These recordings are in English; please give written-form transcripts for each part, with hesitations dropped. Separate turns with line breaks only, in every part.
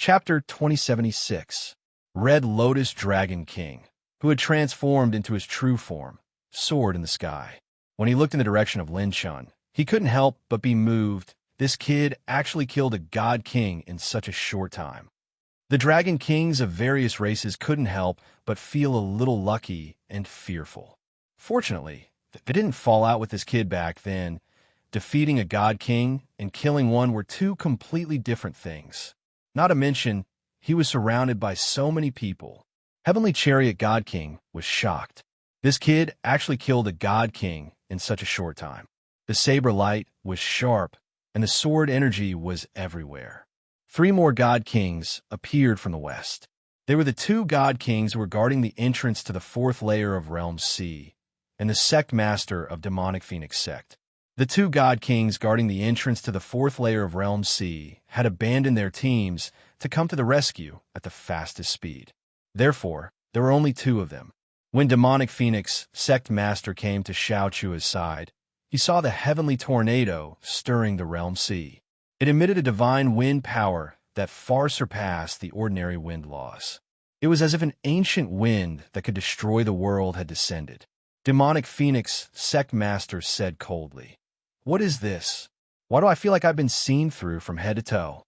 Chapter 2076. Red Lotus Dragon King, who had transformed into his true form, soared in the sky. When he looked in the direction of Lin Chun, he couldn't help but be moved. This kid actually killed a god king in such a short time. The dragon kings of various races couldn't help but feel a little lucky and fearful. Fortunately, they didn't fall out with this kid back then. Defeating a god king and killing one were two completely different things. Not to mention, he was surrounded by so many people. Heavenly Chariot God King was shocked. This kid actually killed a god king in such a short time. The saber light was sharp, and the sword energy was everywhere. 3 more god kings appeared from the west. They were the 2 god kings who were guarding the entrance to the 4th layer of Realm C, and the sect master of Demonic Phoenix sect. The 2 god kings guarding the entrance to the 4th layer of Realm C had abandoned their teams to come to the rescue at the fastest speed. Therefore, there were only 2 of them. When Demonic Phoenix sect master came to Xiao Chua's side, he saw the heavenly tornado stirring the Realm C. It emitted a divine wind power that far surpassed the ordinary wind laws. It was as if an ancient wind that could destroy the world had descended. Demonic Phoenix sect master said coldly, "What is this? Why do I feel like I've been seen through from head to toe?"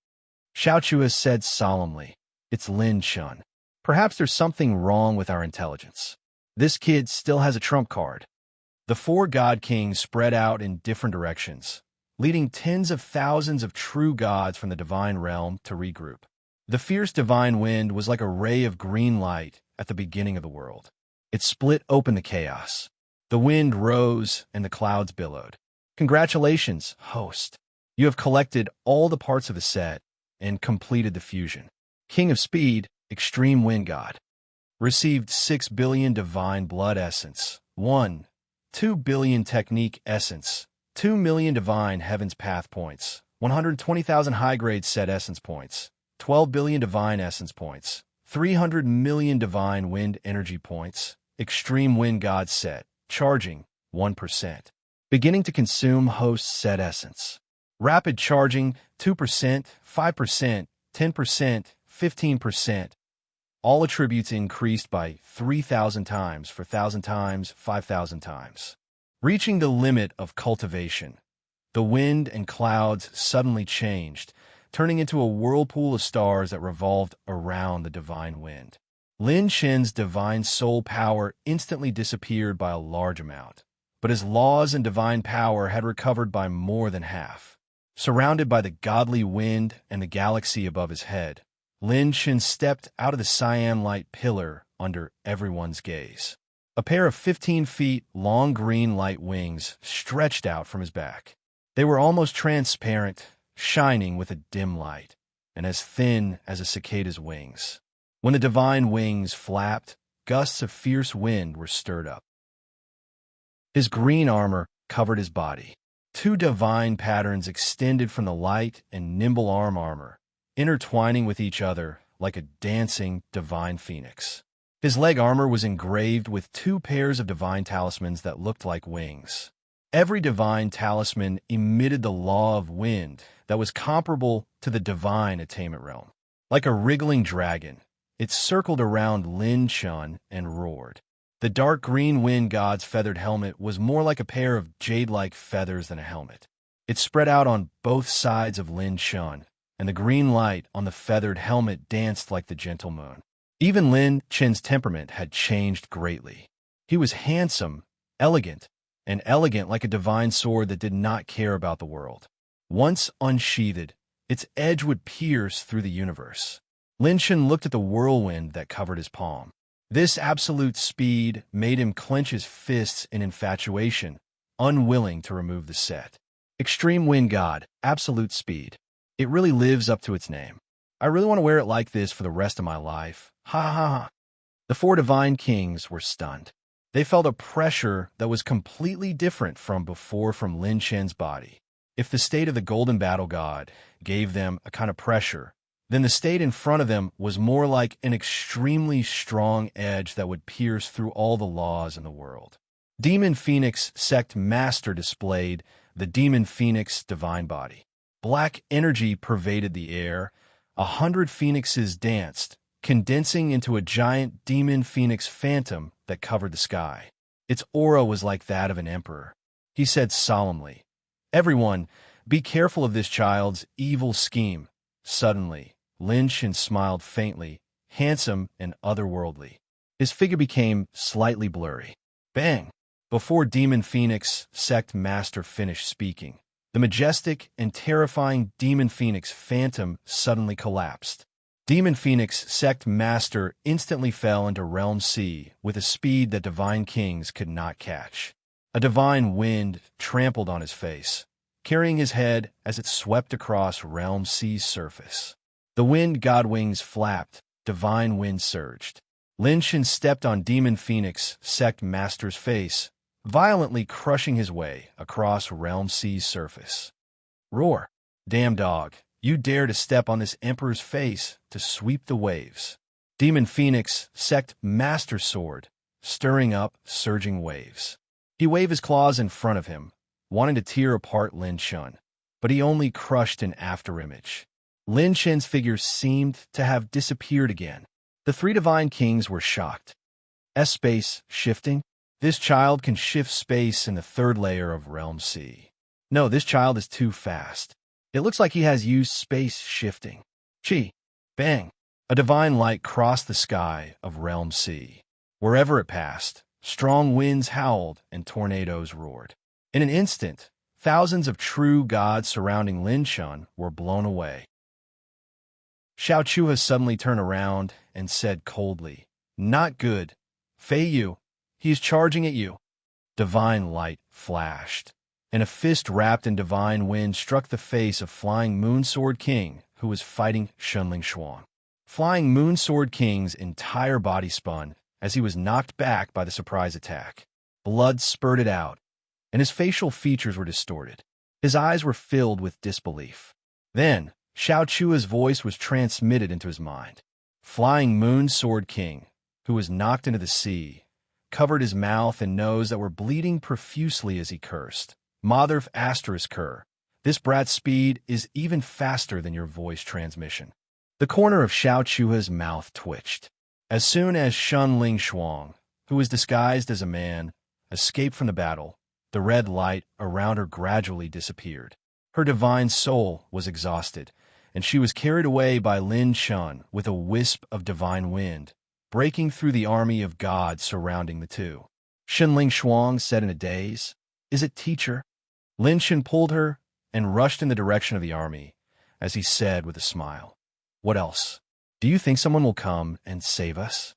Xiao Chua said solemnly, "It's Lin Chun. Perhaps there's something wrong with our intelligence. This kid still has a trump card." The 4 god kings spread out in different directions, leading tens of thousands of true gods from the divine realm to regroup. The fierce divine wind was like a ray of green light at the beginning of the world. It split open the chaos. The wind rose and the clouds billowed. "Congratulations, host. You have collected all the parts of the set and completed the fusion. King of Speed, Extreme Wind God. Received 6 billion Divine Blood Essence, 2 billion Technique Essence, 2 million Divine Heavens Path Points, 120,000 High-Grade Set Essence Points, 12 billion Divine Essence Points, 300 million Divine Wind Energy Points, Extreme Wind God Set, charging 1%. Beginning to consume host set essence. Rapid charging 2%, 5%, 10%, 15%. All attributes increased by 3,000 times, 4,000 times, 5,000 times. Reaching the limit of cultivation, the wind and clouds suddenly changed, turning into a whirlpool of stars that revolved around the divine wind. Lin Chen's divine soul power instantly disappeared by a large amount, but his laws and divine power had recovered by more than half. Surrounded by the godly wind and the galaxy above his head, Lin Chen stepped out of the cyan light pillar under everyone's gaze. A pair of 15 feet long green light wings stretched out from his back. They were almost transparent, shining with a dim light, and as thin as a cicada's wings. When the divine wings flapped, gusts of fierce wind were stirred up. His green armor covered his body. 2 divine patterns extended from the light and nimble armor, intertwining with each other like a dancing divine phoenix. His leg armor was engraved with 2 pairs of divine talismans that looked like wings. Every divine talisman emitted the law of wind that was comparable to the divine attainment realm. Like a wriggling dragon, it circled around Lin Chun and roared. The dark green wind god's feathered helmet was more like a pair of jade-like feathers than a helmet. It spread out on both sides of Lin Chun, and the green light on the feathered helmet danced like the gentle moon. Even Lin Chen's temperament had changed greatly. He was handsome, elegant, and elegant like a divine sword that did not care about the world. Once unsheathed, its edge would pierce through the universe. Lin Chen looked at the whirlwind that covered his palm. This absolute speed made him clench his fists in infatuation, unwilling to remove the set. Extreme Wind God, Absolute Speed. It really lives up to its name. I really want to wear it like this for the rest of my life. Ha ha ha. The 4 divine kings were stunned. They felt a pressure that was completely different from before from Lin Chen's body. If the state of the Golden Battle God gave them a kind of pressure, then the state in front of them was more like an extremely strong edge that would pierce through all the laws in the world. Demon Phoenix Sect Master displayed the Demon Phoenix Divine Body. Black energy pervaded the air, 100 phoenixes danced, condensing into a giant demon phoenix phantom that covered the sky. Its aura was like that of an emperor. He said solemnly, "Everyone, be careful of this child's evil scheme." Suddenly, Lin Shan smiled faintly, handsome and otherworldly. His figure became slightly blurry. Bang! Before Demon Phoenix Sect Master finished speaking, the majestic and terrifying Demon Phoenix Phantom suddenly collapsed. Demon Phoenix Sect Master instantly fell into Realm C with a speed that Divine Kings could not catch. A divine wind trampled on his face, carrying his head as it swept across Realm C's surface. The wind god wings flapped, divine wind surged. Lin Shan stepped on Demon Phoenix Sect Master's face, violently crushing his way across Realm C's surface. Roar! Damn dog, you dare to step on this Emperor's face to sweep the waves. Demon Phoenix Sect Master Sword, stirring up surging waves. He waved his claws in front of him, wanting to tear apart Lin Shan, but he only crushed an afterimage. Lin Shan's figure seemed to have disappeared again. The three Divine Kings were shocked. Space shifting? This child can shift space in the third layer of Realm C. No, this child is too fast. It looks like he has used space shifting. Chi! Bang! A divine light crossed the sky of Realm C. Wherever it passed, strong winds howled and tornadoes roared. In an instant, thousands of true gods surrounding Lin Shan were blown away. Xiao Chuha suddenly turned around and said coldly, "Not good. Fei Yu, he is charging at you." Divine light flashed, and a fist wrapped in divine wind struck the face of Flying Moon Sword King, who was fighting Shunling Shuang. Flying Moon Sword King's entire body spun as he was knocked back by the surprise attack. Blood spurted out, and his facial features were distorted. His eyes were filled with disbelief. Then, Xiao Chua's voice was transmitted into his mind. Flying Moon Sword King, who was knocked into the sea, covered his mouth and nose that were bleeding profusely as he cursed. Mother asterisk her, this brat's speed is even faster than your voice transmission. The corner of Xiao Chua's mouth twitched. As soon as Shunling Shuang, who was disguised as a man, escaped from the battle, the red light around her gradually disappeared. Her divine soul was exhausted, and she was carried away by Lin Shan with a wisp of divine wind, breaking through the army of gods surrounding the two. Shunling Shuang said in a daze, "Is it teacher?" Lin Shan pulled her and rushed in the direction of the army, as he said with a smile, "What else? Do you think someone will come and save us?"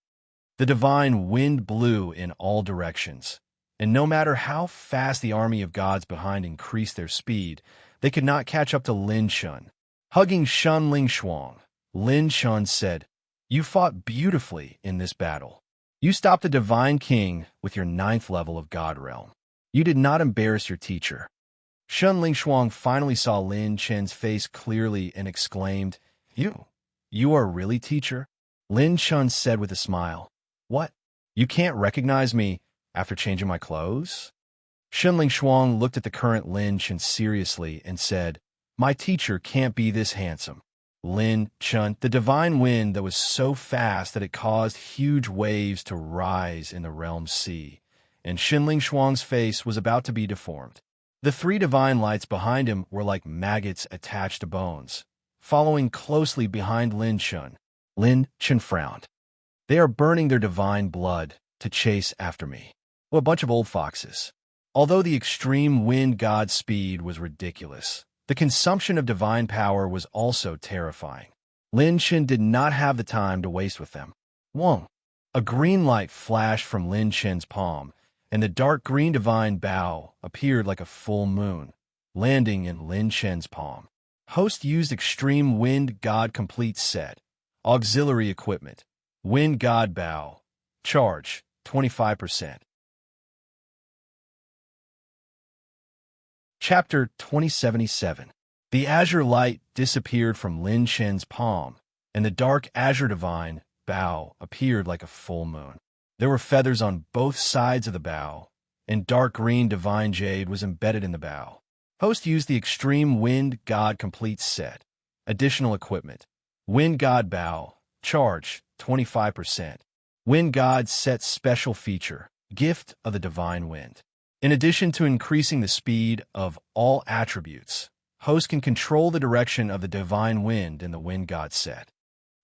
The divine wind blew in all directions, and no matter how fast the army of gods behind increased their speed, they could not catch up to Lin Shan. Hugging Shunling Shuang, Lin Shan said, "You fought beautifully in this battle. You stopped the Divine King with your 9th level of God Realm. You did not embarrass your teacher." Shunling Shuang finally saw Lin Shan's face clearly and exclaimed, You are really teacher?" Lin Shan said with a smile, "What? You can't recognize me after changing my clothes?" Shunling Shuang looked at the current Lin Shan seriously and said, "My teacher can't be this handsome." Lin Shan, the divine wind that was so fast that it caused huge waves to rise in the Realm C, and Shunling Shuang's face was about to be deformed. The three divine lights behind him were like maggots attached to bones, following closely behind Lin Shan. Lin Shan frowned. "They are burning their divine blood to chase after me. What a bunch of old foxes." Although the extreme wind god speed was ridiculous, the consumption of divine power was also terrifying. Lin Shan did not have the time to waste with them. Wong! A green light flashed from Lin Shan's palm, and the dark green divine bow appeared like a full moon, landing in Lin Shan's palm. Host used Extreme Wind God Complete Set. Auxiliary Equipment. Wind God Bow. Charge, 25%. Chapter 2077. The azure light disappeared from Lin Shan's palm, and the dark azure divine bow appeared like a full moon. There were feathers on both sides of the bow, and dark green divine jade was embedded in the bow. Host used the Extreme Wind God Complete Set. Additional equipment. Wind God Bow. Charge, 25%. Wind God Set Special Feature. Gift of the Divine Wind. In addition to increasing the speed of all attributes, host can control the direction of the divine wind in the Wind God set.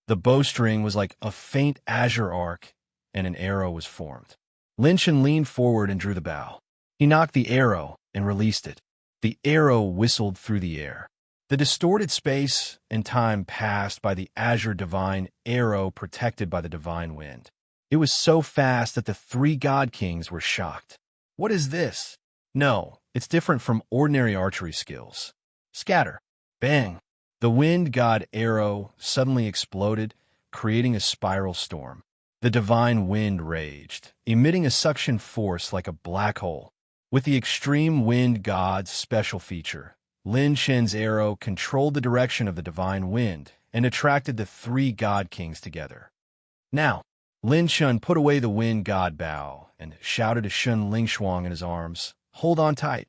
The bowstring was like a faint azure arc, and an arrow was formed. Lin Shan leaned forward and drew the bow. He knocked the arrow and released it. The arrow whistled through the air. The distorted space and time passed by the azure divine arrow protected by the divine wind. It was so fast that the three god kings were shocked. What is this? No, it's different from ordinary archery skills. Scatter. Bang. The wind god arrow suddenly exploded, creating a spiral storm. The divine wind raged, emitting a suction force like a black hole. With the extreme wind god's special feature, Lin Shen's arrow controlled the direction of the divine wind and attracted the three god kings together. Now, Lin Shan put away the wind god bow and shouted to Shun Ling Shuang in his arms, "Hold on tight.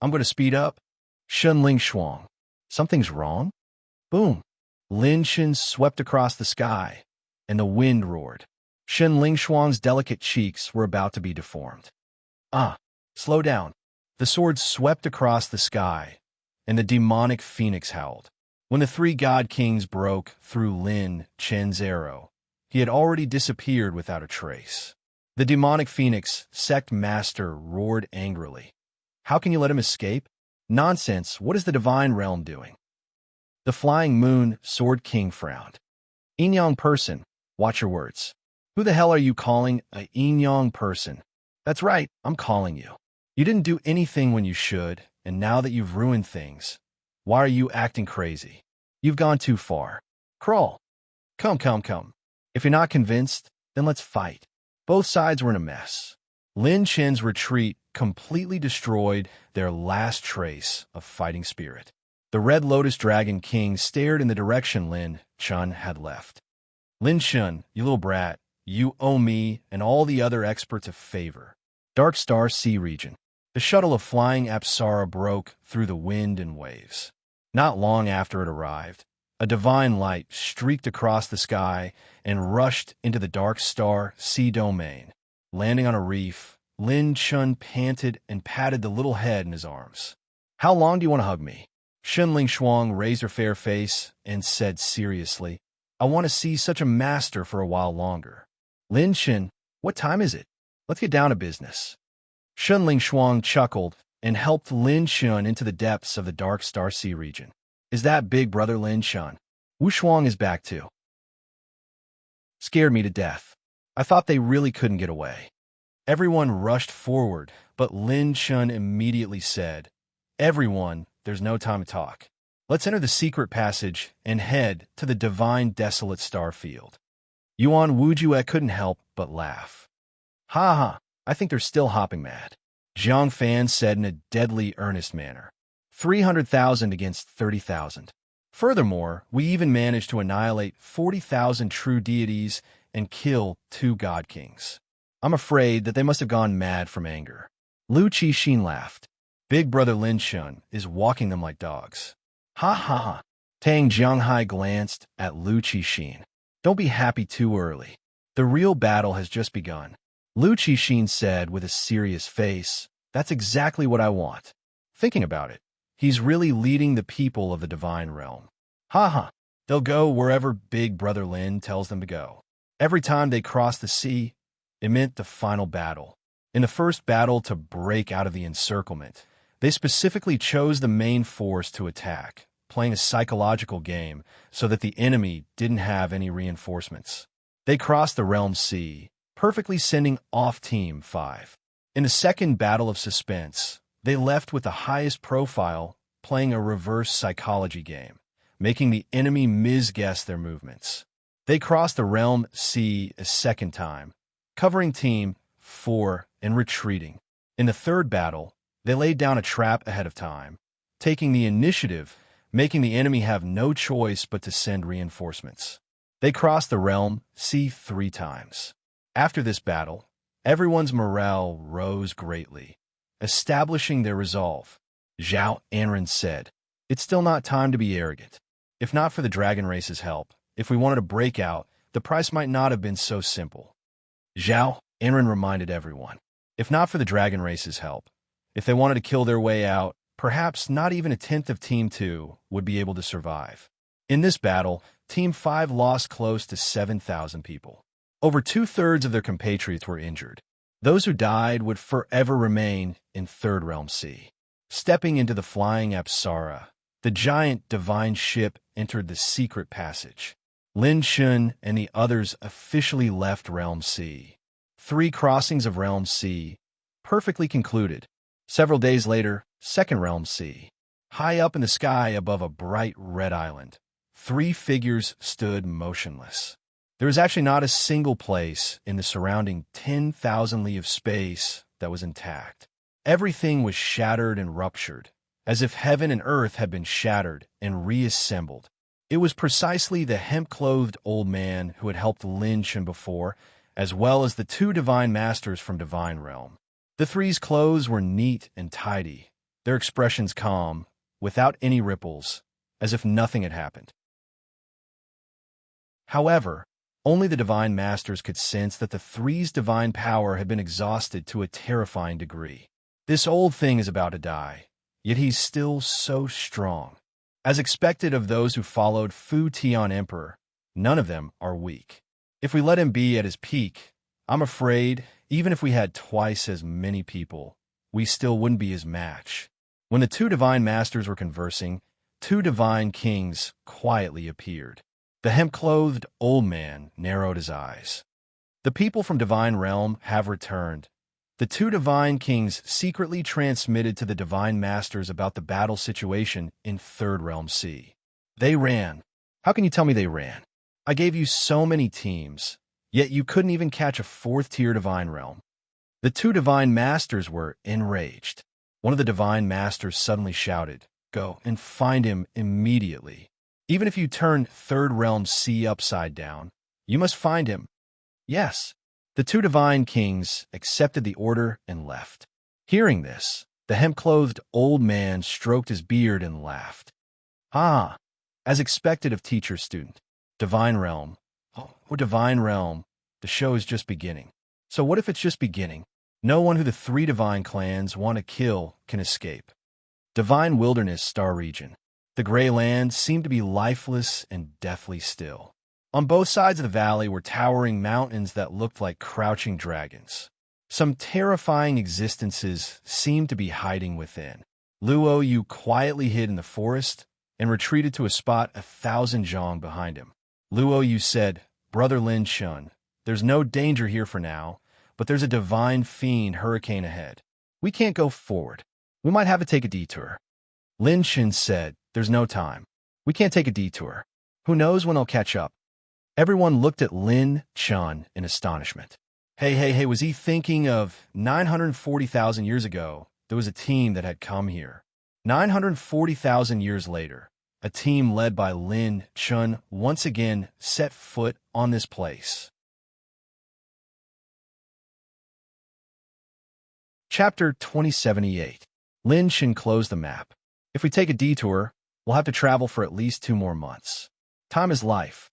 I'm going to speed up." Shun Ling Shuang. Something's wrong? Boom. Lin Shan swept across the sky, and the wind roared. Shun Ling Shuang's delicate cheeks were about to be deformed. Slow down. The sword swept across the sky, and the demonic phoenix howled. When the three god kings broke through Lin Shan's arrow, he had already disappeared without a trace. The demonic phoenix sect master roared angrily. How can you let him escape? Nonsense, what is the divine realm doing? The flying moon sword king frowned. Yinyang person, watch your words. Who the hell are you calling a Yinyang person? That's right, I'm calling you. You didn't do anything when you should, and now that you've ruined things, why are you acting crazy? You've gone too far. Crawl. Come. If you're not convinced, then let's fight. Both sides were in a mess. Lin Shan's retreat completely destroyed their last trace of fighting spirit. The Red Lotus Dragon King stared in the direction Lin Shan had left. Lin Shan, you little brat, you owe me and all the other experts a favor. Dark Star Sea Region. The shuttle of flying Apsara broke through the wind and waves. Not long after it arrived, a divine light streaked across the sky and rushed into the Dark Star Sea domain. Landing on a reef, Lin Shan panted and patted the little head in his arms. How long do you want to hug me? Shun Ling Shuang raised her fair face and said seriously, I want to see such a master for a while longer. Lin Shan, what time is it? Let's get down to business. Shun Ling Shuang chuckled and helped Lin Shan into the depths of the Dark Star Sea region. Is that big brother Lin Shan? Wu Shuang is back too. Scared me to death. I thought they really couldn't get away. Everyone rushed forward, but Lin Shan immediately said, Everyone, there's no time to talk. Let's enter the secret passage and head to the divine desolate star field. Yuan Wujue couldn't help but laugh. Ha, I think they're still hopping mad. Zhang Fan said in a deadly earnest manner. 300,000 against 30,000. Furthermore, we even managed to annihilate 40,000 true deities and kill 2 god kings. I'm afraid that they must have gone mad from anger. Lu Qixin laughed. Big brother Lin Shan is walking them like dogs. Ha. Tang Jianghai glanced at Lu Qixin. Don't be happy too early. The real battle has just begun. Lu Qixin said with a serious face, That's exactly what I want. Thinking about it, he's really leading the people of the divine realm. Ha. They'll go wherever Big Brother Lin tells them to go. Every time they cross the sea, it meant the final battle. In the first battle to break out of the encirclement, they specifically chose the main force to attack, playing a psychological game so that the enemy didn't have any reinforcements. They crossed the realm sea, perfectly sending off Team 5. In the second battle of suspense, they left with the highest profile, playing a reverse psychology game, making the enemy misguess their movements. They crossed the realm sea a second time, covering Team 4 and retreating. In the third battle, they laid down a trap ahead of time, taking the initiative, making the enemy have no choice but to send reinforcements. They crossed the realm sea 3 times. After this battle, everyone's morale rose greatly, establishing their resolve. Zhao Anren said, It's still not time to be arrogant. If not for the dragon race's help, If we wanted to break out, the price might not have been so simple. Zhao, Enrin reminded everyone. If not for the dragon race's help, if they wanted to kill their way out, perhaps not even a tenth of Team 2 would be able to survive. In this battle, Team 5 lost close to 7,000 people. Over two-thirds of their compatriots were injured. Those who died would forever remain in Third Realm Sea. Stepping into the flying Apsara, the giant divine ship entered the secret passage. Lin Shun and the others officially left Realm C. 3 crossings of Realm C, perfectly concluded. Several days later, Second Realm C. High up in the sky above a bright red island, 3 figures stood motionless. There was actually not a single place in the surrounding 10,000 li of space that was intact. Everything was shattered and ruptured, as if heaven and earth had been shattered and reassembled. It was precisely the hemp-clothed old man who had helped Lin Shun before, as well as the 2 divine masters from Divine Realm. The three's clothes were neat and tidy, their expressions calm, without any ripples, as if nothing had happened. However, only the divine masters could sense that the three's divine power had been exhausted to a terrifying degree. This old thing is about to die, yet he's still so strong. As expected of those who followed Fu Tian Emperor, none of them are weak. If we let him be at his peak, I'm afraid, even if we had twice as many people, we still wouldn't be his match. When the 2 divine masters were conversing, 2 divine kings quietly appeared. The hemp-clothed old man narrowed his eyes. The people from Divine Realm have returned. The 2 divine kings secretly transmitted to the divine masters about the battle situation in Third Realm Sea. They ran. How can you tell me they ran? I gave you so many teams, yet you couldn't even catch a 4th-tier divine realm. The 2 divine masters were enraged. One of the divine masters suddenly shouted, "Go and find him immediately. Even if you turn Third Realm Sea upside down, you must find him." Yes. The 2 divine kings accepted the order and left. Hearing this, the hemp-clothed old man stroked his beard and laughed. Ah, as expected of teacher-student. Divine Realm. Oh, Divine Realm. The show is just beginning. So what if it's just beginning? No one who the 3 divine clans want to kill can escape. Divine Wilderness Star Region. The gray land seemed to be lifeless and deathly still. On both sides of the valley were towering mountains that looked like crouching dragons. Some terrifying existences seemed to be hiding within. Luo Yu quietly hid in the forest and retreated to a spot 1,000 zhong behind him. Luo Yu said, "Brother Lin Shun, there's no danger here for now, but there's a divine fiend hurricane ahead. We can't go forward. We might have to take a detour." Lin Shun said, "There's no time. We can't take a detour. Who knows when I'll catch up?" Everyone looked at Lin Shun in astonishment. Hey, was he thinking of 940,000 years ago? There was a team that had come here. 940,000 years later, a team led by Lin Shun once again set foot on this place. Chapter 2078. Lin Shun closed the map. If we take a detour, we'll have to travel for at least 2 more months. Time is life.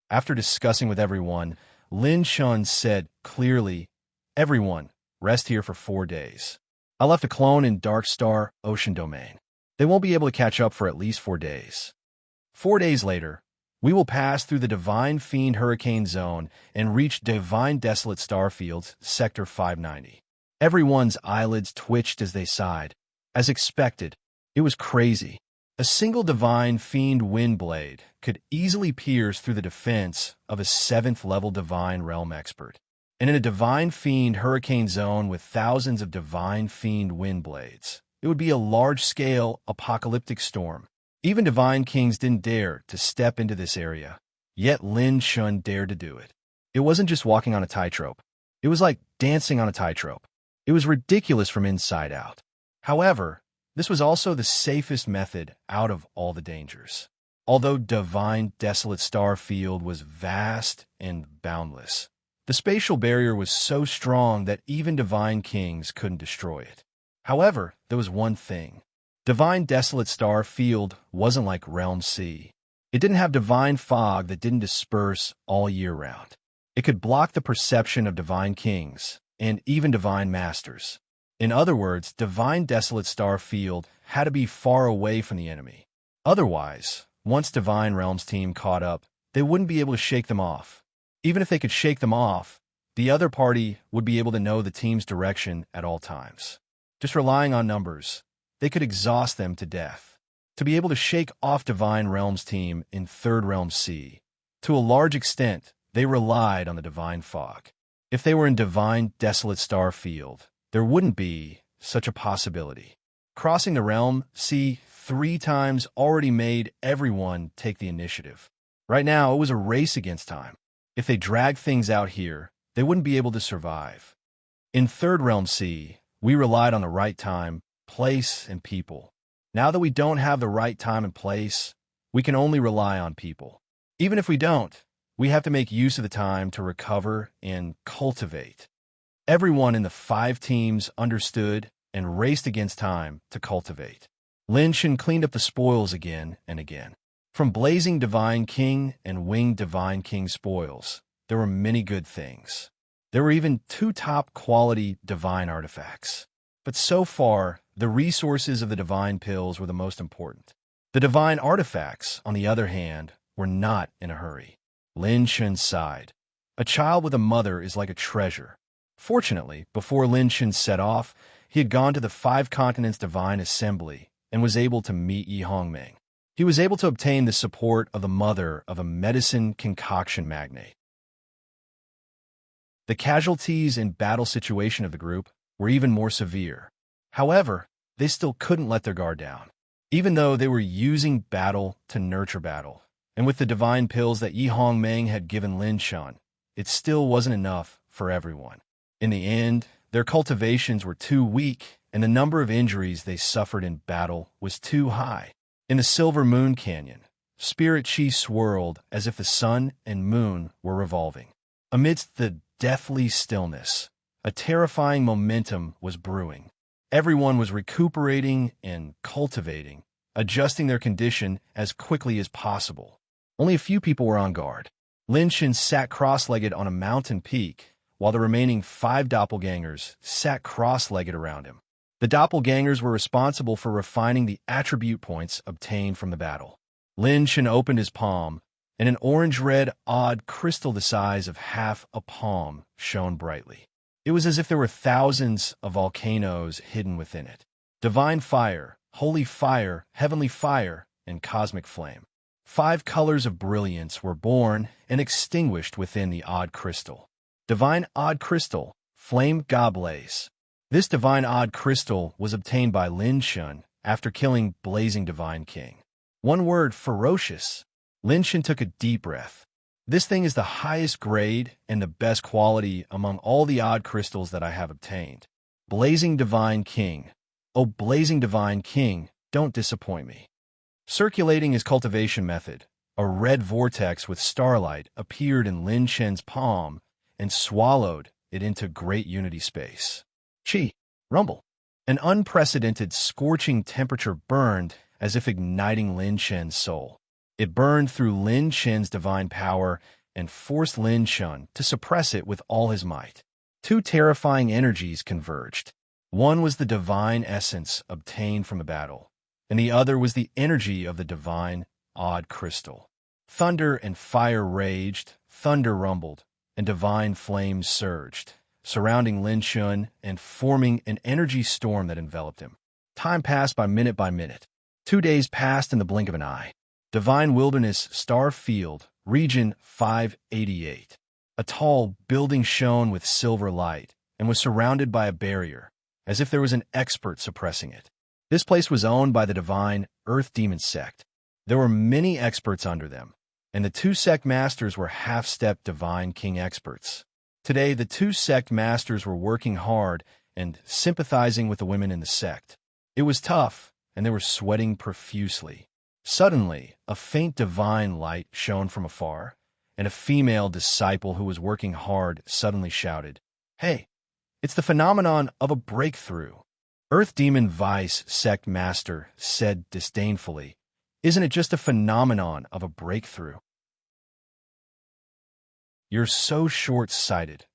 After discussing with everyone, Lin Shun said clearly, "Everyone, rest here for 4 days. I left a clone in Dark Star Ocean Domain. They won't be able to catch up for at least 4 days. 4 days later, we will pass through the Divine Fiend Hurricane Zone and reach Divine Desolate Starfields, Sector 590. Everyone's eyelids twitched as they sighed. As expected, it was crazy. A single Divine Fiend Windblade could easily pierce through the defense of a 7th-level Divine Realm expert. And in a Divine Fiend Hurricane Zone with thousands of Divine Fiend Windblades, it would be a large-scale apocalyptic storm. Even Divine Kings didn't dare to step into this area, yet Lin Shun dared to do it. It wasn't just walking on a tightrope. It was like dancing on a tightrope. It was ridiculous from inside out. However, this was also the safest method out of all the dangers. Although Divine Desolate Starfield was vast and boundless, the spatial barrier was so strong that even Divine Kings couldn't destroy it. However, there was one thing. Divine Desolate Starfield wasn't like Realm C. It didn't have divine fog that didn't disperse all year round. It could block the perception of divine kings and even divine masters. In other words, divine desolate star field had to be far away from the enemy. Otherwise, once divine realms team caught up, they wouldn't be able to shake them off. Even if they could shake them off, the other party would be able to know the team's direction at all times. Just relying on numbers, they could exhaust them to death. To be able to shake off divine realms team in Third Realm C, to a large extent, they relied on the divine fog. If they were in divine desolate star field, there wouldn't be such a possibility. Crossing the realm C 3 times already made everyone take the initiative. Right now, it was a race against time. If they dragged things out here, they wouldn't be able to survive. In Third Realm C, we relied on the right time, place, and people. Now that we don't have the right time and place, we can only rely on people. Even if we don't, we have to make use of the time to recover and cultivate. Everyone in the 5 teams understood and raced against time to cultivate. Lin Shen cleaned up the spoils again and again. From blazing divine king and winged divine king spoils, there were many good things. There were even 2 top-quality divine artifacts. But so far, the resources of the divine pills were the most important. The divine artifacts, on the other hand, were not in a hurry. Lin Shen sighed. A child with a mother is like a treasure. Fortunately, before Lin Shen set off, he had gone to the 5 Continents Divine Assembly and was able to meet Yi Hongming. He was able to obtain the support of the mother of a medicine concoction magnate. The casualties and battle situation of the group were even more severe. However, they still couldn't let their guard down. Even though they were using battle to nurture battle, and with the divine pills that Yi Hongming had given Lin Shen, it still wasn't enough for everyone. In the end, their cultivations were too weak, and the number of injuries they suffered in battle was too high. In the Silver Moon Canyon, spirit chi swirled as if the sun and moon were revolving. Amidst the deathly stillness, a terrifying momentum was brewing. Everyone was recuperating and cultivating, adjusting their condition as quickly as possible. Only a few people were on guard. Lin Shen sat cross-legged on a mountain peak, while the remaining 5 doppelgangers sat cross-legged around him. The doppelgangers were responsible for refining the attribute points obtained from the battle. Lin Shen opened his palm, and an orange-red odd crystal the size of half a palm shone brightly. It was as if there were thousands of volcanoes hidden within it. Divine fire, holy fire, heavenly fire, and cosmic flame. 5 colors of brilliance were born and extinguished within the odd crystal. Divine odd crystal, flame goblaze. This divine odd crystal was obtained by Lin Shen after killing Blazing Divine King. One word, ferocious. Lin Shen took a deep breath. This thing is the highest grade and the best quality among all the odd crystals that I have obtained. Blazing Divine King. Oh, Blazing Divine King, don't disappoint me. Circulating his cultivation method, a red vortex with starlight appeared in Lin Shen's palm and swallowed it into great unity space. Chi, rumble. An unprecedented scorching temperature burned as if igniting Lin Shen's soul. It burned through Lin Shen's divine power and forced Lin Shen to suppress it with all his might. 2 terrifying energies converged. One was the divine essence obtained from a battle, and the other was the energy of the divine odd crystal. Thunder and fire raged, thunder rumbled, and divine flames surged, surrounding Lin Shen and forming an energy storm that enveloped him. Time passed by minute. 2 days passed in the blink of an eye. Divine Wilderness Star Field, Region 588. A tall building shone with silver light and was surrounded by a barrier, as if there was an expert suppressing it. This place was owned by the divine Earth Demon sect. There were many experts under them, and the 2 sect masters were half-step divine king experts. Today, the 2 sect masters were working hard and sympathizing with the women in the sect. It was tough, and they were sweating profusely. Suddenly, a faint divine light shone from afar, and a female disciple who was working hard suddenly shouted, "Hey, it's the phenomenon of a breakthrough." Earth Demon Vice Sect Master said disdainfully, Isn't it just a phenomenon of a breakthrough? You're so short-sighted.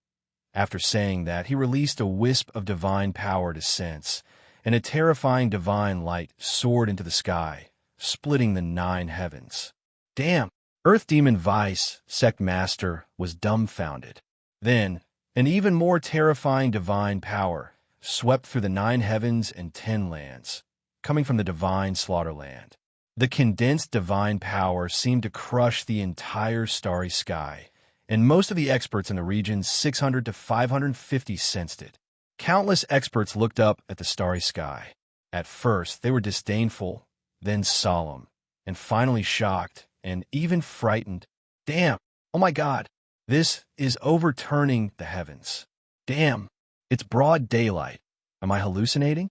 After saying that, he released a wisp of divine power to sense, and a terrifying divine light soared into the sky, splitting the 9 heavens. Damn! Earth Demon Vice, Sect Master, was dumbfounded. Then, an even more terrifying divine power swept through the 9 heavens and 10 lands, coming from the divine Slaughterland. The condensed divine power seemed to crush the entire starry sky, and most of the experts in the region 600 to 550 sensed it. Countless experts looked up at the starry sky. At first, they were disdainful, then solemn, and finally shocked, and even frightened. Damn! Oh my God! This is overturning the heavens. Damn! It's broad daylight. Am I hallucinating?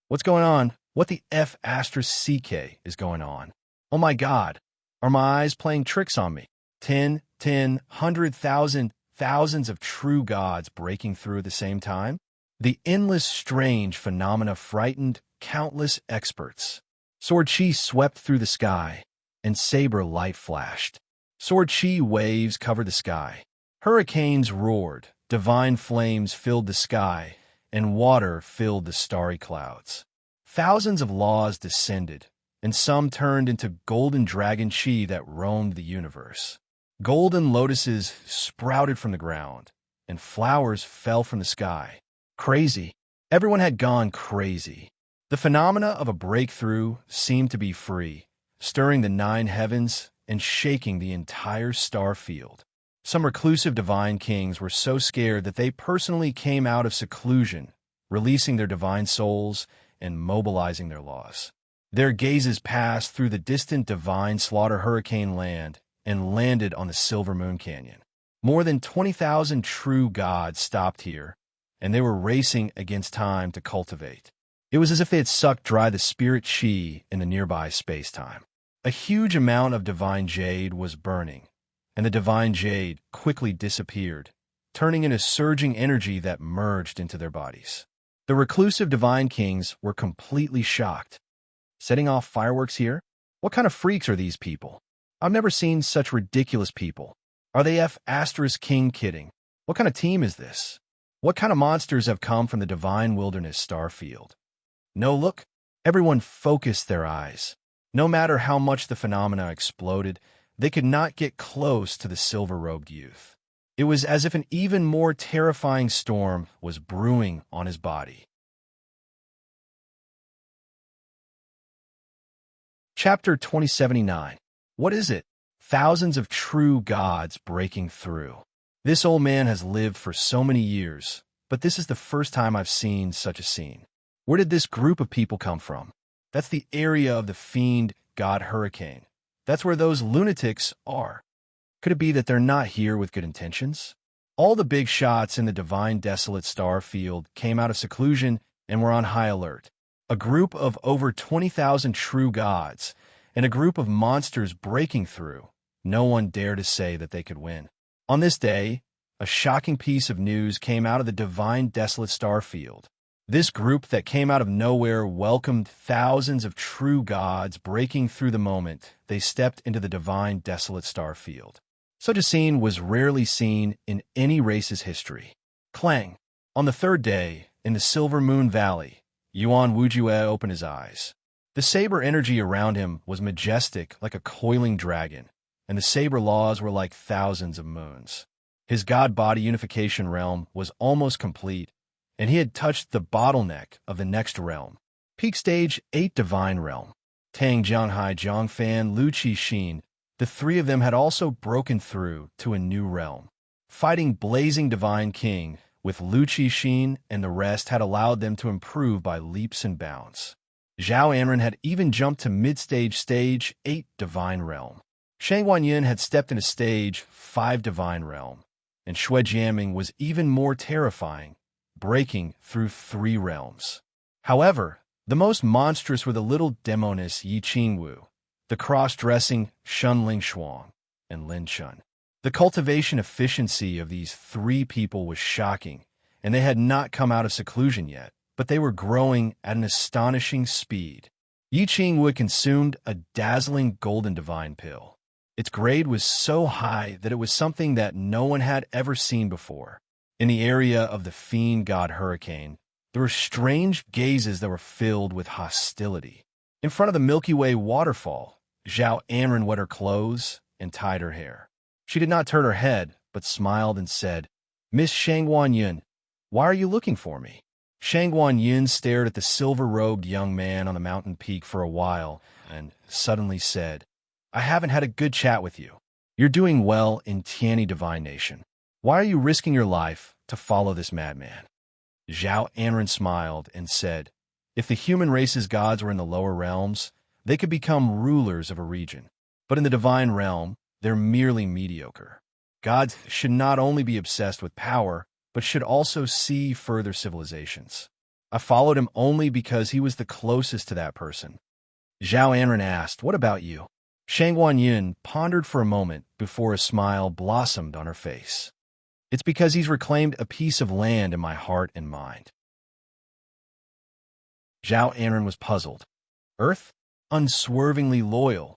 What's going on? What the F***CK is going on? Oh my God! Are my eyes playing tricks on me? 10, 100,000, thousands of true gods breaking through at the same time? The endless strange phenomena frightened countless experts. Sword Chi swept through the sky, and saber light flashed. Sword Chi waves covered the sky. Hurricanes roared, divine flames filled the sky, and water filled the starry clouds. Thousands of laws descended, and some turned into golden dragon chi that roamed the universe. Golden lotuses sprouted from the ground, and flowers fell from the sky. Crazy. Everyone had gone crazy. The phenomena of a breakthrough seemed to be free, stirring the 9 heavens and shaking the entire star field. Some reclusive divine kings were so scared that they personally came out of seclusion, releasing their divine souls and mobilizing their laws. Their gazes passed through the distant divine slaughter hurricane land and landed on the Silver Moon Canyon. More than 20,000 true gods stopped here, and they were racing against time to cultivate. It was as if they had sucked dry the spirit chi in the nearby space-time. A huge amount of divine jade was burning, and the divine jade quickly disappeared, turning into surging energy that merged into their bodies. The reclusive divine kings were completely shocked. Setting off fireworks here? What kind of freaks are these people? I've never seen such ridiculous people. Are they F***king kidding? What kind of team is this? What kind of monsters have come from the divine wilderness star field? No, look. Everyone focused their eyes. No matter how much the phenomena exploded, they could not get close to the silver-robed youth. It was as if an even more terrifying storm was brewing on his body. Chapter 2079. What is it? Thousands of true gods breaking through. This old man has lived for so many years, but this is the first time I've seen such a scene. Where did this group of people come from? That's the area of the fiend god hurricane. That's where those lunatics are. Could it be that they're not here with good intentions? All the big shots in the divine desolate star field came out of seclusion and were on high alert. A group of over 20,000 true gods and a group of monsters breaking through. No one dared to say that they could win. On this day, a shocking piece of news came out of the divine desolate star field. This group that came out of nowhere welcomed thousands of true gods breaking through the moment they stepped into the divine desolate star field. Such a scene was rarely seen in any race's history. Clang! On the third day, in the Silver Moon Valley, Yuan Wujue opened his eyes. The saber energy around him was majestic like a coiling dragon, and the saber laws were like thousands of moons. His god body unification realm was almost complete, and he had touched the bottleneck of the next realm. Peak Stage 8 Divine Realm. Tang Jianghai Jiangfan Lu Qi Xin, the three of them had also broken through to a new realm. Fighting Blazing Divine King with Lu Qi Xin and the rest had allowed them to improve by leaps and bounds. Zhao Anren had even jumped to Stage 8 Divine Realm. Shang Wanyin had stepped into Stage 5 Divine Realm, and Xue Jiaming was even more terrifying, breaking through 3 realms. However, the most monstrous were the little demoness Yi Qingwu, the cross-dressing Shun Lingshuang, and Lin Chun. The cultivation efficiency of these 3 people was shocking, and they had not come out of seclusion yet, but they were growing at an astonishing speed. Yi Qingwu consumed a dazzling golden divine pill. Its grade was so high that it was something that no one had ever seen before. In the area of the fiend god Hurricane, there were strange gazes that were filled with hostility. In front of the Milky Way waterfall, Zhao Anren wet her clothes and tied her hair. She did not turn her head, but smiled and said, "Miss Shangguan Yun, why are you looking for me?" Shangguan Yun stared at the silver-robed young man on the mountain peak for a while and suddenly said, "I haven't had a good chat with you. You're doing well in Tianyi Divine Nation. Why are you risking your life to follow this madman?" Zhao Anren smiled and said, "If the human race's gods were in the lower realms, they could become rulers of a region. But in the divine realm, they're merely mediocre. Gods should not only be obsessed with power, but should also see further civilizations. I followed him only because he was the closest to that person." Zhao Anren asked, "What about you?" Shangguan Yun pondered for a moment before a smile blossomed on her face. "It's because he's reclaimed a piece of land in my heart and mind." Zhao Anren was puzzled. "Earth? Unswervingly loyal.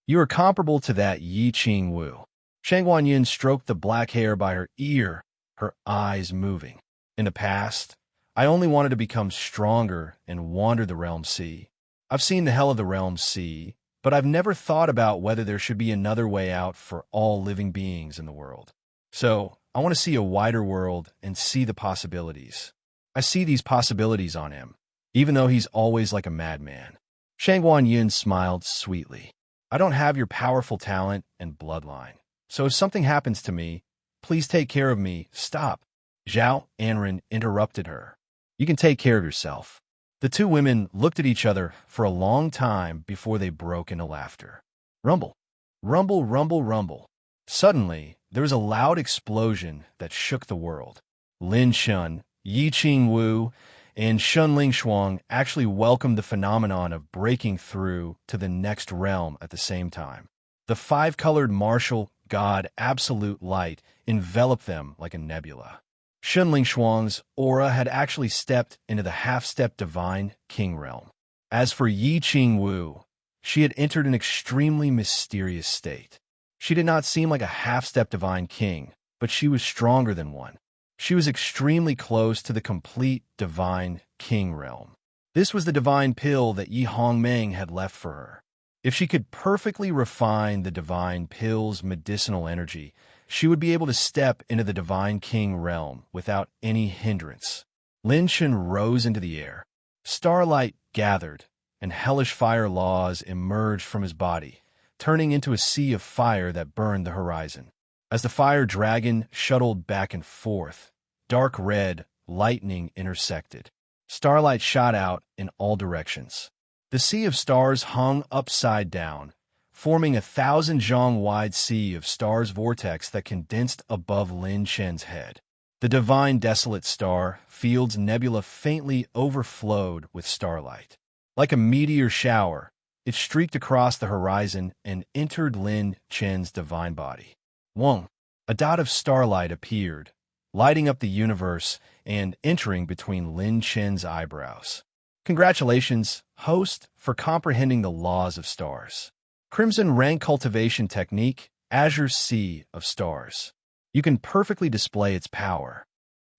You are comparable to that Yi Qingwu." Shangguan Yun stroked the black hair by her ear, her eyes moving. "In the past, I only wanted to become stronger and wander the realm sea. I've seen the hell of the realm sea, but I've never thought about whether there should be another way out for all living beings in the world. So, I want to see a wider world and see the possibilities. I see these possibilities on him, even though he's always like a madman." Shangguan Yun smiled sweetly. "I don't have your powerful talent and bloodline. So if something happens to me, please take care of me." "Stop." Zhao Anren interrupted her. "You can take care of yourself." The two women looked at each other for a long time before they broke into laughter. Rumble, rumble, rumble, rumble. Suddenly, there was a loud explosion that shook the world. Lin Shun, Yi Qingwu, and Shun Lingshuang actually welcomed the phenomenon of breaking through to the next realm at the same time. The five-colored martial god absolute light enveloped them like a nebula. Shun Lingshuang's aura had actually stepped into the half-step divine king realm. As for Yi Qingwu, she had entered an extremely mysterious state. She did not seem like a half-step divine king, but she was stronger than one. She was extremely close to the complete divine king realm. This was the divine pill that Yi Hongmeng had left for her. If she could perfectly refine the divine pill's medicinal energy, she would be able to step into the divine king realm without any hindrance. Lin Shun rose into the air. Starlight gathered, and hellish fire laws emerged from his body, turning into a sea of fire that burned the horizon. As the fire dragon shuttled back and forth, dark red lightning intersected. Starlight shot out in all directions. The sea of stars hung upside down, forming a 1,000-zhang-wide sea of stars vortex that condensed above Lin Chen's head. The divine desolate star field's nebula faintly overflowed with starlight. Like a meteor shower, it streaked across the horizon and entered Lin Chen's divine body. Wong, a dot of starlight appeared, lighting up the universe and entering between Lin Chen's eyebrows. Congratulations, host, for comprehending the laws of stars. Crimson Rank Cultivation Technique, Azure Sea of Stars. You can perfectly display its power.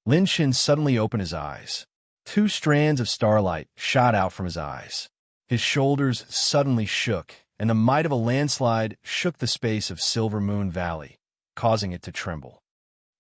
Lin Chen suddenly opened his eyes. 2 strands of starlight shot out from his eyes. His shoulders suddenly shook, and the might of a landslide shook the space of Silver Moon Valley, causing it to tremble.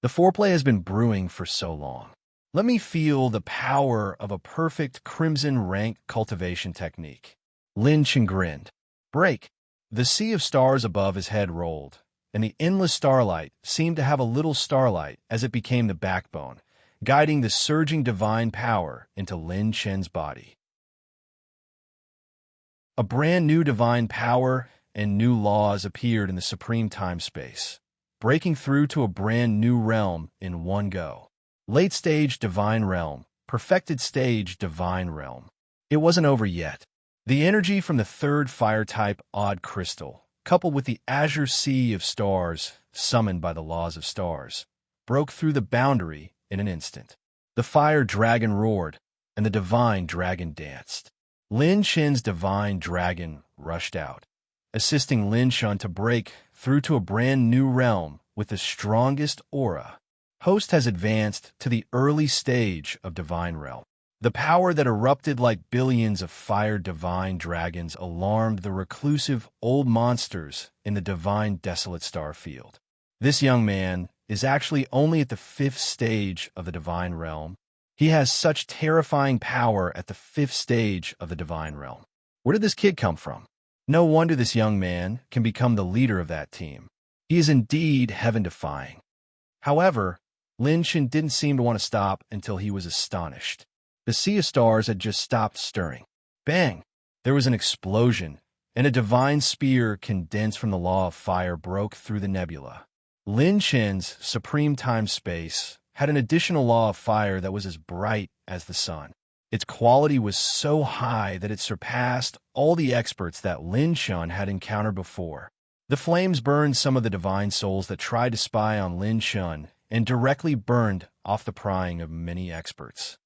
The foreplay has been brewing for so long. Let me feel the power of a perfect crimson rank cultivation technique. Lin Chen grinned. Break. The sea of stars above his head rolled, and the endless starlight seemed to have a little starlight as it became the backbone, guiding the surging divine power into Lin Chen's body. A brand new divine power and new laws appeared in the supreme time-space, breaking through to a brand new realm in one go. Late stage divine realm, perfected stage divine realm. It wasn't over yet. The energy from the third fire-type odd crystal, coupled with the azure sea of stars summoned by the laws of stars, broke through the boundary in an instant. The fire dragon roared, and the divine dragon danced. Lin Chen's divine dragon rushed out, assisting Lin Shun to break through to a brand new realm with the strongest aura. Host has advanced to the early stage of divine realm. The power that erupted like billions of fire divine dragons alarmed the reclusive old monsters in the divine desolate star field. This young man is actually only at the 5th stage of the divine realm. He has such terrifying power at the 5th stage of the divine realm. Where did this kid come from? No wonder this young man can become the leader of that team. He is indeed heaven-defying. However, Lin Chen didn't seem to want to stop until he was astonished. The sea of stars had just stopped stirring. Bang! There was an explosion, and a divine spear condensed from the law of fire broke through the nebula. Lin Chen's supreme time-space had an additional law of fire that was as bright as the sun. Its quality was so high that it surpassed all the experts that Lin Chen had encountered before. The flames burned some of the divine souls that tried to spy on Lin Chen and directly burned off the prying of many experts.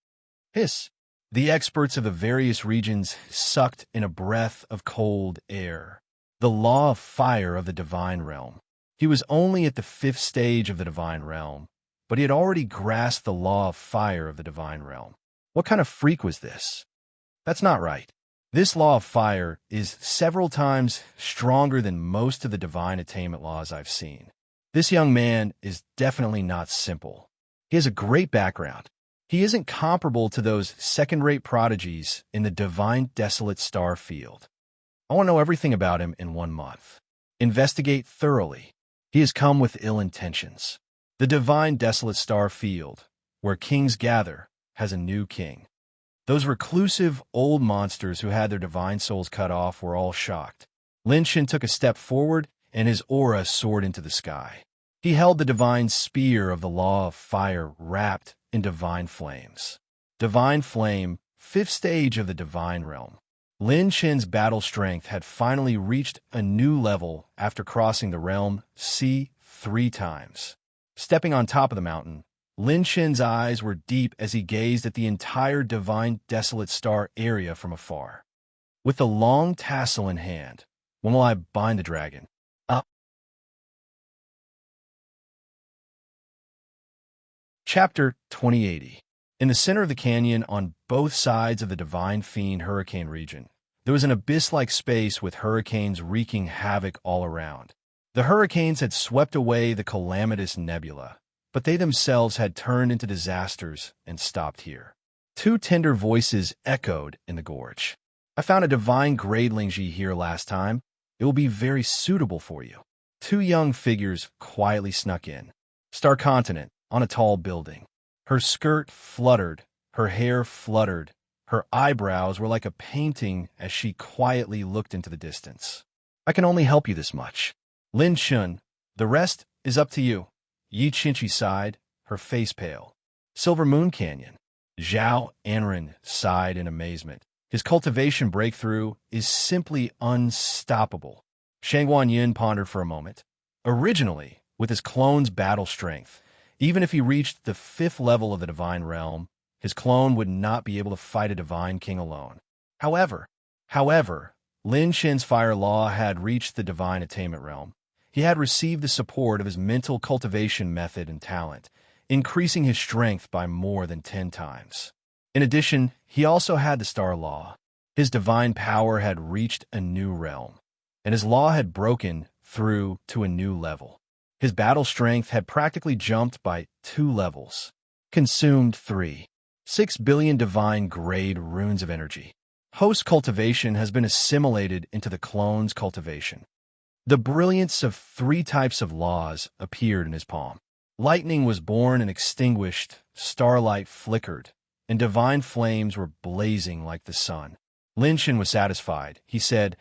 Hiss! The experts of the various regions sucked in a breath of cold air. The law of fire of the divine realm. He was only at the 5th stage of the divine realm, but he had already grasped the law of fire of the divine realm. What kind of freak was this? That's not right. This law of fire is several times stronger than most of the divine attainment laws I've seen. This young man is definitely not simple. He has a great background. He isn't comparable to those second-rate prodigies in the divine desolate star field. I want to know everything about him in 1 month. Investigate thoroughly. He has come with ill intentions. The divine desolate star field, where kings gather, has a new king. Those reclusive old monsters who had their divine souls cut off were all shocked. Lin Chen took a step forward, and his aura soared into the sky. He held the divine spear of the law of fire wrapped in divine flames. Divine flame, 5th stage of the divine realm. Lin Chen's battle strength had finally reached a new level after crossing the realm sea 3 times. Stepping on top of the mountain, Lin Chen's eyes were deep as he gazed at the entire divine desolate star area from afar. With the long tassel in hand, when will I bind the dragon? Up. Chapter 2080. In the center of the canyon, on both sides of the divine fiend hurricane region, there was an abyss-like space with hurricanes wreaking havoc all around. The hurricanes had swept away the calamitous nebula, but they themselves had turned into disasters and stopped here. 2 tender voices echoed in the gorge. I found a divine Gradelingji here last time. It will be very suitable for you. 2 young figures quietly snuck in. Star Continent, on a tall building. Her skirt fluttered, her hair fluttered, her eyebrows were like a painting as she quietly looked into the distance. I can only help you this much. Lin Shun, the rest is up to you. Yi Qinchi sighed, her face pale. Silver Moon Canyon. Zhao Anren sighed in amazement. His cultivation breakthrough is simply unstoppable. Shangguan Yin pondered for a moment. Originally, with his clone's battle strength, even if he reached the 5th level of the divine realm, his clone would not be able to fight a divine king alone. However, Lin Shen's fire law had reached the divine attainment realm. He had received the support of his mental cultivation method and talent, increasing his strength by more than 10 times. In addition, he also had the star law. His divine power had reached a new realm, and his law had broken through to a new level. His battle strength had practically jumped by 2 levels. Consumed 6 billion divine grade runes of energy. Host cultivation has been assimilated into the clone's cultivation. The brilliance of 3 types of laws appeared in his palm. Lightning was born and extinguished, starlight flickered, and divine flames were blazing like the sun. Lin Shen was satisfied. He said,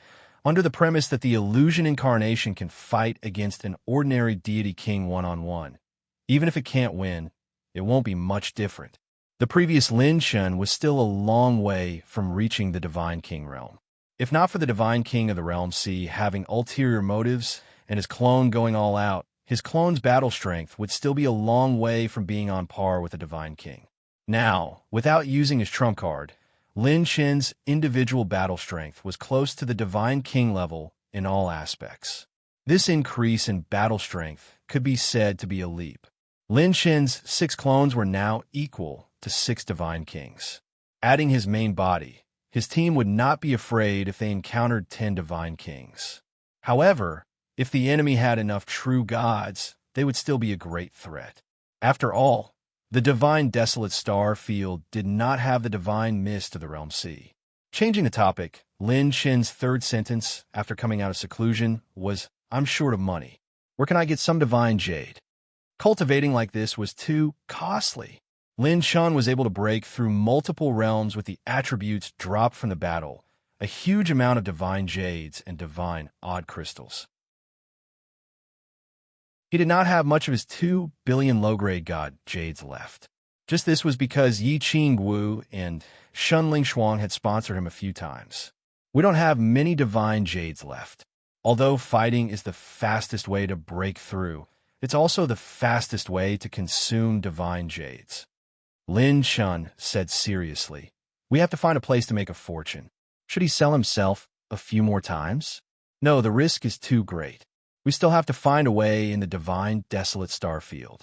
under the premise that the illusion incarnation can fight against an ordinary deity king one-on-one. Even if it can't win, it won't be much different. The previous Lin Shen was still a long way from reaching the divine king realm. If not for the divine king of the realm sea having ulterior motives and his clone going all out, his clone's battle strength would still be a long way from being on par with the divine king. Now, without using his trump card, Lin Chen's individual battle strength was close to the Divine King level in all aspects. This increase in battle strength could be said to be a leap. Lin Chen's 6 clones were now equal to 6 Divine Kings. Adding his main body, his team would not be afraid if they encountered 10 Divine Kings. However, if the enemy had enough true gods, they would still be a great threat. After all, the Divine Desolate Star Field did not have the Divine Mist of the Realm Sea. Changing the topic, Lin Chen's third sentence after coming out of seclusion was, "I'm short of money. Where can I get some Divine Jade?" Cultivating like this was too costly. Lin Chen was able to break through multiple realms with the attributes dropped from the battle, a huge amount of Divine Jades and Divine Odd Crystals. He did not have much of his 2 billion low-grade god Jades left. Just this was because Yi Qingwu and Shunling Shuang had sponsored him a few times. We don't have many Divine Jades left. Although fighting is the fastest way to break through, it's also the fastest way to consume Divine Jades. Lin Chen said seriously, "We have to find a place to make a fortune. Should he sell himself a few more times? No, the risk is too great. We still have to find a way in the Divine Desolate Starfield."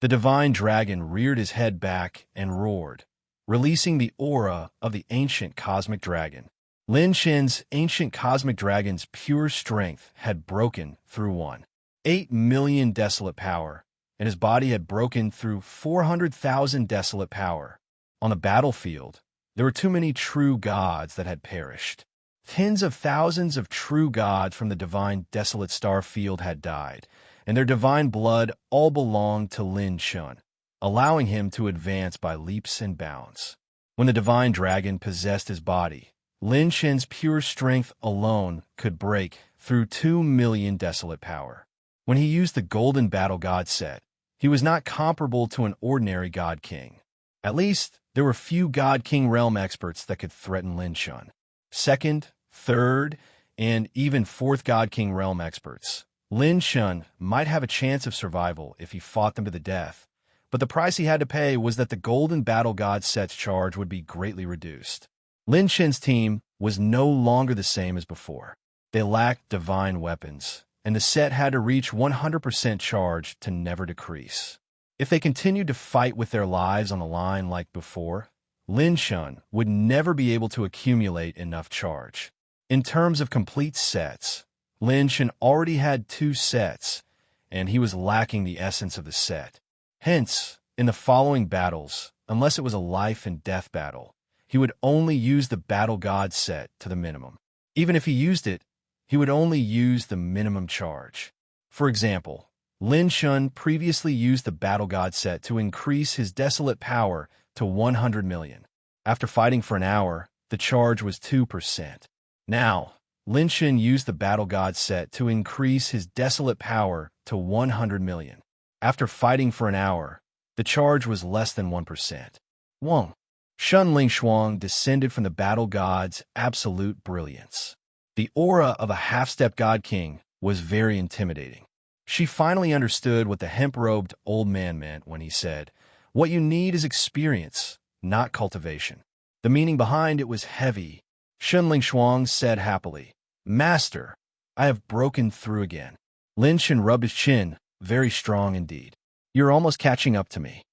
The Divine Dragon reared his head back and roared, releasing the aura of the ancient cosmic dragon. Lin Chen's ancient cosmic dragon's pure strength had broken through 1.8 million desolate power, and his body had broken through 400,000 desolate power. On the battlefield, there were too many true gods that had perished. Tens of thousands of true gods from the Divine Desolate Star Field had died, and their divine blood all belonged to Lin Chen, allowing him to advance by leaps and bounds. When the Divine Dragon possessed his body, Lin Chen's pure strength alone could break through 2 million desolate power. When he used the Golden Battle God set, he was not comparable to an ordinary God King. At least, there were few God King realm experts that could threaten Lin Chen. Second, third, and even fourth God King realm experts, Lin Chen might have a chance of survival if he fought them to the death, but the price he had to pay was that the Golden Battle God set's charge would be greatly reduced. Lin Chen's team was no longer the same as before. They lacked divine weapons, and the set had to reach 100% charge to never decrease. If they continued to fight with their lives on the line like before, Lin Chen would never be able to accumulate enough charge. In terms of complete sets, Lin Chen already had 2 sets, and he was lacking the essence of the set. Hence, in the following battles, unless it was a life and death battle, he would only use the Battle God set to the minimum. Even if he used it, he would only use the minimum charge. For example, Lin Chen previously used the Battle God set to increase his desolate power to 100 million. After fighting for an hour, the charge was 2%. Now, Lin Chen used the Battle God set to increase his desolate power to 100 million. After fighting for an hour, the charge was less than 1%. Wang Shunling Shuang descended from the Battle God's absolute brilliance. The aura of a half-step God King was very intimidating. She finally understood what the hemp-robed old man meant when he said, "What you need is experience, not cultivation." The meaning behind it was heavy. Shunling Shuang said happily, "Master, I have broken through again." Lin Chen rubbed his chin, very strong indeed. "You're almost catching up to me."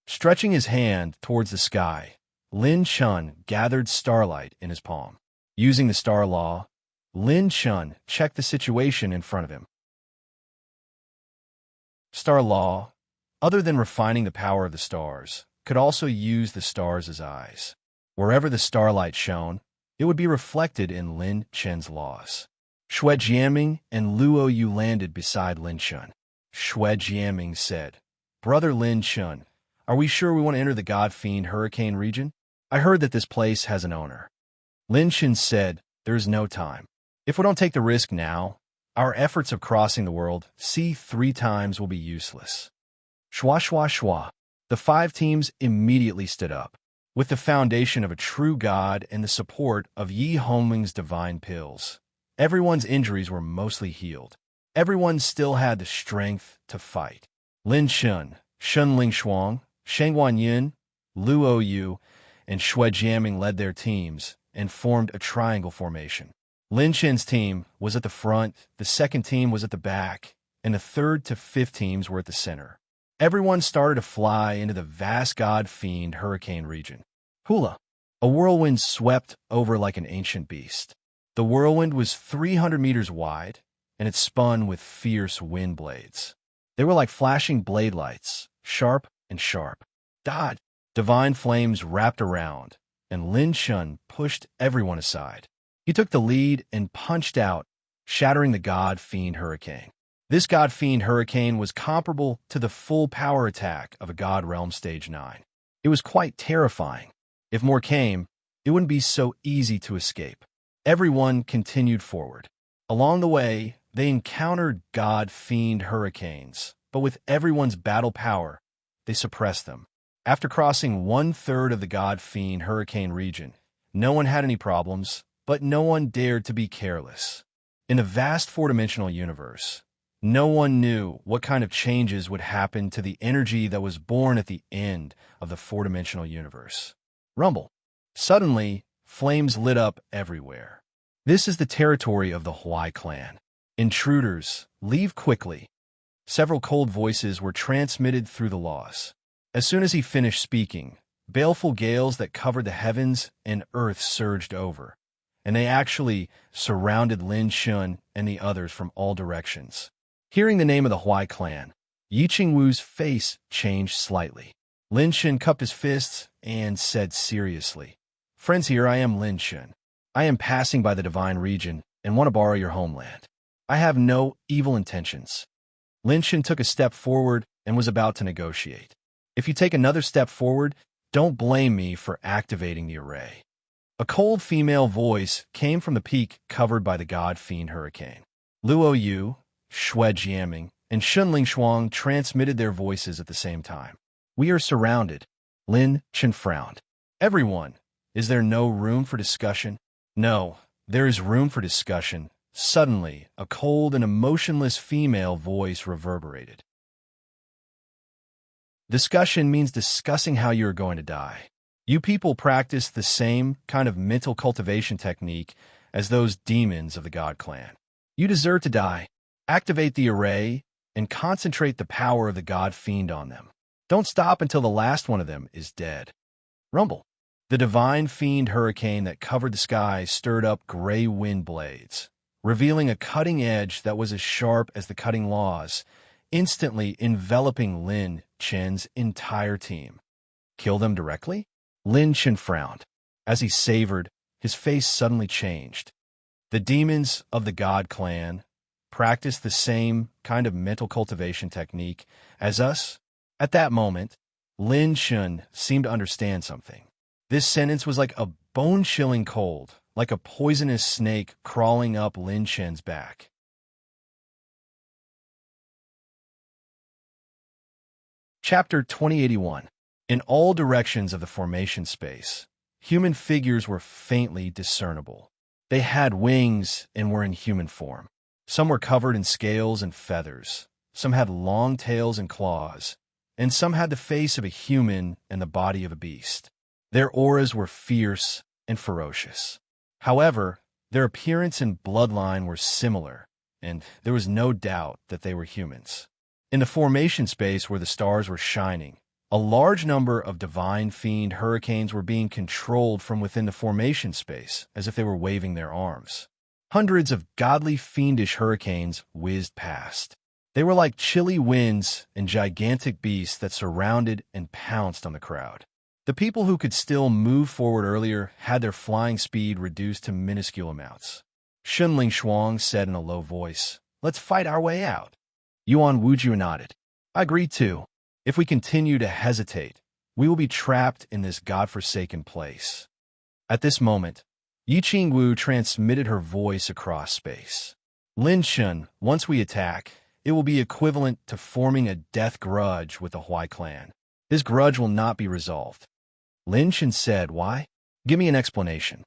Stretching his hand towards the sky, Lin Chen gathered starlight in his palm. Using the star law, Lin Chen checked the situation in front of him. Star law, other than refining the power of the stars, could also use the stars as eyes. Wherever the starlight shone, it would be reflected in Lin Chen's laws. Xue Jiaming and Luo Yu landed beside Lin Chen. Xue Jiaming said, "Brother Lin Chen, are we sure we want to enter the God-Fiend Hurricane region? I heard that this place has an owner." Lin Chen said, "There is no time. If we don't take the risk now, our efforts of crossing the world sea 3 times will be useless." Shwa shwa shwa. The 5 teams immediately stood up. With the foundation of a true god and the support of Yi Hongming's divine pills, everyone's injuries were mostly healed. Everyone still had the strength to fight. Lin Chen, Shunling Shuang, Sheng Wanyin, Luo Yu, and Jiaming led their teams and formed a triangle formation. Lin Chen's team was at the front, the second team was at the back, and the third to fifth teams were at the center. Everyone started to fly into the vast god-fiend hurricane region. Hula! A whirlwind swept over like an ancient beast. The whirlwind was 300 meters wide, and it spun with fierce wind blades. They were like flashing blade lights, sharp and sharp. Dodge! Divine flames wrapped around, and Lin Shun pushed everyone aside. He took the lead and punched out, shattering the god-fiend hurricane. This god-fiend hurricane was comparable to the full power attack of a God Realm Stage 9. It was quite terrifying. If more came, it wouldn't be so easy to escape. Everyone continued forward. Along the way, they encountered god-fiend hurricanes, but with everyone's battle power, they suppressed them. After crossing 1/3 of the god-fiend hurricane region, no one had any problems, but no one dared to be careless. In the vast four-dimensional universe, no one knew what kind of changes would happen to the energy that was born at the end of the four-dimensional universe. Rumble. Suddenly, flames lit up everywhere. This is the territory of the Huai clan. Intruders, leave quickly. Several cold voices were transmitted through the laws. As soon as he finished speaking, baleful gales that covered the heavens and earth surged over, and they actually surrounded Lin Shun and the others from all directions. Hearing the name of the Huai clan, Yi Qingwu's face changed slightly. Lin Shun cupped his fists and said seriously, "Friends, here I am, Lin Shun. I am passing by the divine region and want to borrow your homeland. I have no evil intentions." Lin Shun took a step forward and was about to negotiate. "If you take another step forward, don't blame me for activating the array." A cold female voice came from the peak covered by the god-fiend hurricane. Luo Yu, Shui Jiaming, and Shunling Shuang transmitted their voices at the same time. "We are surrounded." Lin Chen frowned. "Everyone, is there no room for discussion?" "No, there is room for discussion." Suddenly, a cold and emotionless female voice reverberated. "Discussion means discussing how you are going to die. You people practice the same kind of mental cultivation technique as those demons of the God Clan. You deserve to die. Activate the array and concentrate the power of the God Fiend on them. Don't stop until the last one of them is dead." Rumble. The divine fiend hurricane that covered the sky stirred up gray wind blades, revealing a cutting edge that was as sharp as the cutting laws, instantly enveloping Lin Chen's entire team. Kill them directly? Lin Chen frowned. As he savored, his face suddenly changed. The demons of the God Clan practice the same kind of mental cultivation technique as us? At that moment, Lin Chen seemed to understand something. This sentence was like a bone-chilling cold, like a poisonous snake crawling up Lin Chen's back. Chapter 2081. In all directions of the formation space, human figures were faintly discernible. They had wings and were in human form. Some were covered in scales and feathers. Some had long tails and claws. And some had the face of a human and the body of a beast. Their auras were fierce and ferocious. However, their appearance and bloodline were similar, and there was no doubt that they were humans. In the formation space where the stars were shining, a large number of divine fiend hurricanes were being controlled from within the formation space, as if they were waving their arms. Hundreds of godly fiendish hurricanes whizzed past. They were like chilly winds and gigantic beasts that surrounded and pounced on the crowd. The people who could still move forward earlier had their flying speed reduced to minuscule amounts. Shunling Shuang said in a low voice, "Let's fight our way out." Yuan Wuju nodded. "I agree too. If we continue to hesitate, we will be trapped in this godforsaken place." At this moment, Yi Qingwu transmitted her voice across space. "Lin Shun, once we attack, it will be equivalent to forming a death grudge with the Huai clan. This grudge will not be resolved." Lin Shun said, "Why? Give me an explanation."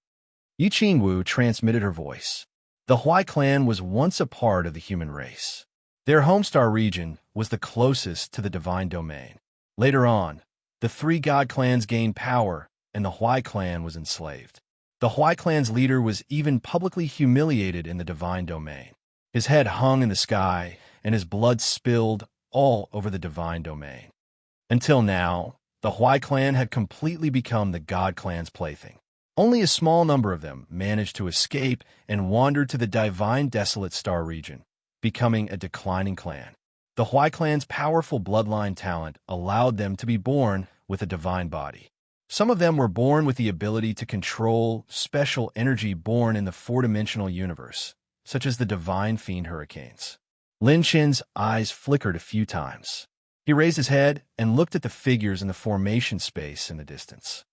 Yi Qingwu transmitted her voice. The Huai clan was once a part of the human race. Their homestar region was the closest to the divine domain. Later on, the three god clans gained power and the Hwai clan was enslaved. The Hwai clan's leader was even publicly humiliated in the divine domain. His head hung in the sky, and his blood spilled all over the divine domain. Until now, the Hwai clan had completely become the God clan's plaything. Only a small number of them managed to escape and wander to the divine desolate star region, becoming a declining clan. The Hwai clan's powerful bloodline talent allowed them to be born with a divine body. Some of them were born with the ability to control special energy born in the four-dimensional universe, such as the divine fiend hurricanes. Lin Chen's eyes flickered a few times. He raised his head and looked at the figures in the formation space in the distance.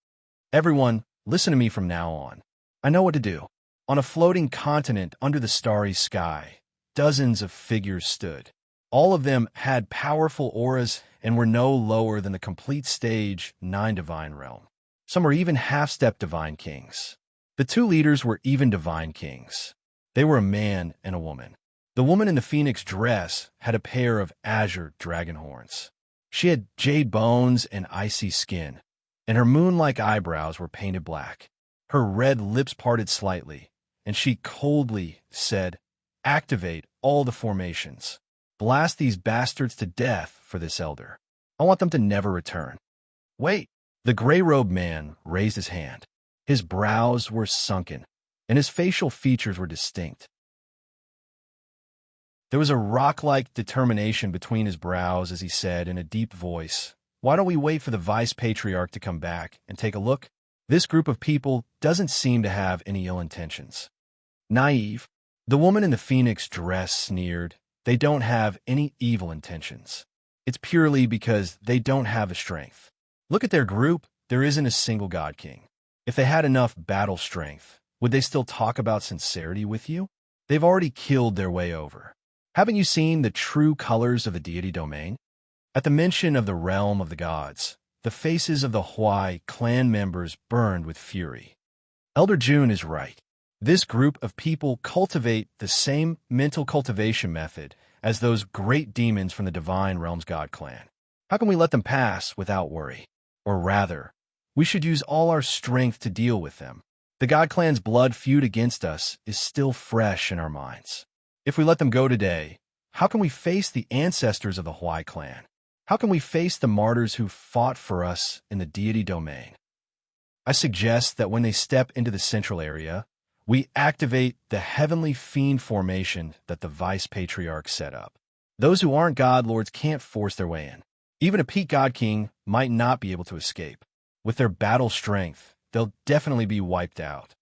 Everyone, listen to me from now on. I know what to do. On a floating continent under the starry sky, dozens of figures stood. All of them had powerful auras and were no lower than the complete stage 9 divine realm. Some were even half-step divine kings. The two leaders were even divine kings. They were a man and a woman. The woman in the phoenix dress had a pair of azure dragon horns. She had jade bones and icy skin, and her moon-like eyebrows were painted black. Her red lips parted slightly, and she coldly said, "Activate all the formations. Blast these bastards to death for this elder. I want them to never return." Wait! The gray-robed man raised his hand. His brows were sunken, and his facial features were distinct. There was a rock-like determination between his brows as he said in a deep voice, "Why don't we wait for the vice-patriarch to come back and take a look? This group of people doesn't seem to have any ill intentions." Naive. The woman in the phoenix dress sneered, "They don't have any evil intentions. It's purely because they don't have the strength. Look at their group. There isn't a single God King. If they had enough battle strength, would they still talk about sincerity with you? They've already killed their way over. Haven't you seen the true colors of the deity domain?" At the mention of the realm of the gods, the faces of the Hwai clan members burned with fury. Elder June is right. This group of people cultivate the same mental cultivation method as those great demons from the Divine Realms God clan. How can we let them pass without worry? Or rather, we should use all our strength to deal with them. The God clan's blood feud against us is still fresh in our minds. If we let them go today, how can we face the ancestors of the Hwai clan? How can we face the martyrs who fought for us in the deity domain? I suggest that when they step into the central area, we activate the heavenly fiend formation that the vice-patriarch set up. Those who aren't God lords can't force their way in. Even a peak God King might not be able to escape. With their battle strength, they'll definitely be wiped out.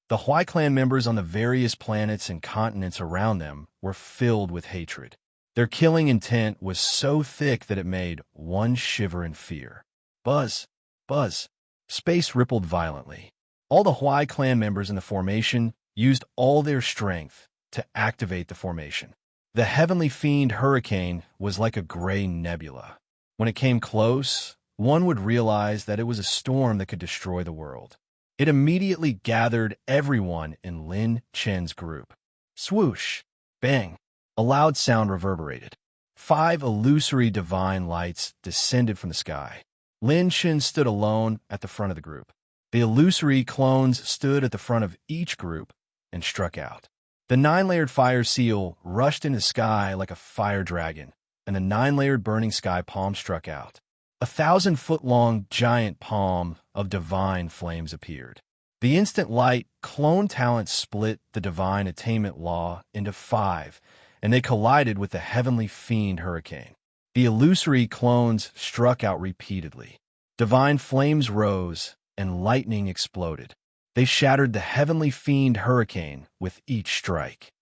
The Hwai clan members on the various planets and continents around them were filled with hatred. Their killing intent was so thick that it made one shiver in fear. Buzz, buzz. Space rippled violently. All the Hwai clan members in the formation used all their strength to activate the formation. The heavenly fiend hurricane was like a gray nebula. When it came close, one would realize that it was a storm that could destroy the world. It immediately gathered everyone in Lin Chen's group. Swoosh! Bang! A loud sound reverberated. 5 illusory divine lights descended from the sky. Lin Chen stood alone at the front of the group. The illusory clones stood at the front of each group and struck out. The 9-layered fire seal rushed into the sky like a fire dragon, and the 9-layered burning sky palm struck out. 1,000-foot-long giant palm of divine flames appeared. The instant light clone talent split the divine attainment law into 5, and they collided with the heavenly fiend hurricane. The illusory clones struck out repeatedly. Divine flames rose, and lightning exploded. They shattered the heavenly fiend hurricane with each strike.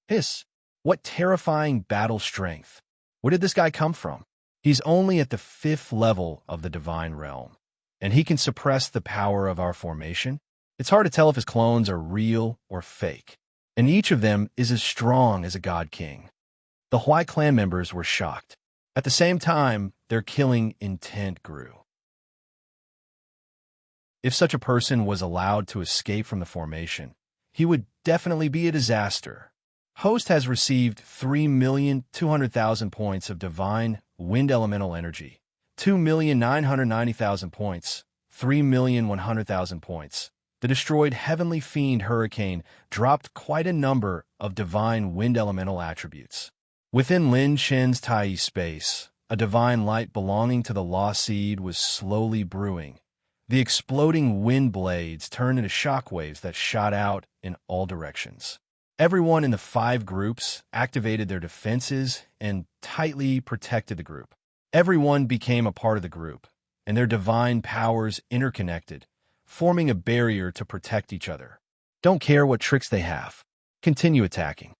Hiss! What terrifying battle strength! Where did this guy come from? He's only at the 5th level of the divine realm, and he can suppress the power of our formation. It's hard to tell if his clones are real or fake, and each of them is as strong as a god king. The Hwai clan members were shocked. At the same time, their killing intent grew. If such a person was allowed to escape from the formation, he would definitely be a disaster. Host has received 3,200,000 points of divine wind elemental energy, 2,990,000 points 3,100,000 points. The destroyed heavenly fiend hurricane dropped quite a number of divine wind elemental attributes. Within Lin Chen's Tai space, a divine light belonging to the Law Seed was slowly brewing. The exploding wind blades turned into shockwaves that shot out in all directions. Everyone in the 5 groups activated their defenses and tightly protected the group. Everyone became a part of the group, and their divine powers interconnected, forming a barrier to protect each other. Don't care what tricks they have. Continue attacking.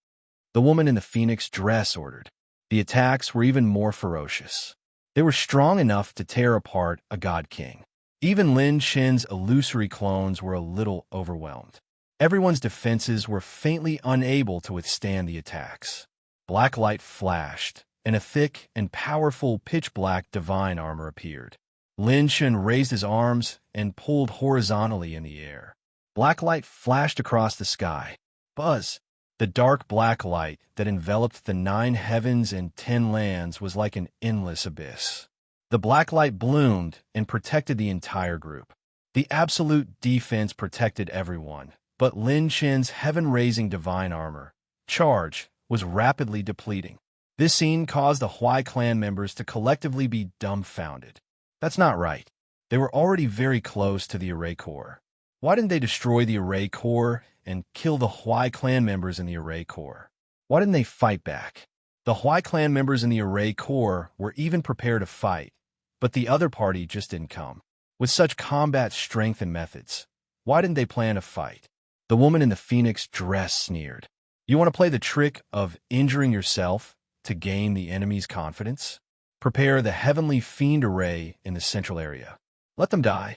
The woman in the phoenix dress ordered. The attacks were even more ferocious. They were strong enough to tear apart a god king. Even Lin Chen's illusory clones were a little overwhelmed. Everyone's defenses were faintly unable to withstand the attacks. Black light flashed, and a thick and powerful pitch-black divine armor appeared. Lin Chen raised his arms and pulled horizontally in the air. Black light flashed across the sky. Buzz! The dark black light that enveloped the 9 heavens and 10 lands was like an endless abyss. The black light bloomed and protected the entire group. The absolute defense protected everyone, but Lin Chen's heaven-raising divine armor, charge, was rapidly depleting. This scene caused the Huai clan members to collectively be dumbfounded. That's not right. They were already very close to the array core. Why didn't they destroy the array core and kill the Huai clan members in the array core? Why didn't they fight back? The Huai clan members in the array core were even prepared to fight, but the other party just didn't come. With such combat strength and methods, why didn't they plan to fight? The woman in the phoenix dress sneered. You want to play the trick of injuring yourself to gain the enemy's confidence? Prepare the heavenly fiend array in the central area. Let them die.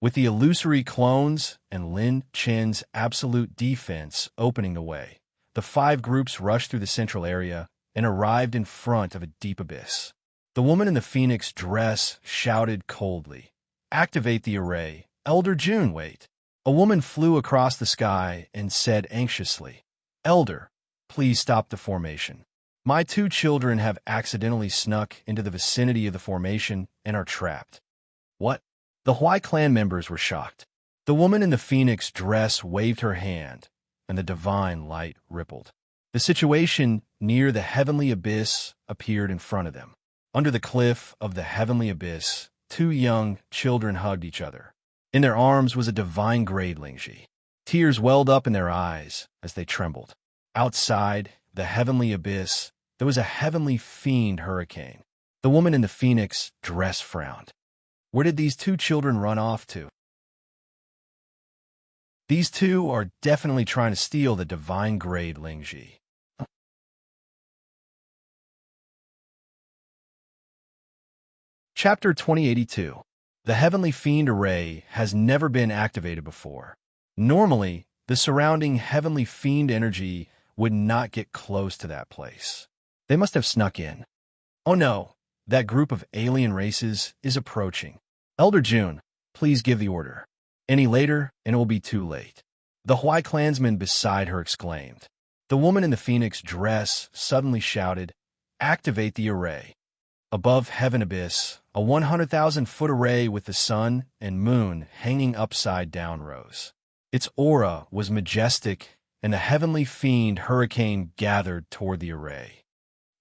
With the illusory clones and Lin Chen's absolute defense opening the way, the 5 groups rushed through the central area and arrived in front of a deep abyss. The woman in the phoenix dress shouted coldly, "Activate the array. Elder June, wait." A woman flew across the sky and said anxiously, "Elder, please stop the formation. My 2 children have accidentally snuck into the vicinity of the formation and are trapped." What? The Huai clan members were shocked. The woman in the phoenix dress waved her hand, and the divine light rippled. The situation near the heavenly abyss appeared in front of them. Under the cliff of the heavenly abyss, 2 young children hugged each other. In their arms was a divine grade Lingji. Tears welled up in their eyes as they trembled. Outside the heavenly abyss, there was a heavenly fiend hurricane. The woman in the phoenix dress frowned. Where did these 2 children run off to? These 2 are definitely trying to steal the divine grade Lingji. Chapter 2082. The Heavenly Fiend Array has never been activated before. Normally, the surrounding Heavenly Fiend energy would not get close to that place. They must have snuck in. Oh no, that group of alien races is approaching. Elder June, please give the order. Any later, and it will be too late. The Huai clansman beside her exclaimed. The woman in the phoenix dress suddenly shouted, "Activate the array." Above Heaven Abyss, a 100,000-foot array with the sun and moon hanging upside down rose. Its aura was majestic, and the heavenly fiend hurricane gathered toward the array.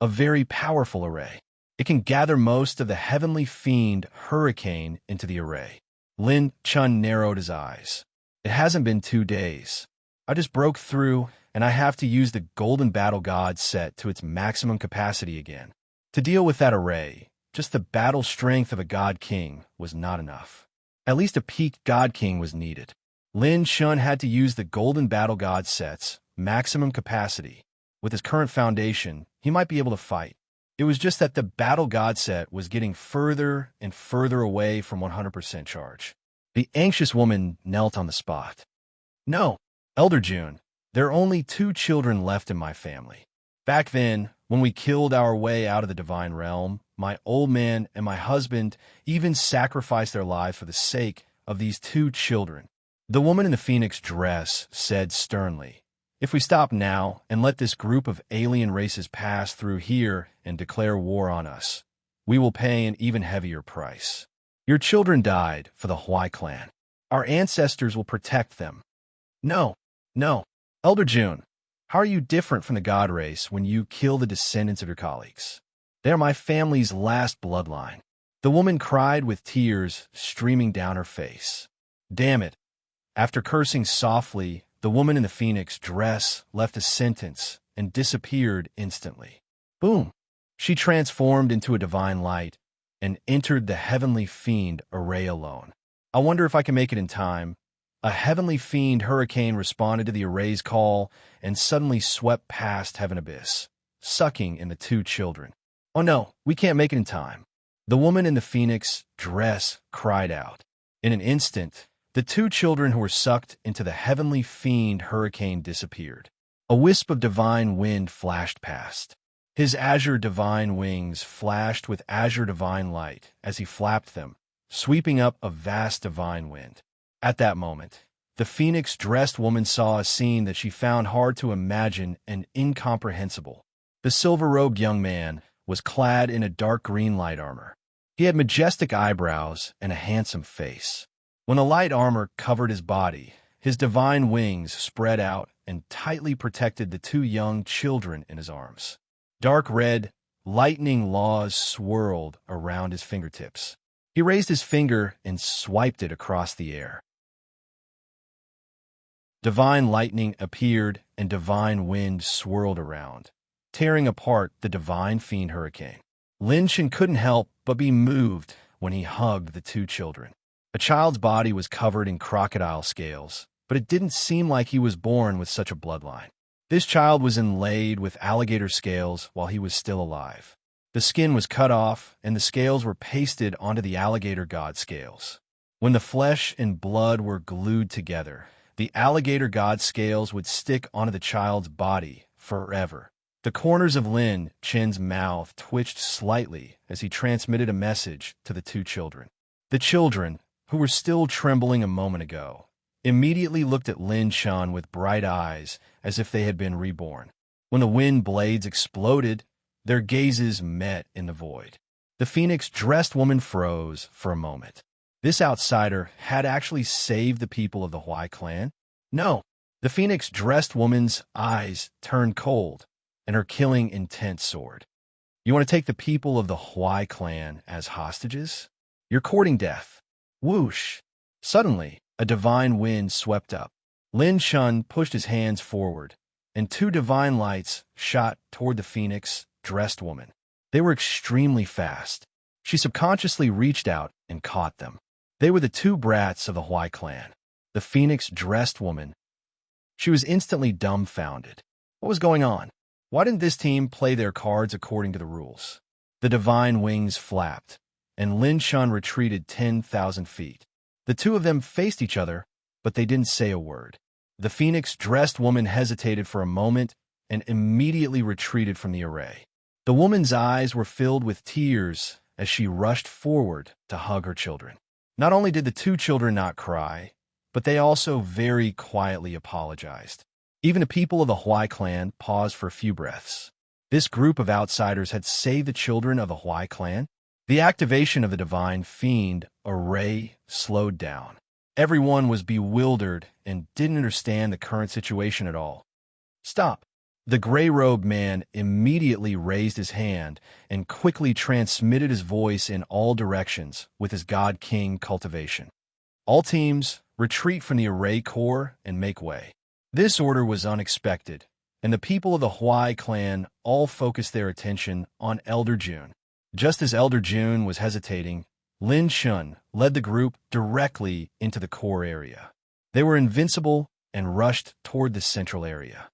A very powerful array. It can gather most of the heavenly fiend hurricane into the array. Lin Chun narrowed his eyes. It hasn't been 2 days. I just broke through, and I have to use the Golden Battle God set to its maximum capacity again. To deal with that array, just the battle strength of a God King was not enough. At least a peak God King was needed. Lin Chun had to use the Golden Battle God set's maximum capacity. With his current foundation, he might be able to fight. It was just that the Battle God set was getting further and further away from 100% charge. The anxious woman knelt on the spot. No, Elder June, there are only 2 children left in my family. Back then, when we killed our way out of the divine realm, my old man and my husband even sacrificed their lives for the sake of these 2 children. The woman in the phoenix dress said sternly, "If we stop now and let this group of alien races pass through here and declare war on us, we will pay an even heavier price." Your children died for the Huai clan. Our ancestors will protect them. No, no. Elder June, how are you different from the god race when you kill the descendants of your colleagues? They are my family's last bloodline. The woman cried with tears streaming down her face. Damn it. After cursing softly, the woman in the phoenix dress left a sentence and disappeared instantly. Boom! She transformed into a divine light and entered the heavenly fiend array alone. I wonder if I can make it in time. A heavenly fiend hurricane responded to the array's call and suddenly swept past heaven abyss, sucking in the two children. Oh no, we can't make it in time. The woman in the phoenix dress cried out. In an instant, the two children who were sucked into the heavenly fiend hurricane disappeared. A wisp of divine wind flashed past. His azure divine wings flashed with azure divine light as he flapped them, sweeping up a vast divine wind. At that moment, the phoenix-dressed woman saw a scene that she found hard to imagine and incomprehensible. The silver-robed young man was clad in a dark green light armor. He had majestic eyebrows and a handsome face. When the light armor covered his body, his divine wings spread out and tightly protected the two young children in his arms. Dark red, lightning laws swirled around his fingertips. He raised his finger and swiped it across the air. Divine lightning appeared and divine wind swirled around, tearing apart the divine fiend hurricane. Lin Shan couldn't help but be moved when he hugged the two children. A child's body was covered in crocodile scales, but it didn't seem like he was born with such a bloodline. This child was inlaid with alligator scales while he was still alive. The skin was cut off, and the scales were pasted onto the alligator god scales. When the flesh and blood were glued together, the alligator god scales would stick onto the child's body forever. The corners of Lin Chen's mouth twitched slightly as he transmitted a message to the two children. The children, who were still trembling a moment ago, immediately looked at Lin Chen with bright eyes as if they had been reborn. When the wind blades exploded, their gazes met in the void. The phoenix-dressed woman froze for a moment. This outsider had actually saved the people of the Huai clan? No. The phoenix-dressed woman's eyes turned cold, and her killing intent soared. You want to take the people of the Huai clan as hostages? You're courting death. Whoosh! Suddenly, a divine wind swept up. Lin Shun pushed his hands forward, and two divine lights shot toward the phoenix-dressed woman. They were extremely fast. She subconsciously reached out and caught them. They were the two brats of the Huai clan. The phoenix-dressed woman. She was instantly dumbfounded. What was going on? Why didn't this team play their cards according to the rules? The divine wings flapped, and Lin Shun retreated 10,000 feet. The two of them faced each other, but they didn't say a word. The phoenix-dressed woman hesitated for a moment and immediately retreated from the array. The woman's eyes were filled with tears as she rushed forward to hug her children. Not only did the two children not cry, but they also very quietly apologized. Even the people of the Huai clan paused for a few breaths. This group of outsiders had saved the children of the Huai clan. The activation of the divine fiend array slowed down. Everyone was bewildered and didn't understand the current situation at all. Stop! The gray-robed man immediately raised his hand and quickly transmitted his voice in all directions with his God King cultivation. All teams, retreat from the array core and make way. This order was unexpected, and the people of the Huai clan all focused their attention on Elder June. Just as Elder June was hesitating, Lin Shun led the group directly into the core area. They were invincible and rushed toward the central area.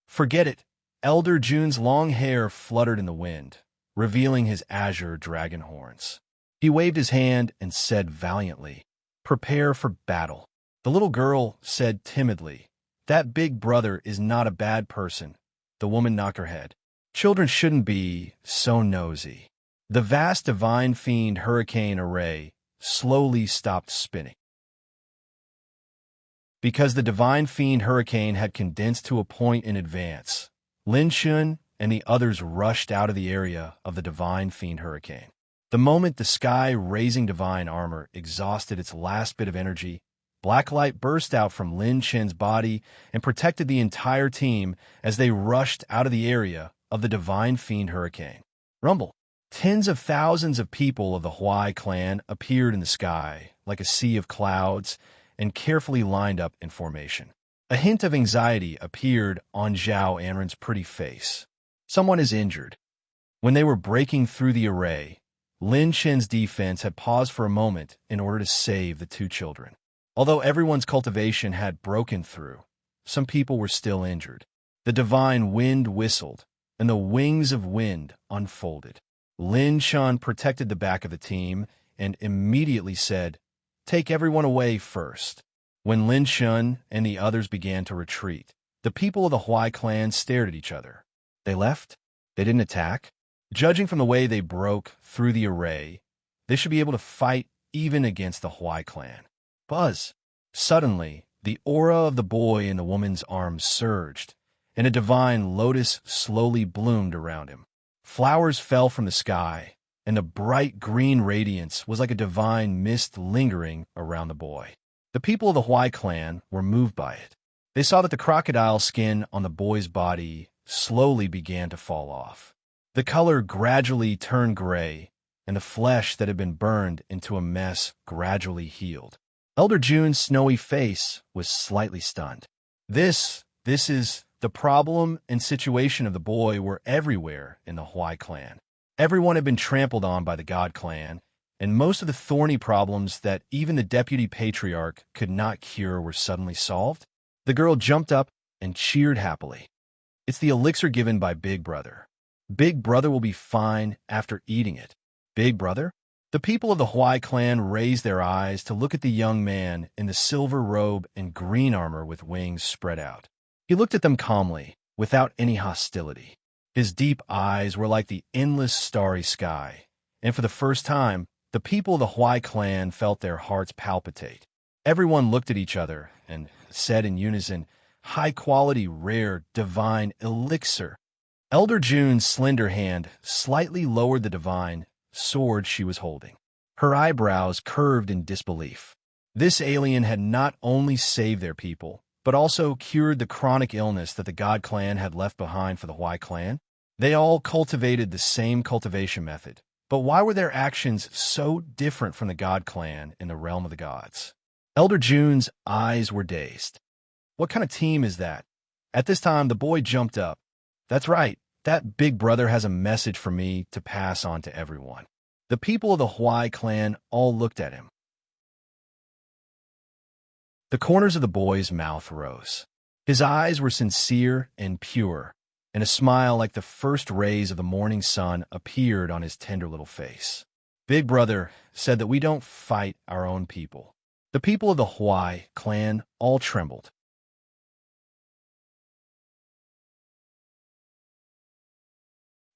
Forget it. Elder June's long hair fluttered in the wind, revealing his azure dragon horns. He waved his hand and said valiantly, "Prepare for battle." The little girl said timidly, "That big brother is not a bad person." The woman knocked her head. Children shouldn't be so nosy. The vast divine fiend hurricane array slowly stopped spinning. Because the divine fiend hurricane had condensed to a point in advance, Lin Shun and the others rushed out of the area of the divine fiend hurricane. The moment the sky-raising divine armor exhausted its last bit of energy, black light burst out from Lin Chen's body and protected the entire team as they rushed out of the area of the divine fiend hurricane. Rumble. Tens of thousands of people of the Huai clan appeared in the sky like a sea of clouds and carefully lined up in formation. A hint of anxiety appeared on Zhao Anren's pretty face. Someone is injured. When they were breaking through the array, Lin Chen's defense had paused for a moment in order to save the two children. Although everyone's cultivation had broken through, some people were still injured. The divine wind whistled, and the wings of wind unfolded. Lin Chen protected the back of the team and immediately said, "Take everyone away first." When Lin Chen and the others began to retreat, the people of the Huai clan stared at each other. They left? They didn't attack? Judging from the way they broke through the array, they should be able to fight even against the Huai clan. Buzz. Suddenly, the aura of the boy in the woman's arms surged, and a divine lotus slowly bloomed around him. Flowers fell from the sky, and the bright green radiance was like a divine mist lingering around the boy. The people of the Huai clan were moved by it. They saw that the crocodile skin on the boy's body slowly began to fall off. The color gradually turned gray, and the flesh that had been burned into a mess gradually healed. Elder June's snowy face was slightly stunned. This is the problem and situation of the boy were everywhere in the Huai clan. Everyone had been trampled on by the God clan, and most of the thorny problems that even the deputy patriarch could not cure were suddenly solved. The girl jumped up and cheered happily. It's the elixir given by Big Brother. Big Brother will be fine after eating it. Big Brother? The people of the Huai clan raised their eyes to look at the young man in the silver robe and green armor with wings spread out. He looked at them calmly, without any hostility. His deep eyes were like the endless starry sky, and for the first time, the people of the Huai clan felt their hearts palpitate. Everyone looked at each other and said in unison, "High-quality, rare, divine elixir." Elder June's slender hand slightly lowered the divine sword she was holding. Her eyebrows curved in disbelief. This alien had not only saved their people, but also cured the chronic illness that the God clan had left behind for the Huai clan. They all cultivated the same cultivation method, but why were their actions so different from the God clan in the realm of the gods? Elder June's eyes were dazed. What kind of team is that? At this time, the boy jumped up. That's right, that Big Brother has a message for me to pass on to everyone. The people of the Huai clan all looked at him. The corners of the boy's mouth rose. His eyes were sincere and pure, and a smile like the first rays of the morning sun appeared on his tender little face. Big Brother said that we don't fight our own people. The people of the Huai clan all trembled.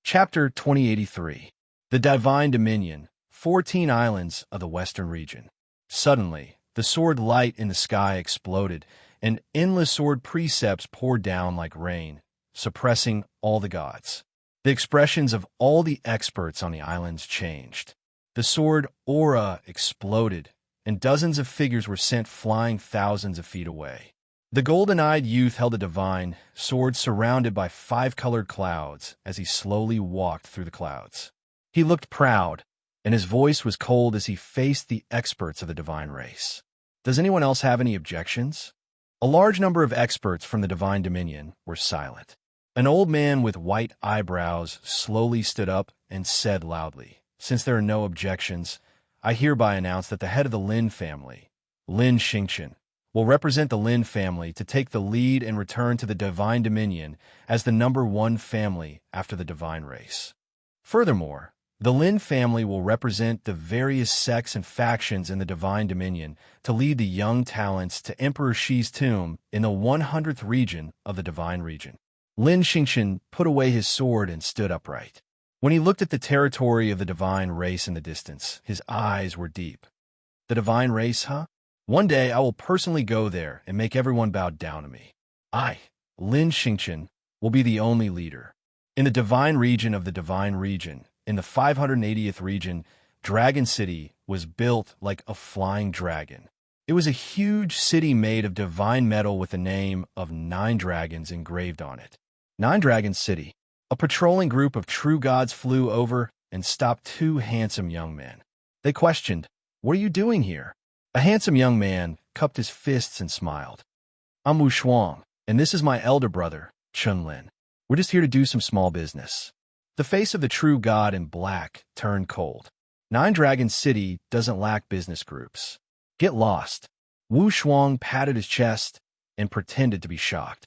Chapter 2083. The Divine Dominion, 14 Islands of the Western Region. Suddenly, the sword light in the sky exploded, and endless sword precepts poured down like rain, suppressing all the gods. The expressions of all the experts on the islands changed. The sword aura exploded, and dozens of figures were sent flying thousands of feet away. The golden-eyed youth held a divine sword surrounded by 5-colored clouds as he slowly walked through the clouds. He looked proud, and his voice was cold as he faced the experts of the divine race. Does anyone else have any objections? A large number of experts from the Divine Dominion were silent. An old man with white eyebrows slowly stood up and said loudly, "Since there are no objections, I hereby announce that the head of the Lin family, Lin Xingqian, will represent the Lin family to take the lead and return to the Divine Dominion as the #1 family after the divine race. Furthermore, the Lin family will represent the various sects and factions in the Divine Dominion to lead the young talents to Emperor Shi's tomb in the 100th region of the Divine Region." Lin Xingqian put away his sword and stood upright. When he looked at the territory of the divine race in the distance, his eyes were deep. The divine race, huh? One day I will personally go there and make everyone bow down to me. I, Lin Xingqian, will be the only leader. In the divine region of the divine region, in the 580th region, Dragon City was built like a flying dragon. It was a huge city made of divine metal with the name of 9 dragons engraved on it. 9 Dragon City. A patrolling group of true gods flew over and stopped 2 handsome young men. They questioned, "What are you doing here?" A handsome young man cupped his fists and smiled. "I'm Wu Shuang, and this is my elder brother, Chun Lin. We're just here to do some small business." The face of the true god in black turned cold. 9 Dragon City doesn't lack business groups. Get lost. Wu Shuang patted his chest and pretended to be shocked.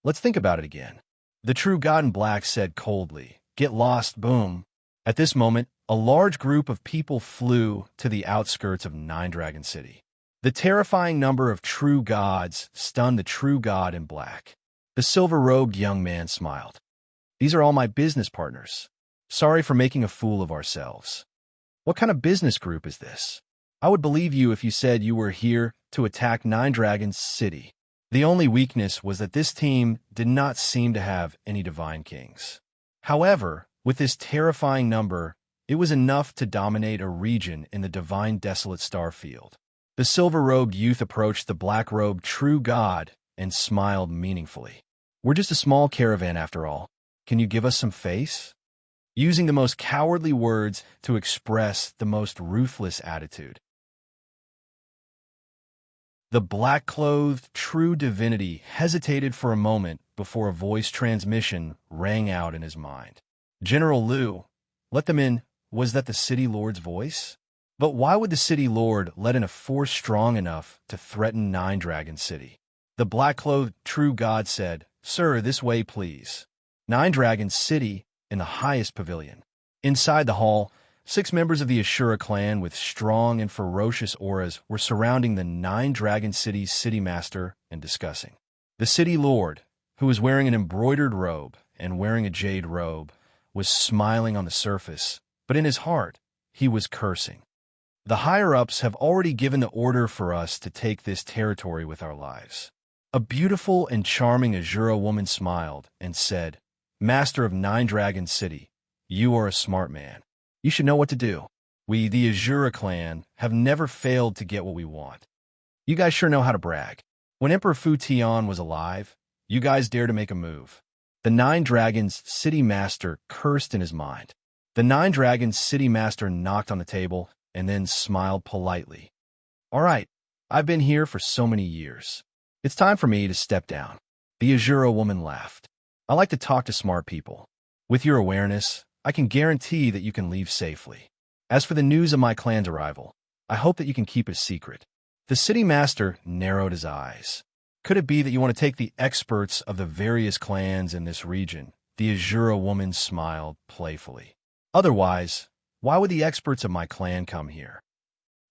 Let's think about it again. The true god in black said coldly, "Get lost, boom." At this moment, a large group of people flew to the outskirts of 9 Dragon City. The terrifying number of true gods stunned the true god in black. The silver-robed young man smiled. "These are all my business partners. Sorry for making a fool of ourselves." "What kind of business group is this?" "I would believe you if you said you were here to attack 9 Dragons City." The only weakness was that this team did not seem to have any divine kings. However, with this terrifying number, it was enough to dominate a region in the divine desolate star field. The silver-robed youth approached the black-robed true god and smiled meaningfully. "We're just a small caravan after all. Can you give us some face?" Using the most cowardly words to express the most ruthless attitude. The black-clothed true divinity hesitated for a moment before a voice transmission rang out in his mind. "General Liu, let them in." Was that the city lord's voice? But why would the city lord let in a force strong enough to threaten 9 Dragon City? The black-clothed true god said, "Sir, this way, please." 9 Dragon City in the highest pavilion. Inside the hall, 6 members of the Ashura clan with strong and ferocious auras were surrounding the 9 Dragon City's city master and discussing. The city lord, who was wearing an embroidered robe and wearing a jade robe, was smiling on the surface, but in his heart, he was cursing. "The higher-ups have already given the order for us to take this territory with our lives." A beautiful and charming Ashura woman smiled and said, "Master of 9 Dragon City, you are a smart man. You should know what to do. We, the Ashura clan, have never failed to get what we want. You guys sure know how to brag. When Emperor Fu Tian was alive, you guys dared to make a move." The 9 Dragons City Master cursed in his mind. The 9 Dragons City Master knocked on the table and then smiled politely. "All right, I've been here for so many years. It's time for me to step down." The Ashura woman laughed. "I like to talk to smart people. With your awareness, I can guarantee that you can leave safely. As for the news of my clan's arrival, I hope that you can keep it secret." The city master narrowed his eyes. "Could it be that you want to take the experts of the various clans in this region?" The Ashura woman smiled playfully. "Otherwise, why would the experts of my clan come here?"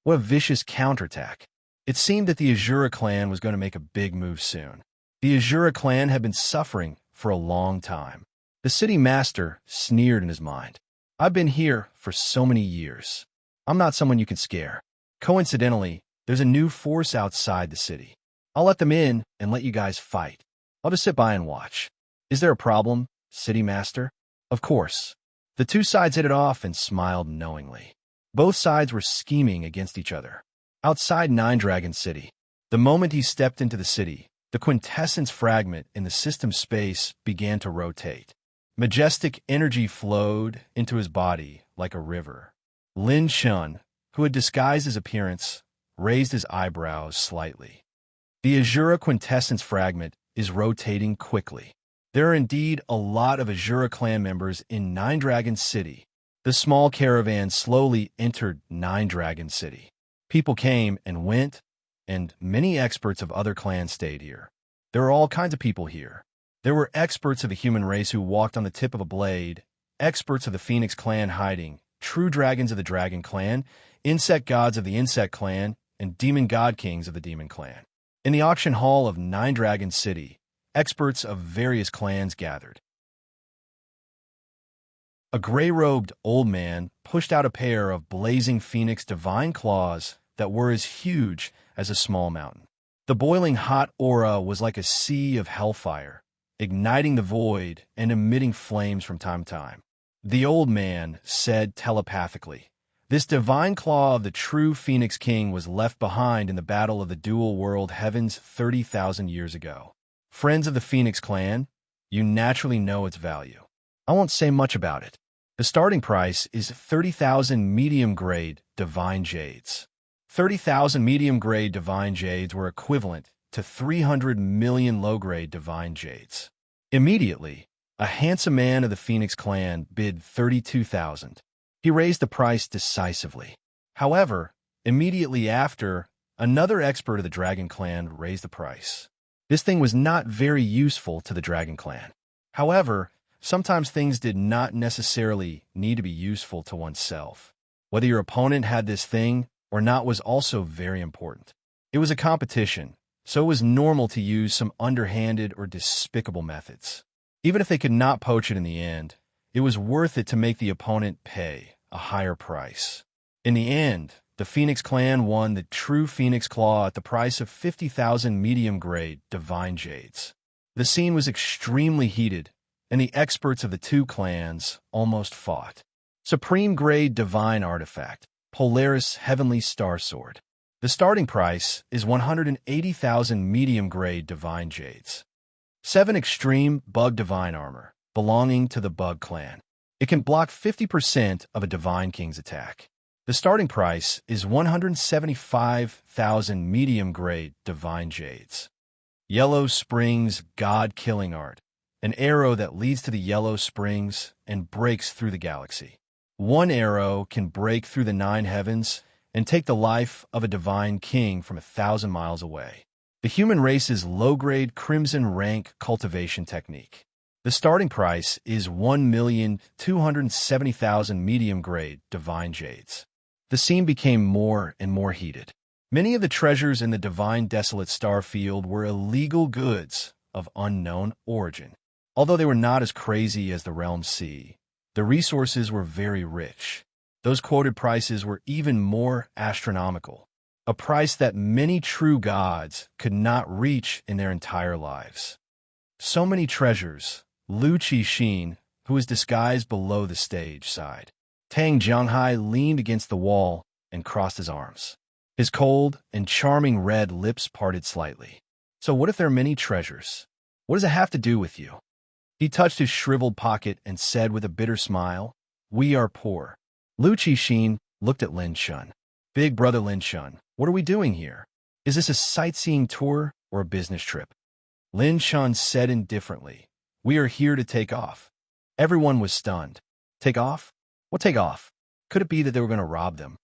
What a vicious counterattack. It seemed that the Ashura clan was going to make a big move soon. The Ashura clan had been suffering for a long time. The city master sneered in his mind. "I've been here for so many years. I'm not someone you can scare. Coincidentally, there's a new force outside the city. I'll let them in and let you guys fight. I'll just sit by and watch." "Is there a problem, city master?" "Of course." The 2 sides hit it off and smiled knowingly. Both sides were scheming against each other. Outside 9 Dragon City, the moment he stepped into the city, the quintessence fragment in the system space began to rotate. Majestic energy flowed into his body like a river. Lin Shun, who had disguised his appearance, raised his eyebrows slightly. The Ashura quintessence fragment is rotating quickly. There are indeed a lot of Ashura clan members in 9 Dragon City. The small caravan slowly entered 9 Dragon City. People came and went, and many experts of other clans stayed here. There are all kinds of people here. There were experts of the human race who walked on the tip of a blade, experts of the Phoenix clan hiding, true dragons of the Dragon clan, insect gods of the Insect clan, and demon god kings of the Demon clan. In the auction hall of 9 Dragon City, experts of various clans gathered. A gray-robed old man pushed out a pair of blazing phoenix divine claws that were as huge as a small mountain. The boiling hot aura was like a sea of hellfire, igniting the void and emitting flames from time to time. The old man said telepathically, This divine claw of the true Phoenix King was left behind in the battle of the dual world heavens 30,000 years ago. Friends of the Phoenix clan, you naturally know its value. I won't say much about it. The starting price is 30,000 medium-grade divine jades. 30,000 medium-grade divine jades were equivalent to 300 million low-grade divine jades. Immediately, a handsome man of the Phoenix clan bid 32,000. He raised the price decisively. However, immediately after, another expert of the Dragon Clan raised the price. This thing was not very useful to the Dragon Clan. However, sometimes things did not necessarily need to be useful to oneself. Whether your opponent had this thing or not was also very important. It was a competition, so it was normal to use some underhanded or despicable methods. Even if they could not poach it in the end, it was worth it to make the opponent pay a higher price. In the end, the Phoenix clan won the true Phoenix Claw at the price of 50,000 medium-grade divine jades. The scene was extremely heated, and the experts of the two clans almost fought. Supreme-grade divine artifact, Polaris Heavenly Star Sword. The starting price is 180,000 medium-grade divine jades. 7 extreme bug divine armor, belonging to the Bug clan. It can block 50% of a Divine King's attack. The starting price is 175,000 medium-grade divine jades. Yellow Springs God-Killing Art. An arrow that leads to the Yellow Springs and breaks through the galaxy. One arrow can break through the 9 heavens and take the life of a Divine King from 1,000 miles away. The human race's low-grade Crimson Rank cultivation technique. The starting price is 1,270,000 medium-grade divine jades. The scene became more and more heated. Many of the treasures in the Divine Desolate Starfield were illegal goods of unknown origin. Although they were not as crazy as the Realm Sea, the resources were very rich. Those quoted prices were even more astronomical, a price that many true gods could not reach in their entire lives. So many treasures. Lu Qixin, who was disguised below the stage, sighed. Tang Jianghai leaned against the wall and crossed his arms. His cold and charming red lips parted slightly. So what if there are many treasures? What does it have to do with you? He touched his shriveled pocket and said with a bitter smile, "We are poor." Lu Qixin looked at Lin Shun. "Big brother Lin Shun, what are we doing here? Is this a sightseeing tour or a business trip?" Lin Shun said indifferently, "We are here to take off." Everyone was stunned. Take off? What take off? Could it be that they were going to rob them?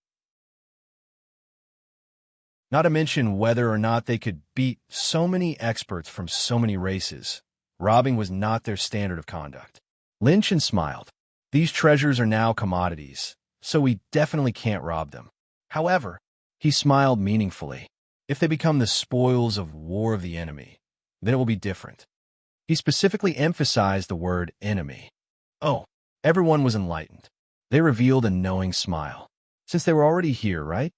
Not to mention whether or not they could beat so many experts from so many races. Robbing was not their standard of conduct. Lin Shun smiled. These treasures are now commodities, so we definitely can't rob them. However, he smiled meaningfully. If they become the spoils of war of the enemy, then it will be different. He specifically emphasized the word enemy. Oh, everyone was enlightened. They revealed a knowing smile. Since they were already here, right?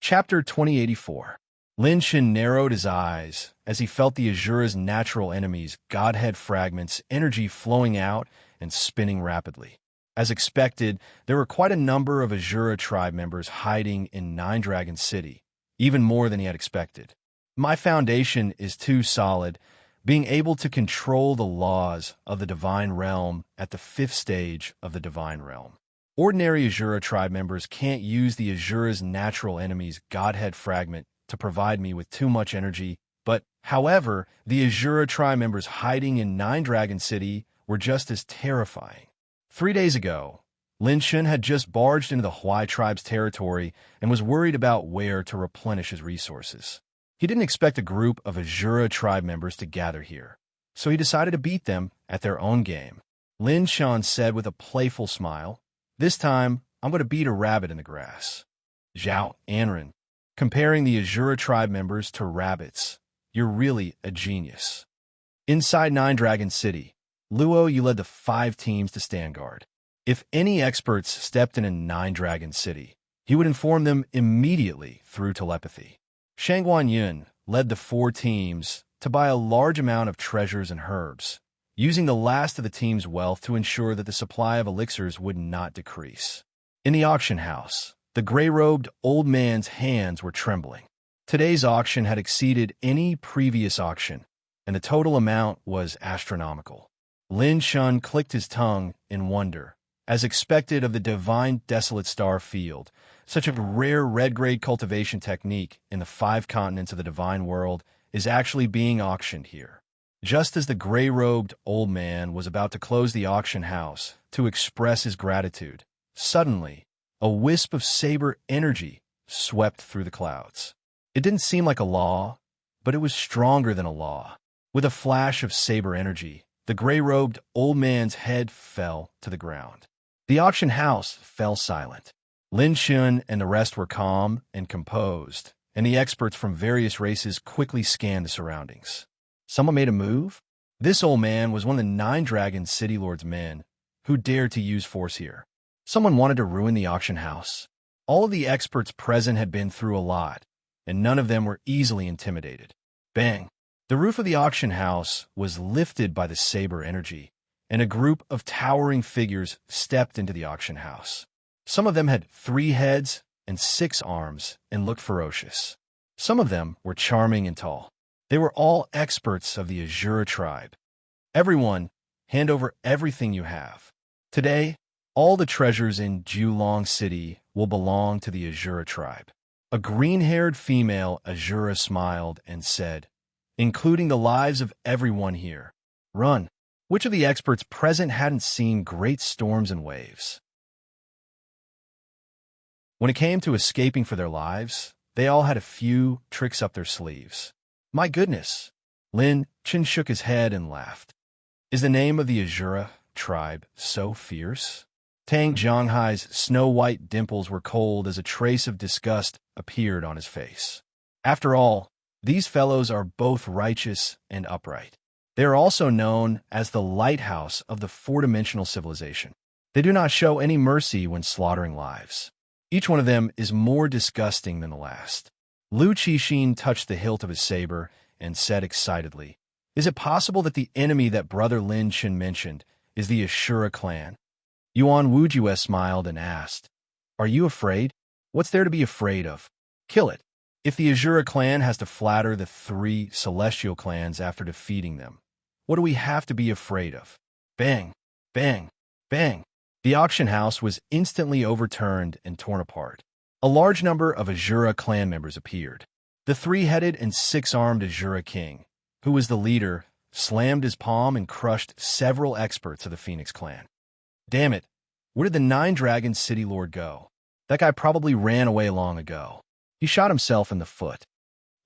Chapter 2084. Lin Shun narrowed his eyes as he felt the Azura's natural enemies' godhead fragments, energy flowing out and spinning rapidly. As expected, there were quite a number of Azura tribe members hiding in Nine Dragon City, even more than he had expected. My foundation is too solid, being able to control the laws of the Divine Realm at the 5th stage of the Divine Realm. Ordinary Azura tribe members can't use the Azura's natural enemy's Godhead fragment to provide me with too much energy, but, however, the Azura tribe members hiding in Nine Dragon City were just as terrifying. 3 days ago, Lin Shun had just barged into the Huai tribe's territory and was worried about where to replenish his resources. He didn't expect a group of Azura tribe members to gather here, so he decided to beat them at their own game. Lin Shun said with a playful smile, "This time, I'm going to beat a rabbit in the grass." Zhao Anren, comparing the Azura tribe members to rabbits. You're really a genius. Inside Nine Dragon City, Luo, you led the 5 teams to stand guard. If any experts stepped in a Nine Dragon City, he would inform them immediately through telepathy. Shangguan Yun led the 4 teams to buy a large amount of treasures and herbs. using the last of the team's wealth to ensure that the supply of elixirs would not decrease. In the auction house, the gray-robed old man's hands were trembling. Today's auction had exceeded any previous auction, and the total amount was astronomical. Lin Shun clicked his tongue in wonder. As expected of the divine desolate star field, such a rare red-grade cultivation technique in the 5 continents of the divine world is actually being auctioned here. Just as the gray-robed old man was about to close the auction house to express his gratitude, suddenly, a wisp of saber energy swept through the clouds. It didn't seem like a law, but it was stronger than a law. With a flash of saber energy, the gray-robed old man's head fell to the ground. The auction house fell silent. Lin Shun and the rest were calm and composed, and the experts from various races quickly scanned the surroundings. Someone made a move? This old man was one of the 9 Dragon City Lord's men who dared to use force here. Someone wanted to ruin the auction house. All of the experts present had been through a lot, and none of them were easily intimidated. Bang! The roof of the auction house was lifted by the saber energy, and a group of towering figures stepped into the auction house. Some of them had 3 heads and 6 arms and looked ferocious. Some of them were charming and tall. They were all experts of the Azura tribe. Everyone, hand over everything you have. Today, all the treasures in Julong City will belong to the Azura tribe. A green-haired female Azura smiled and said, including the lives of everyone here. Run. Which of the experts present hadn't seen great storms and waves? When it came to escaping for their lives, they all had a few tricks up their sleeves. My goodness! Lin Chen shook his head and laughed. Is the name of the Azura tribe so fierce? Tang Zhonghai's snow-white dimples were cold as a trace of disgust appeared on his face. After all, these fellows are both righteous and upright. They are also known as the lighthouse of the 4-dimensional civilization. They do not show any mercy when slaughtering lives. Each one of them is more disgusting than the last. Lu Qixin touched the hilt of his saber and said excitedly, is it possible that the enemy that Brother Lin Chen mentioned is the Ashura clan? Yuan Wujue smiled and asked, are you afraid? What's there to be afraid of? Kill it. If the Azura clan has to flatter the 3 celestial clans after defeating them, what do we have to be afraid of? Bang, bang, bang. The auction house was instantly overturned and torn apart. A large number of Azura clan members appeared. The 3-headed and 6-armed Azura king, who was the leader, slammed his palm and crushed several experts of the Phoenix clan. Damn it, where did the 9 Dragon City Lord go? That guy probably ran away long ago. He shot himself in the foot.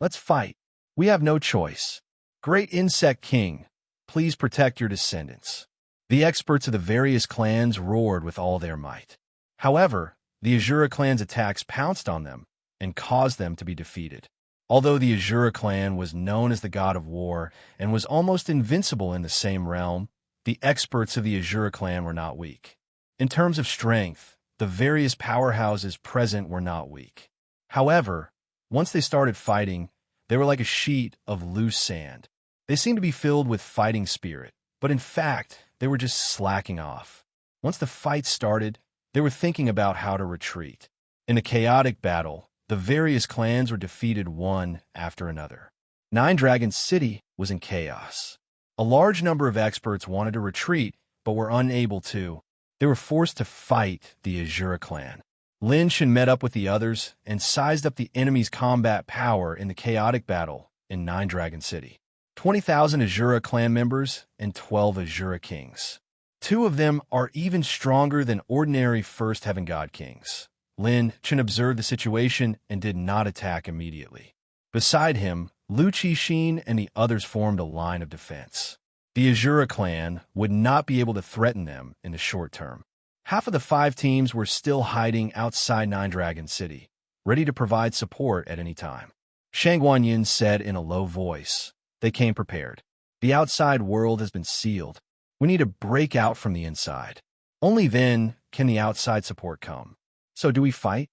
Let's fight. We have no choice. Great Insect King, please protect your descendants. The experts of the various clans roared with all their might. However, the Azura clan's attacks pounced on them and caused them to be defeated. Although the Azura clan was known as the god of war and was almost invincible in the same realm, the experts of the Azura clan were not weak. In terms of strength, the various powerhouses present were not weak. However, once they started fighting, they were like a sheet of loose sand. They seemed to be filled with fighting spirit, but in fact, they were just slacking off. Once the fight started, they were thinking about how to retreat. In a chaotic battle, the various clans were defeated one after another. 9 Dragon City was in chaos. A large number of experts wanted to retreat, but were unable to. They were forced to fight the Azura clan. Lin Shen met up with the others and sized up the enemy's combat power in the chaotic battle in 9 Dragon City. 20,000 Azura clan members and 12 Azura kings. 2 of them are even stronger than ordinary First Heaven God kings. Lin Chen observed the situation and did not attack immediately. Beside him, Lu Qixin and the others formed a line of defense. The Azura clan would not be able to threaten them in the short term. Half of the 5 teams were still hiding outside 9 Dragon City, ready to provide support at any time. Shang Guanyin said in a low voice, they came prepared. The outside world has been sealed. We need to break out from the inside. Only then can the outside support come. So do we fight?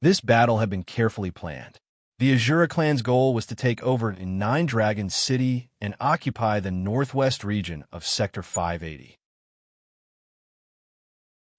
This battle had been carefully planned. The Azura clan's goal was to take over in Nine Dragons City and occupy the northwest region of Sector 580.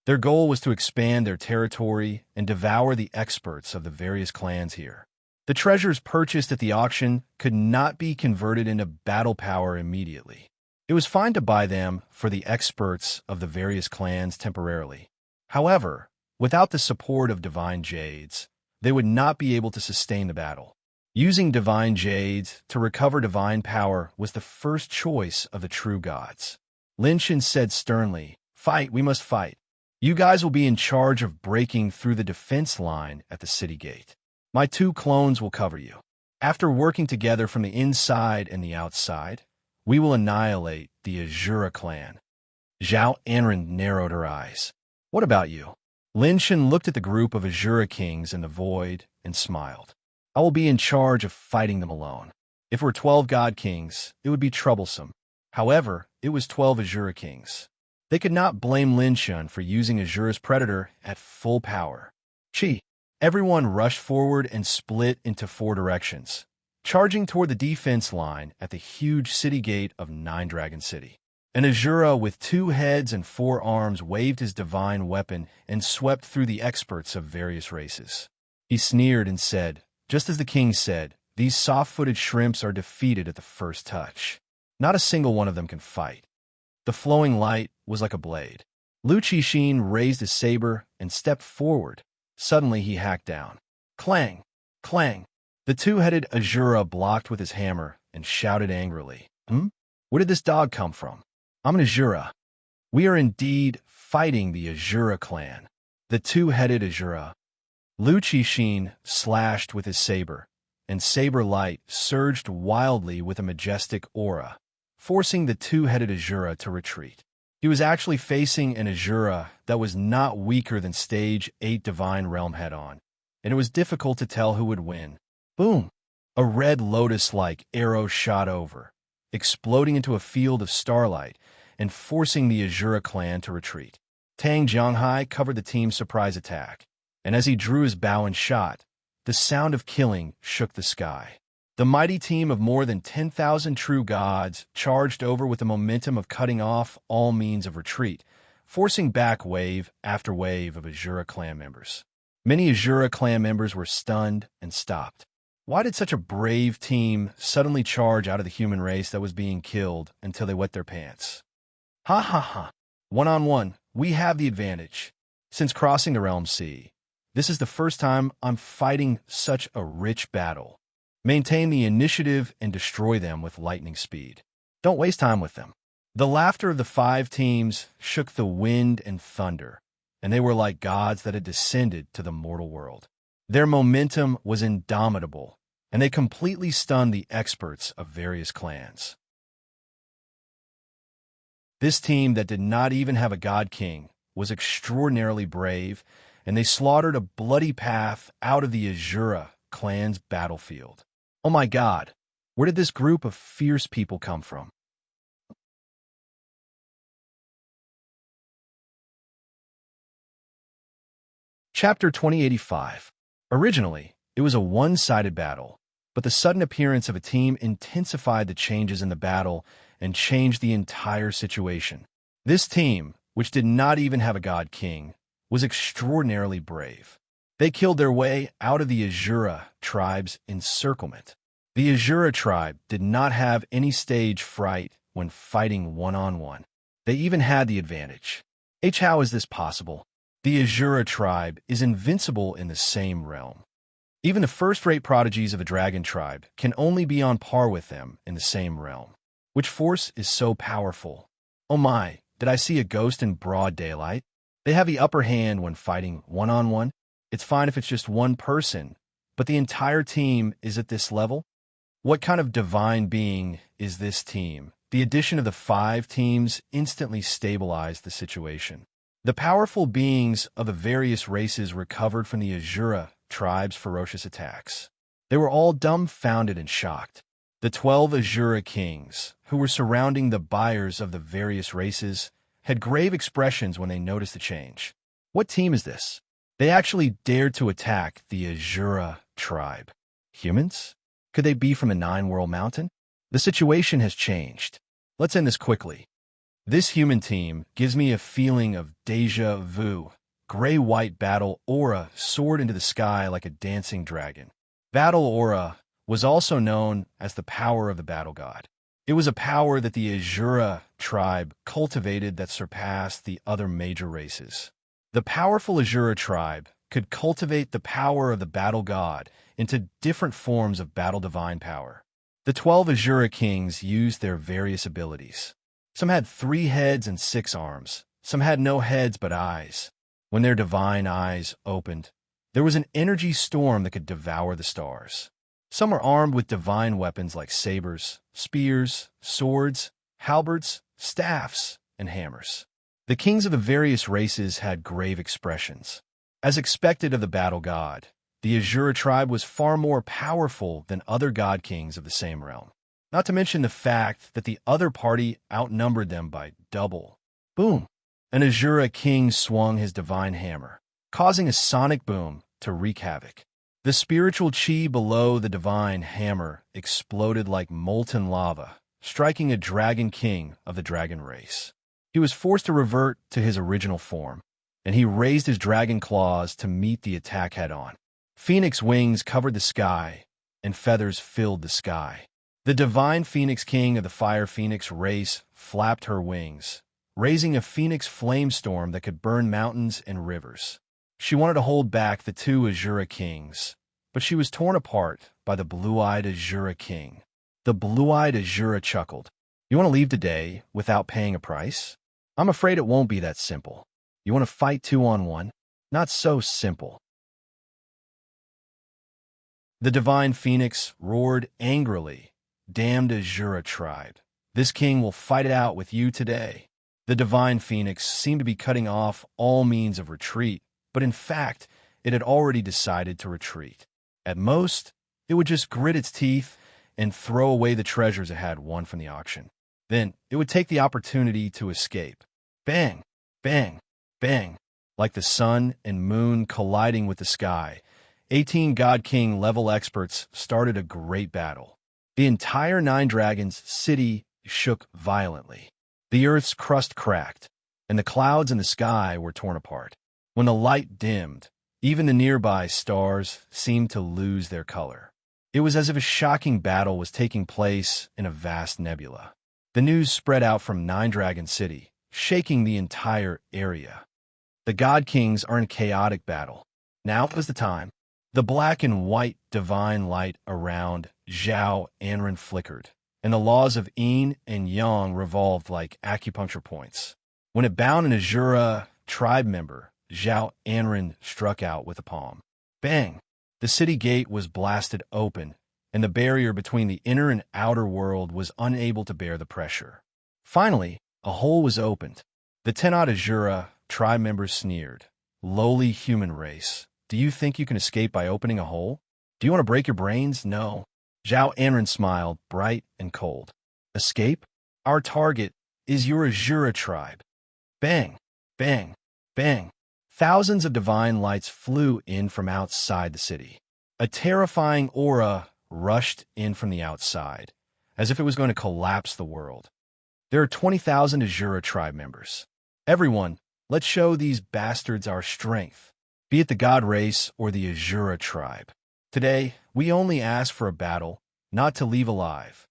Their goal was to expand their territory and devour the experts of the various clans here. The treasures purchased at the auction could not be converted into battle power immediately. It was fine to buy them for the experts of the various clans temporarily. However, without the support of divine jades, they would not be able to sustain the battle. Using divine jades to recover divine power was the first choice of the true gods. Lin Shan said sternly, "Fight, we must fight. You guys will be in charge of breaking through the defense line at the city gate. My 2 clones will cover you. After working together from the inside and the outside, we will annihilate the Azura clan." Zhao Anren narrowed her eyes. "What about you?" Lin Shan looked at the group of Azura kings in the void and smiled. "I will be in charge of fighting them alone. If we're 12 god kings, it would be troublesome. However, it was 12 Azura kings. They could not blame Lin Shan for using Azura's predator at full power. Chi. Everyone rushed forward and split into 4 directions, charging toward the defense line at the huge city gate of Nine Dragon City. An Azura with 2 heads and 4 arms waved his divine weapon and swept through the experts of various races. He sneered and said, "Just as the king said, these soft-footed shrimps are defeated at the first touch. Not a single one of them can fight." The flowing light was like a blade. Lu Qixin raised his saber and stepped forward. Suddenly he hacked down. Clang! Clang! The 2-headed Azura blocked with his hammer and shouted angrily, Where did this dog come from? I'm an Azura. We are indeed fighting the Azura clan." The 2-headed Azura. Lu Qixin slashed with his saber, and saber light surged wildly with a majestic aura, forcing the 2-headed Azura to retreat. He was actually facing an Azura that was not weaker than Stage 8 Divine Realm head-on, and it was difficult to tell who would win. Boom! A red lotus-like arrow shot over, exploding into a field of starlight and forcing the Azura clan to retreat. Tang Zhonghai covered the team's surprise attack, and as he drew his bow and shot, the sound of killing shook the sky. The mighty team of more than 10,000 true gods charged over with the momentum of cutting off all means of retreat, forcing back wave after wave of Azura clan members. Many Azura clan members were stunned and stopped. Why did such a brave team suddenly charge out of the human race that was being killed until they wet their pants? Ha ha ha. 1-on-1, we have the advantage. Since crossing the Realm Sea, this is the first time I'm fighting such a rich battle. Maintain the initiative and destroy them with lightning speed. Don't waste time with them. The laughter of the 5 teams shook the wind and thunder, and they were like gods that had descended to the mortal world. Their momentum was indomitable, and they completely stunned the experts of various clans. This team that did not even have a god king was extraordinarily brave, and they slaughtered a bloody path out of the Azura clan's battlefield. Oh my god, where did this group of fierce people come from? Chapter 2085. Originally, it was a one-sided battle, but the sudden appearance of a team intensified the changes in the battle and changed the entire situation. This team, which did not even have a god king, was extraordinarily brave. They killed their way out of the Azura tribe's encirclement. The Azura tribe did not have any stage fright when fighting 1-on-1. They even had the advantage. How is this possible? The Azura tribe is invincible in the same realm. Even the first-rate prodigies of a dragon tribe can only be on par with them in the same realm. Which force is so powerful? Oh my, did I see a ghost in broad daylight? They have the upper hand when fighting 1-on-1. It's fine if it's just one person, but the entire team is at this level? What kind of divine being is this team? The addition of the 5 teams instantly stabilized the situation. The powerful beings of the various races recovered from the Azura tribe's ferocious attacks. They were all dumbfounded and shocked. The 12 Azura kings, who were surrounding the buyers of the various races, had grave expressions when they noticed the change. What team is this? They actually dared to attack the Azura tribe. Humans? Could they be from the Nine-World Mountain? The situation has changed. Let's end this quickly. This human team gives me a feeling of déjà vu. Gray-white battle aura soared into the sky like a dancing dragon. Battle aura was also known as the power of the battle god. It was a power that the Azura tribe cultivated that surpassed the other major races. The powerful Azura tribe could cultivate the power of the battle god into different forms of battle divine power. The 12 Azura kings used their various abilities. Some had 3 heads and 6 arms. Some had no heads but eyes. When their divine eyes opened, there was an energy storm that could devour the stars. Some were armed with divine weapons like sabers, spears, swords, halberds, staffs, and hammers. The kings of the various races had grave expressions. As expected of the battle god, the Azura tribe was far more powerful than other god kings of the same realm. Not to mention the fact that the other party outnumbered them by double. Boom! An Azura king swung his divine hammer, causing a sonic boom to wreak havoc. The spiritual chi below the divine hammer exploded like molten lava, striking a dragon king of the dragon race. He was forced to revert to his original form, and he raised his dragon claws to meet the attack head-on. Phoenix wings covered the sky, and feathers filled the sky. The divine Phoenix King of the Fire Phoenix race flapped her wings, raising a phoenix flame storm that could burn mountains and rivers. She wanted to hold back the 2 Azura kings, but she was torn apart by the blue-eyed Azura king. The blue-eyed Azura chuckled. "You want to leave today without paying a price? I'm afraid it won't be that simple. You want to fight 2-on-1? Not so simple." The divine phoenix roared angrily. "Damned Azura tribe. This king will fight it out with you today." The divine phoenix seemed to be cutting off all means of retreat, but in fact, it had already decided to retreat. At most, it would just grit its teeth and throw away the treasures it had won from the auction. Then, it would take the opportunity to escape. Bang! Bang! Bang! Like the sun and moon colliding with the sky, 18 God King level experts started a great battle. The entire Nine Dragons city shook violently. The earth's crust cracked, and the clouds in the sky were torn apart. When the light dimmed, even the nearby stars seemed to lose their color. It was as if a shocking battle was taking place in a vast nebula. The news spread out from Nine Dragon City, shaking the entire area. The God Kings are in chaotic battle. Now was the time. The black and white divine light around Zhao Anren flickered, and the laws of yin and yang revolved like acupuncture points. When it bound an Azura tribe member, Zhao Anren struck out with a palm. Bang! The city gate was blasted open, and the barrier between the inner and outer world was unable to bear the pressure. Finally, a hole was opened. The 10-odd Azura tribe members sneered. "Lowly human race, do you think you can escape by opening a hole? Do you want to break your brains? No." Zhao Anren smiled, bright and cold. "Escape? Our target is your Azura tribe." Bang! Bang! Bang! Thousands of divine lights flew in from outside the city. A terrifying aura rushed in from the outside, as if it was going to collapse the world. There are 20,000 Azura tribe members. Everyone, let's show these bastards our strength, be it the God race or the Azura tribe. Today, we only ask for a battle, not to leave alive.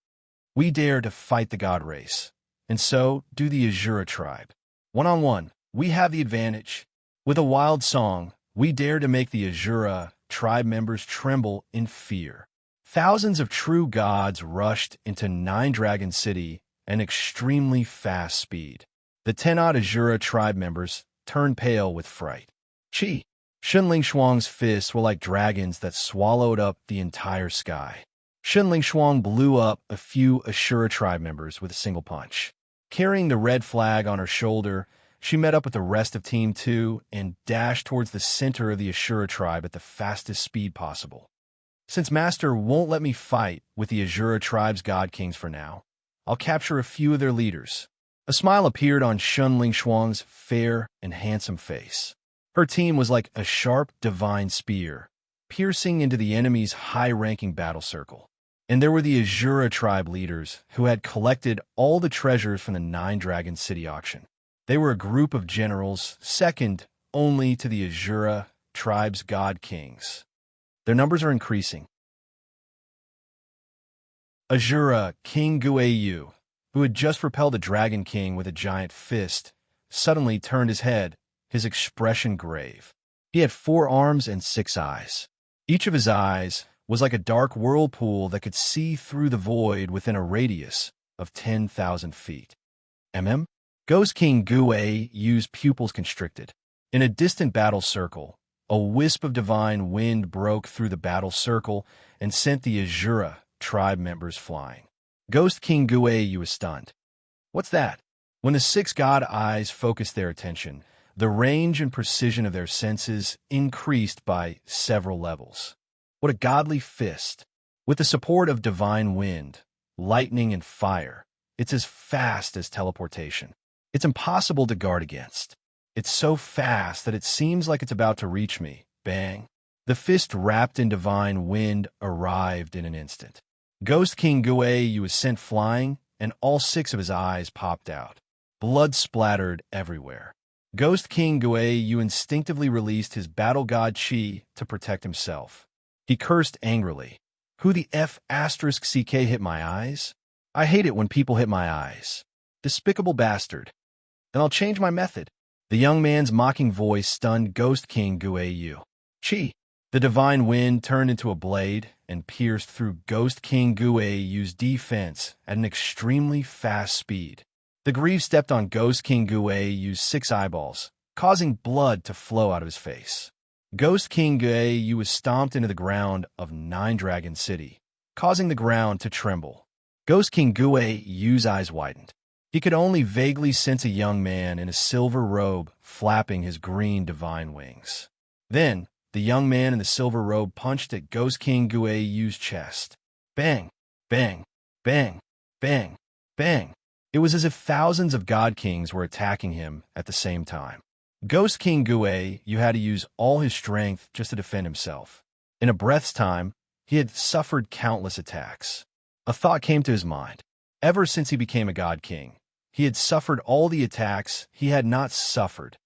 We dare to fight the God race, and so do the Azura tribe. One-on-one, we have the advantage. With a wild song, we dare to make the Azura tribe members tremble in fear. Thousands of true gods rushed into Nine Dragon City at an extremely fast speed. The 10-odd Azura tribe members turned pale with fright. Chi! Shunling Shuang's fists were like dragons that swallowed up the entire sky. Shunling Shuang blew up a few Azura tribe members with a single punch. Carrying the red flag on her shoulder, she met up with the rest of Team 2 and dashed towards the center of the Azura tribe at the fastest speed possible. Since Master won't let me fight with the Azura tribe's God Kings for now, I'll capture a few of their leaders. A smile appeared on Shunling Shuang's fair and handsome face. Her team was like a sharp divine spear, piercing into the enemy's high-ranking battle circle. And there were the Azura tribe leaders who had collected all the treasures from the Nine-Dragon City auction. They were a group of generals second only to the Azura tribe's god kings. Their numbers are increasing. Azura, King Guayu, who had just repelled the Dragon King with a giant fist, suddenly turned his head, his expression grave. He had 4 arms and 6 eyes. Each of his eyes was like a dark whirlpool that could see through the void within a radius of 10,000 feet. Ghost King Guayu's pupils constricted. In a distant battle circle, a wisp of divine wind broke through the battle circle and sent the Azura tribe members flying. Ghost King Guayu was stunned. What's that? When the 6 god eyes focused their attention, the range and precision of their senses increased by several levels. What a godly fist! With the support of divine wind, lightning, and fire, it's as fast as teleportation. It's impossible to guard against. It's so fast that it seems like it's about to reach me. Bang! The fist wrapped in divine wind arrived in an instant. Ghost King Guayu was sent flying, and all 6 of his eyes popped out. Blood splattered everywhere. Ghost King Guayu instinctively released his battle god chi to protect himself. He cursed angrily. Who the F***ck hit my eyes? I hate it when people hit my eyes. Despicable bastard. Then I'll change my method. The young man's mocking voice stunned Ghost King Guayu. Chi. The divine wind turned into a blade and pierced through Ghost King Guayu's defense at an extremely fast speed. The Grieve stepped on Ghost King Guayu's 6 eyeballs, causing blood to flow out of his face. Ghost King Guayu was stomped into the ground of Nine-Dragon City, causing the ground to tremble. Ghost King Guayu's eyes widened. He could only vaguely sense a young man in a silver robe flapping his green divine wings. Then, the young man in the silver robe punched at Ghost King Guayu's chest. Bang! Bang! Bang! Bang! Bang! It was as if thousands of god kings were attacking him at the same time. Ghost King Guayu had to use all his strength just to defend himself. In a breath's time, he had suffered countless attacks. A thought came to his mind. Ever since he became a god king, he had suffered all the attacks he had not suffered.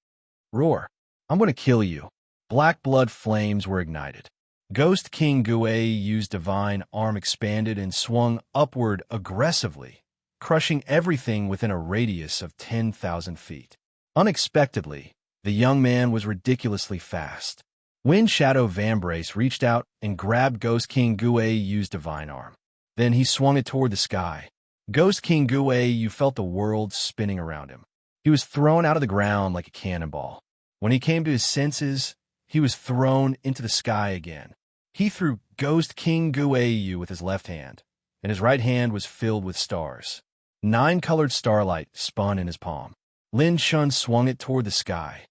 Roar! I'm going to kill you. Black blood flames were ignited. Ghost King Guayu's divine arm expanded and swung upward aggressively, crushing everything within a radius of 10,000 feet. Unexpectedly, the young man was ridiculously fast. Wind Shadow Vambrace reached out and grabbed Ghost King Guayu's divine arm. Then he swung it toward the sky. Ghost King Guayu felt the world spinning around him. He was thrown out of the ground like a cannonball. When he came to his senses, he was thrown into the sky again. He threw Ghost King Guayu with his left hand, and his right hand was filled with stars. 9-colored starlight spun in his palm. Lin Shun swung it toward the sky.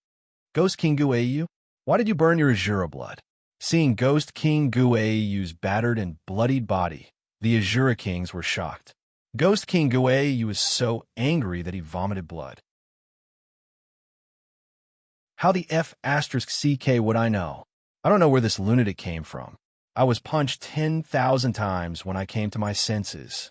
Ghost King Guayu, why did you burn your Azura blood? Seeing Ghost King Guayu's battered and bloodied body, the Azura kings were shocked. Ghost King Guayu was so angry that he vomited blood. How the F***ck would I know? I don't know where this lunatic came from. I was punched 10,000 times when I came to my senses.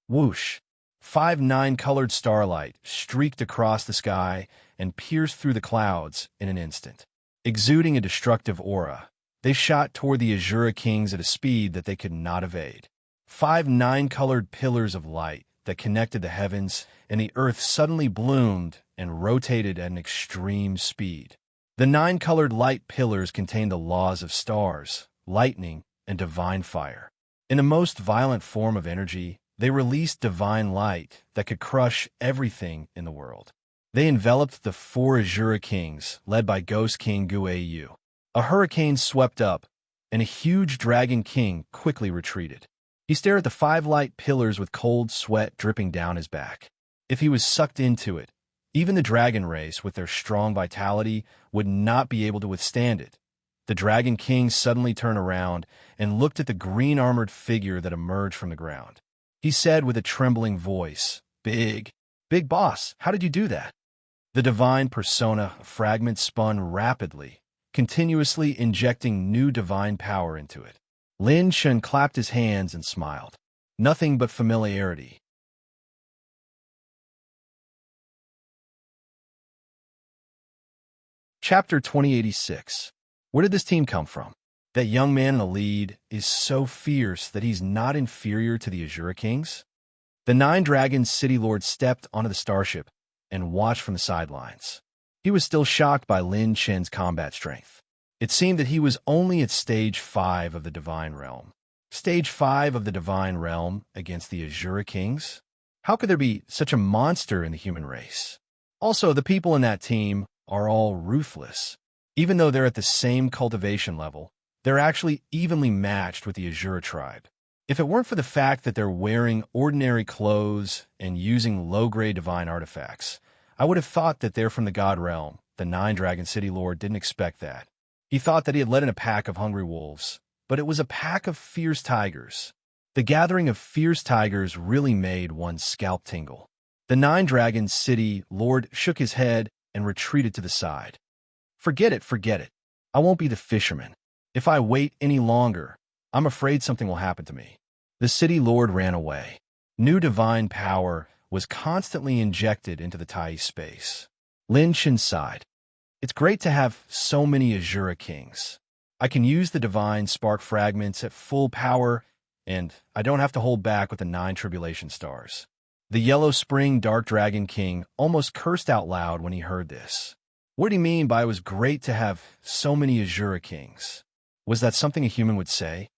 Whoosh! 5 9-colored starlight streaked across the sky and pierced through the clouds in an instant. Exuding a destructive aura, they shot toward the Azura kings at a speed that they could not evade. 5 9-colored pillars of light that connected the heavens and the earth suddenly bloomed and rotated at an extreme speed. The 9-colored light pillars contained the laws of stars, lightning, and divine fire. In the most violent form of energy, they released divine light that could crush everything in the world. They enveloped the 4 Azura kings, led by Ghost King Guayu. A hurricane swept up, and a huge dragon king quickly retreated. He stared at the 5 light pillars with cold sweat dripping down his back. If he was sucked into it, even the dragon race, with their strong vitality, would not be able to withstand it. The dragon king suddenly turned around and looked at the green-armored figure that emerged from the ground. He said with a trembling voice, Big boss, how did you do that?" The divine persona fragment spun rapidly, continuously injecting new divine power into it. Lin Shen clapped his hands and smiled. Nothing but familiarity. Chapter 2086. Where did this team come from? That young man in the lead is so fierce that he's not inferior to the Azura Kings? The Nine Dragons City Lord stepped onto the starship and watched from the sidelines. He was still shocked by Lin Shen's combat strength. It seemed that he was only at Stage 5 of the Divine Realm. Stage 5 of the Divine Realm against the Azura Kings? How could there be such a monster in the human race? Also, the people in that team are all ruthless. Even though they're at the same cultivation level, they're actually evenly matched with the Azura tribe. If it weren't for the fact that they're wearing ordinary clothes and using low-grade divine artifacts, I would have thought that they're from the God Realm. The Nine Dragon City Lord didn't expect that. He thought that he had led in a pack of hungry wolves, but it was a pack of fierce tigers. The gathering of fierce tigers really made one's scalp tingle. The Nine Dragon City Lord shook his head and retreated to the side. Forget it, forget it. I won't be the fisherman. If I wait any longer, I'm afraid something will happen to me. The City Lord ran away. New divine power was constantly injected into the Tai space. Lin Shen sighed. It's great to have so many Azura Kings. I can use the divine spark fragments at full power, and I don't have to hold back with the 9 tribulation stars. The Yellow Spring Dark Dragon King almost cursed out loud when he heard this. What did he mean by it was great to have so many Azura Kings? Was that something a human would say?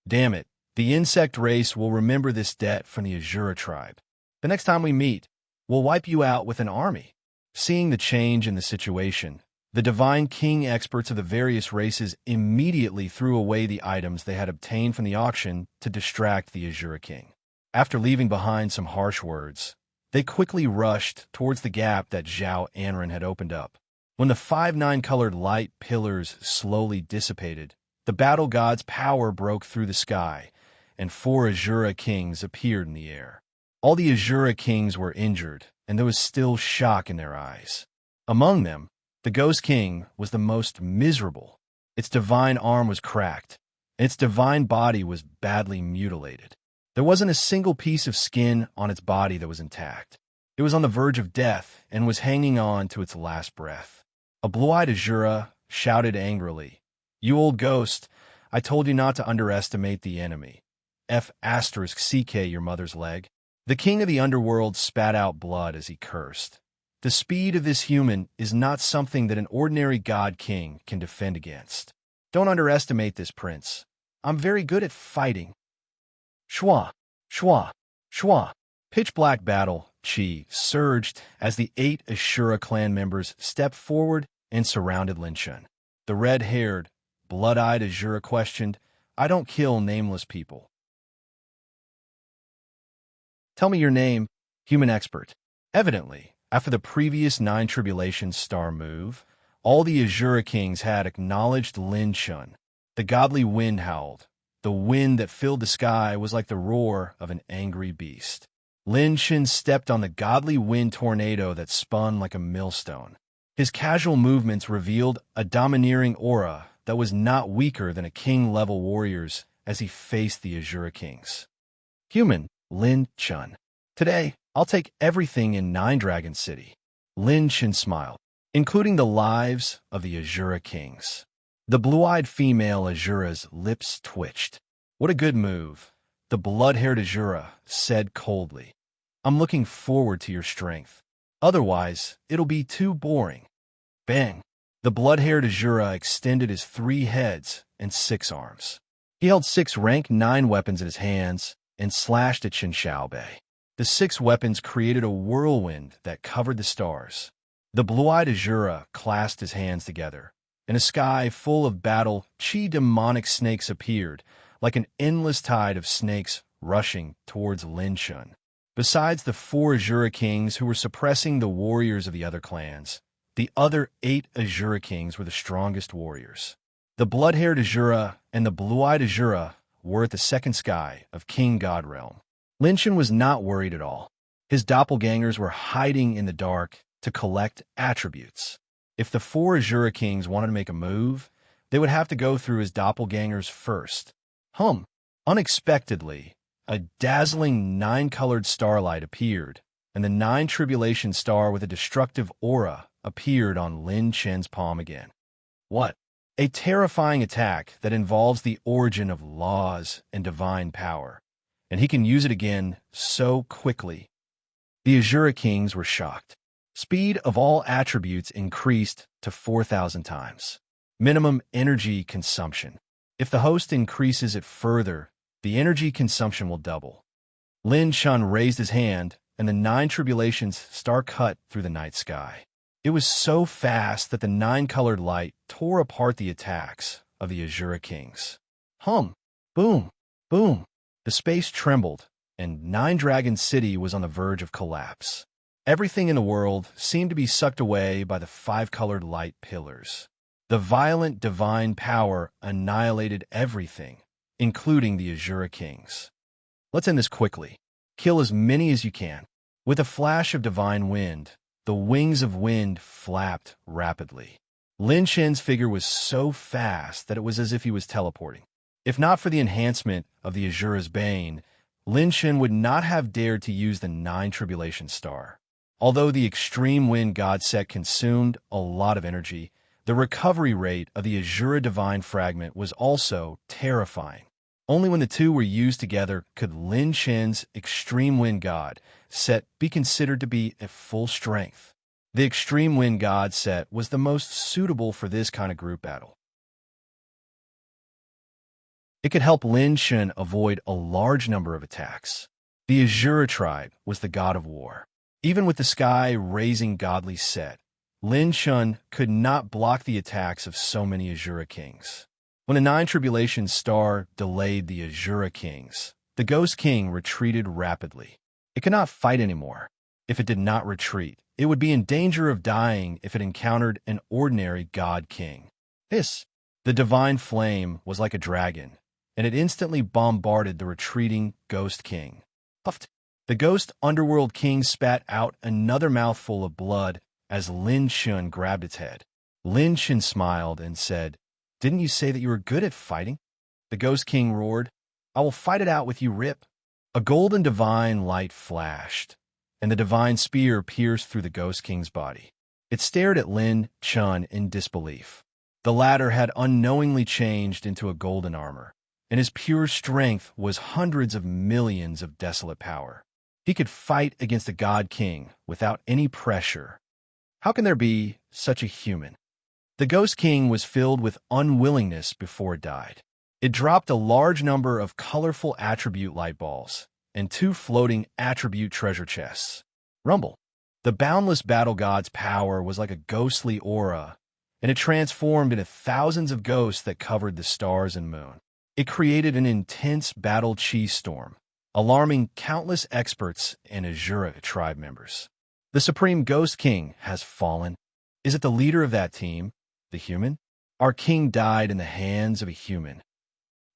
Damn it, the insect race will remember this debt from the Azura tribe. The next time we meet, we'll wipe you out with an army. Seeing the change in the situation, the Divine King experts of the various races immediately threw away the items they had obtained from the auction to distract the Azura King. After leaving behind some harsh words, they quickly rushed towards the gap that Zhao Anren had opened up. When the 5 9-colored light pillars slowly dissipated, the battle god's power broke through the sky, and 4 Azura Kings appeared in the air. All the Azura Kings were injured, and there was still shock in their eyes. Among them, the Ghost King was the most miserable. Its divine arm was cracked, and its divine body was badly mutilated. There wasn't a single piece of skin on its body that was intact. It was on the verge of death and was hanging on to its last breath. A blue-eyed Azura shouted angrily, "You old ghost, I told you not to underestimate the enemy. F***CK your mother's leg." The king of the underworld spat out blood as he cursed. The speed of this human is not something that an ordinary god king can defend against. Don't underestimate this prince. I'm very good at fighting. Shwa, shwa, shwa. Pitch-black battle chi surged as the 8 Ashura clan members stepped forward and surrounded Lin Shen. The red-haired, blood-eyed Azura questioned, "I don't kill nameless people." "Tell me your name, human expert." Evidently, after the previous 9 tribulation star move, all the Azura Kings had acknowledged Lin Shen. The godly wind howled. The wind that filled the sky was like the roar of an angry beast. Lin Shen stepped on the godly wind tornado that spun like a millstone. His casual movements revealed a domineering aura that was not weaker than a king-level warrior's as he faced the Azura Kings. "Human, Lin Shen. Today, I'll take everything in 9 Dragon City." Lin Shen smiled, including the lives of the Azura Kings. The blue-eyed female Azura's lips twitched. "What a good move," the blood-haired Azura said coldly. "I'm looking forward to your strength. Otherwise, it'll be too boring." Bang! The blood-haired Azura extended his 3 heads and 6 arms. He held 6 rank 9 weapons in his hands and slashed at Chen Xiaobei. The 6 weapons created a whirlwind that covered the stars. The blue-eyed Azura clasped his hands together, and a sky full of battle chi demonic snakes appeared, like an endless tide of snakes rushing towards Lin Shen. Besides the 4 Azura Kings who were suppressing the warriors of the other clans, the other 8 Azura Kings were the strongest warriors. The blood-haired Azura and the blue-eyed Azura were at the second sky of King God Realm. Lin Shen was not worried at all. His doppelgangers were hiding in the dark to collect attributes. If the four Azura kings wanted to make a move, they would have to go through his doppelgangers first. Unexpectedly, a dazzling nine-colored starlight appeared, and the nine tribulation star with a destructive aura appeared on Lin Chen's palm again. What? A terrifying attack that involves the origin of laws and divine power, and he can use it again so quickly. The Azura kings were shocked. Speed of all attributes increased to 4,000 times. Minimum energy consumption. If the host increases it further, the energy consumption will double. Lin Chun raised his hand, and the nine tribulations star cut through the night sky. It was so fast that the nine-colored light tore apart the attacks of the Azura kings. Boom! Boom! The space trembled, and Nine Dragon City was on the verge of collapse. Everything in the world seemed to be sucked away by the five-colored light pillars. The violent divine power annihilated everything, including the Azura kings. Let's end this quickly. Kill as many as you can. With a flash of divine wind, the wings of wind flapped rapidly. Lin Chen's figure was so fast that it was as if he was teleporting. If not for the enhancement of the Azura's Bane, Lin Chen would not have dared to use the Nine Tribulation Star. Although the Extreme Wind God set consumed a lot of energy, the recovery rate of the Azura Divine Fragment was also terrifying. Only when the two were used together could Lin Chen's Extreme Wind God set be considered to be at full strength. The Extreme Wind God set was the most suitable for this kind of group battle. It could help Lin Chen avoid a large number of attacks. The Azura tribe was the god of war. Even with the sky-raising godly set, Lin Chen could not block the attacks of so many Azura kings. When the Nine Tribulation Star delayed the Azura kings, the Ghost King retreated rapidly. It could not fight anymore. If it did not retreat, it would be in danger of dying if it encountered an ordinary God King. The divine flame was like a dragon, and it instantly bombarded the retreating Ghost King. The Ghost Underworld King spat out another mouthful of blood as Lin Chen grabbed its head. Lin Chen smiled and said, "Didn't you say that you were good at fighting?" The Ghost King roared, "I will fight it out with you, Rip." A golden divine light flashed, and the divine spear pierced through the Ghost King's body. It stared at Lin Chen in disbelief. The latter had unknowingly changed into a golden armor, and his pure strength was hundreds of millions of desolate power. He could fight against a God King without any pressure. How can there be such a human? The Ghost King was filled with unwillingness before it died. It dropped a large number of colorful attribute light balls and 2 floating attribute treasure chests. Rumble. The boundless battle god's power was like a ghostly aura, and it transformed into thousands of ghosts that covered the stars and moon. It created an intense battle chi storm, alarming countless experts and Azura tribe members. The Supreme Ghost King has fallen. Is it the leader of that team, the human? Our king died in the hands of a human.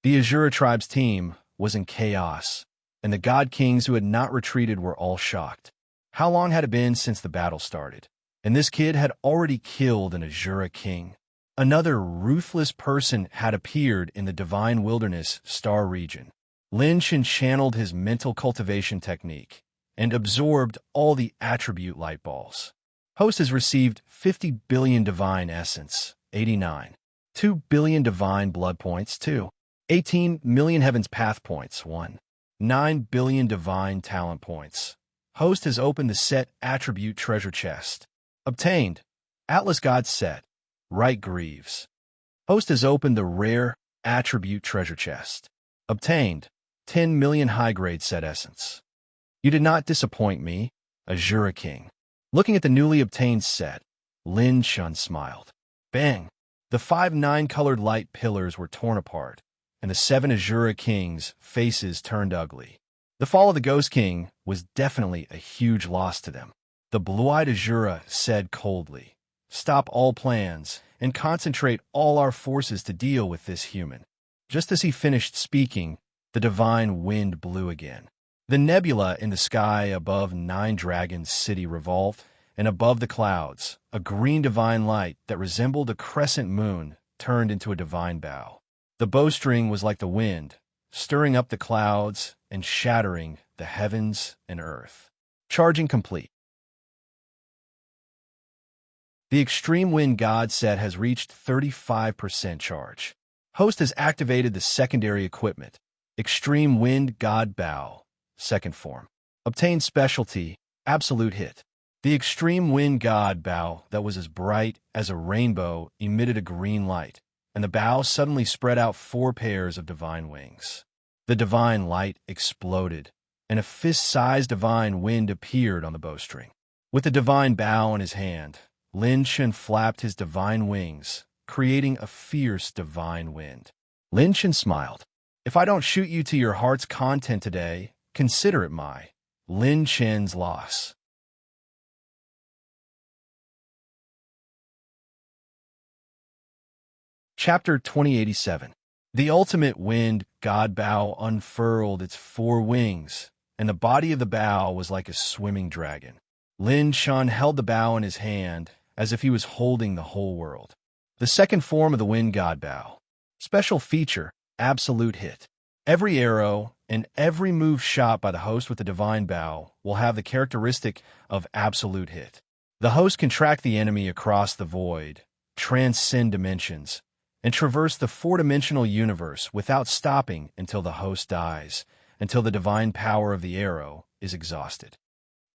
The Azura tribe's team was in chaos, and the God Kings who had not retreated were all shocked. How long had it been since the battle started? And this kid had already killed an Azura king. Another ruthless person had appeared in the Divine Wilderness Star region. Lin Chen channeled his mental cultivation technique and absorbed all the attribute light balls. Host has received 50 billion divine essence, 89. 2 billion divine blood points, 2. 18 million heaven's path points, 1. 9 billion divine talent points. Host has opened the set attribute treasure chest. Obtained. Atlas God set. Right Greaves. Host has opened the rare attribute treasure chest. Obtained. 10 million high-grade set essence. You did not disappoint me, Azura King. Looking at the newly obtained set, Lin Chen smiled. Bang! The 5 nine-colored light pillars were torn apart, and the 7 Azura Kings' faces turned ugly. The fall of the Ghost King was definitely a huge loss to them. The blue-eyed Azura said coldly, "Stop all plans and concentrate all our forces to deal with this human." Just as he finished speaking, the divine wind blew again. The nebula in the sky above Nine Dragons City revolved, and above the clouds, a green divine light that resembled a crescent moon turned into a divine bow. The bowstring was like the wind, stirring up the clouds and shattering the heavens and earth. Charging complete. The extreme wind god set has reached 35% charge. Host has activated the secondary equipment. Extreme wind god bow, second form. Obtained specialty, absolute hit. The extreme wind god bow that was as bright as a rainbow emitted a green light, and the bow suddenly spread out 4 pairs of divine wings. The divine light exploded, and a fist-sized divine wind appeared on the bowstring. With the divine bow in his hand, Lin Chen flapped his divine wings, creating a fierce divine wind. Lin Chen smiled. If I don't shoot you to your heart's content today, consider it my Lin Chen's loss. Chapter 2087. The ultimate wind god bow unfurled its 4 wings, and the body of the bow was like a swimming dragon. Lin Chen held the bow in his hand as if he was holding the whole world. The second form of the wind god bow. Special feature, absolute hit. Every arrow and every move shot by the host with the divine bow will have the characteristic of absolute hit. The host can track the enemy across the void, transcend dimensions, and traverse the 4-dimensional universe without stopping until the host dies, until the divine power of the arrow is exhausted.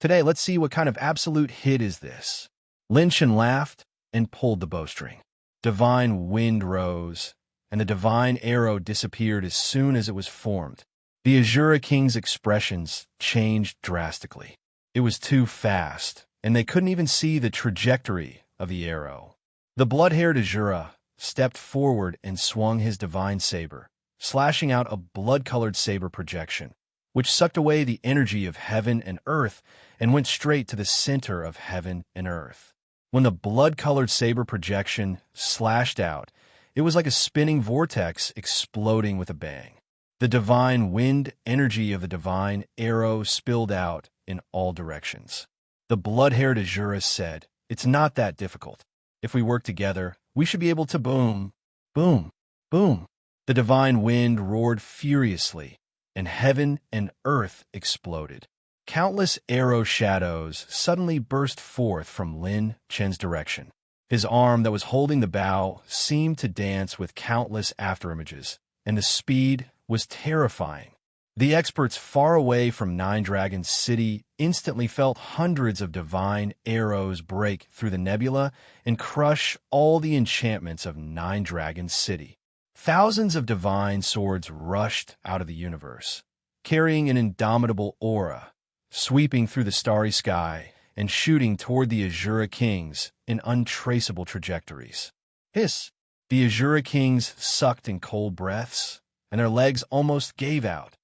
Today, let's see what kind of absolute hit is this. Lin Chen laughed and pulled the bowstring. Divine wind rose, and the divine arrow disappeared as soon as it was formed. The Azura King's expressions changed drastically. It was too fast, and they couldn't even see the trajectory of the arrow. The blood-haired Azura stepped forward and swung his divine saber, slashing out a blood-colored saber projection, which sucked away the energy of heaven and earth and went straight to the center of heaven and earth. When the blood-colored saber projection slashed out, it was like a spinning vortex exploding with a bang. The divine wind energy of the divine arrow spilled out in all directions. The blood-haired Azura said, "It's not that difficult. If we work together, we should be able to boom, boom, boom." The divine wind roared furiously, and heaven and earth exploded. Countless arrow shadows suddenly burst forth from Lin Chen's direction. His arm that was holding the bow seemed to dance with countless afterimages, and the speed was terrifying. The experts far away from Nine Dragons City instantly felt hundreds of divine arrows break through the nebula and crush all the enchantments of Nine Dragons City. Thousands of divine swords rushed out of the universe, carrying an indomitable aura, sweeping through the starry sky and shooting toward the Azura Kings in untraceable trajectories. Hiss! The Azura Kings sucked in cold breaths, and their legs almost gave out.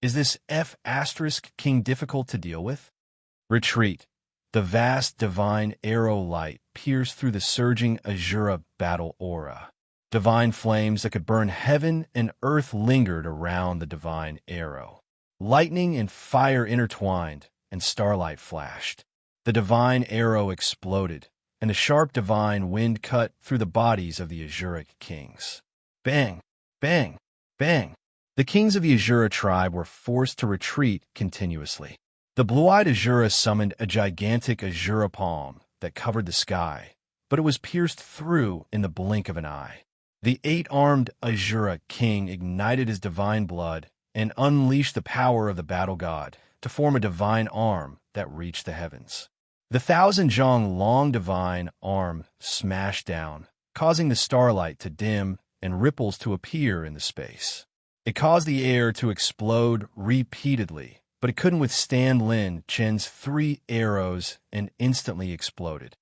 Is this King difficult to deal with? Retreat. The vast divine arrow light pierced through the surging Azura battle aura. Divine flames that could burn heaven and earth lingered around the divine arrow. Lightning and fire intertwined, and starlight flashed. The divine arrow exploded, and the sharp divine wind cut through the bodies of the Azura Kings. Bang! Bang! Bang! The kings of the Azura tribe were forced to retreat continuously. The blue-eyed Azura summoned a gigantic Azura palm that covered the sky, but it was pierced through in the blink of an eye. The 8-armed Azura king ignited his divine blood and unleashed the power of the battle god to form a divine arm that reached the heavens. The 1,000-zhong long divine arm smashed down, causing the starlight to dim and ripples to appear in the space. It caused the air to explode repeatedly, but it couldn't withstand Lin Chen's 3 arrows and instantly exploded.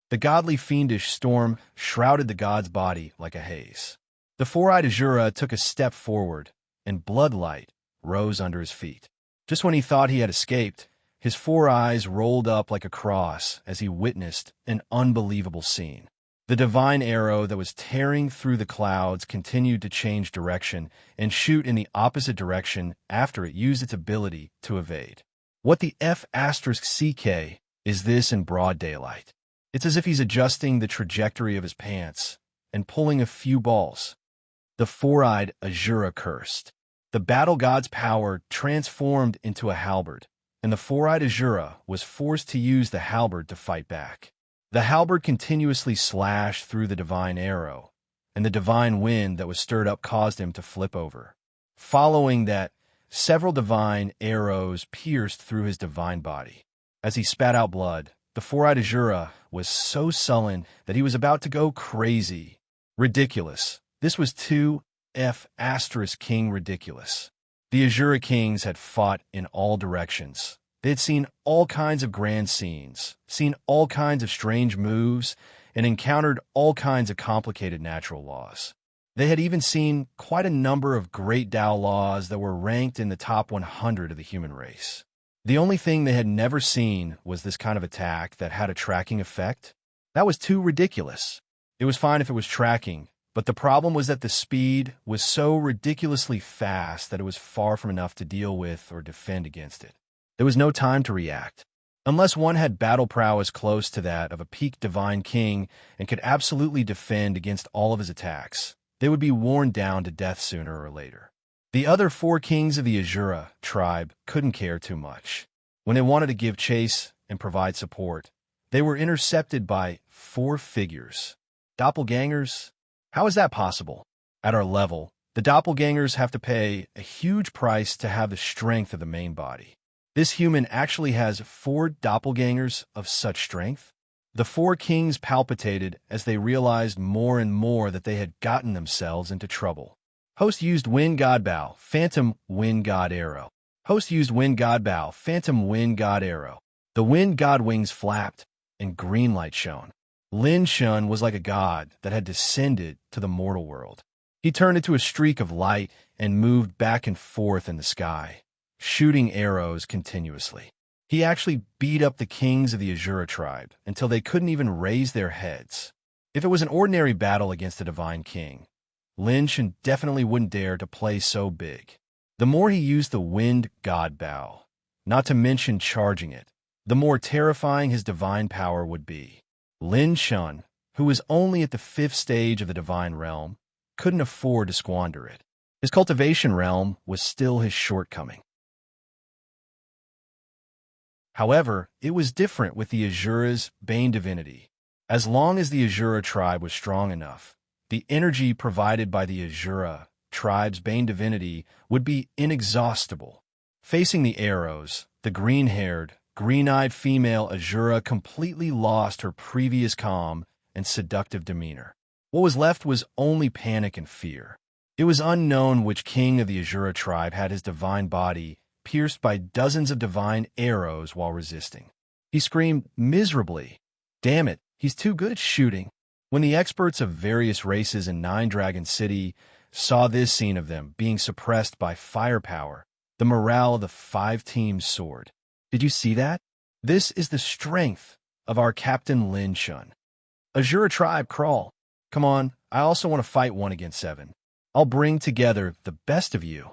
The godly fiendish storm shrouded the god's body like a haze. The 4-eyed Azura took a step forward, and bloodlight rose under his feet. Just when he thought he had escaped, his 4 eyes rolled up like a cross as he witnessed an unbelievable scene. The divine arrow that was tearing through the clouds continued to change direction and shoot in the opposite direction after it used its ability to evade.
What the F*CK is this in broad daylight? It's as if he's adjusting the trajectory of his pants and pulling a few balls. The four-eyed Azura cursed. The battle god's power transformed into a halberd, and the four-eyed Azura was forced to use the halberd to fight back. The halberd continuously slashed through the divine arrow, and the divine wind that was stirred up caused him to flip over. Following that, several divine arrows pierced through his divine body. As he spat out blood, the four-eyed Azura was so sullen that he was about to go crazy. Ridiculous. This was 2F*King ridiculous. The Azura kings had fought in all directions. They had seen all kinds of grand scenes, seen all kinds of strange moves, and encountered all kinds of complicated natural laws. They had even seen quite a number of great Tao laws that were ranked in the top 100 of the human race. The only thing they had never seen was this kind of attack that had a tracking effect. That was too ridiculous. It was fine if it was tracking, but the problem was that the speed was so ridiculously fast that it was far from enough to deal with or defend against it. There was no time to react. Unless one had battle prowess close to that of a peak divine king and could absolutely defend against all of his attacks, they would be worn down to death sooner or later. The other four kings of the Azura tribe couldn't care too much. When they wanted to give chase and provide support, they were intercepted by four figures. Doppelgangers? How is that possible? At our level, the doppelgangers have to pay a huge price to have the strength of the main body. This human actually has four doppelgangers of such strength? The four kings palpitated as they realized more and more that they had gotten themselves into trouble. Host used Wind God Bow, Phantom Wind God Arrow. Host used Wind God Bow, Phantom Wind God Arrow. The Wind God wings flapped, and green light shone. Lin Shun was like a god that had descended to the mortal world. He turned into a streak of light and moved back and forth in the sky, shooting arrows continuously. He actually beat up the kings of the Azura tribe until they couldn't even raise their heads. If it was an ordinary battle against a divine king, Lin Shun definitely wouldn't dare to play so big. The more he used the Wind God Bow, not to mention charging it, the more terrifying his divine power would be. Lin Shun, who was only at the 5th stage of the divine realm, couldn't afford to squander it. His cultivation realm was still his shortcoming. However, it was different with the Azura's Bane divinity. As long as the Azura tribe was strong enough, the energy provided by the Azura tribe's Bane divinity would be inexhaustible. Facing the arrows, the green-haired, green-eyed female Azura completely lost her previous calm and seductive demeanor. What was left was only panic and fear. It was unknown which king of the Azura tribe had his divine body pierced by dozens of divine arrows while resisting. He screamed miserably, "Damn it, he's too good at shooting." When the experts of various races in Nine Dragon City saw this scene of them being suppressed by firepower, the morale of the 5 teams soared. Did you see that? This is the strength of our Captain Lin Shun. Azura tribe, crawl. Come on, I also want to fight 1 against 7. I'll bring together the best of you.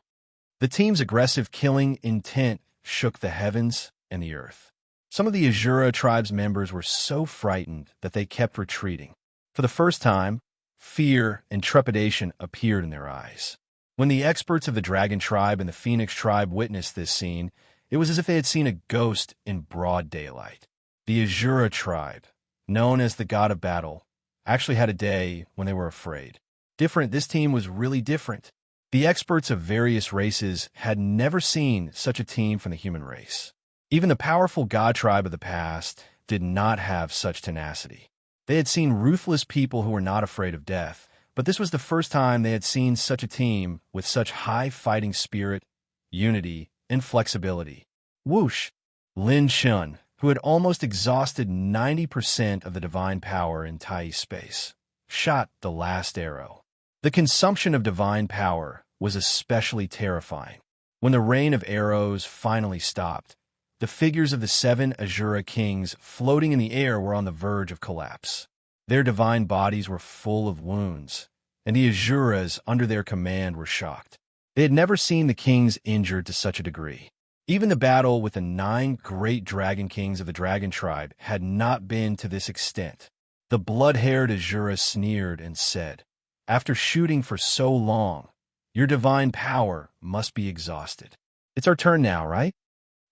The team's aggressive killing intent shook the heavens and the earth. Some of the Azura tribe's members were so frightened that they kept retreating. For the first time, fear and trepidation appeared in their eyes. When the experts of the Dragon tribe and the Phoenix tribe witnessed this scene, it was as if they had seen a ghost in broad daylight. The Azura tribe, known as the God of Battle, actually had a day when they were afraid. Different, this team was really different. The experts of various races had never seen such a team from the human race. Even the powerful God tribe of the past did not have such tenacity. They had seen ruthless people who were not afraid of death, but this was the first time they had seen such a team with such high fighting spirit, unity, and flexibility. Whoosh! Lin Shun, who had almost exhausted 90% of the divine power in Tai space, shot the last arrow. The consumption of divine power was especially terrifying. When the rain of arrows finally stopped, the figures of the 7 Azura kings floating in the air were on the verge of collapse. Their divine bodies were full of wounds, and the Azuras under their command were shocked. They had never seen the kings injured to such a degree. Even the battle with the 9 great dragon kings of the dragon tribe had not been to this extent. The blood-haired Azura sneered and said, "After shooting for so long, your divine power must be exhausted. It's our turn now, right?"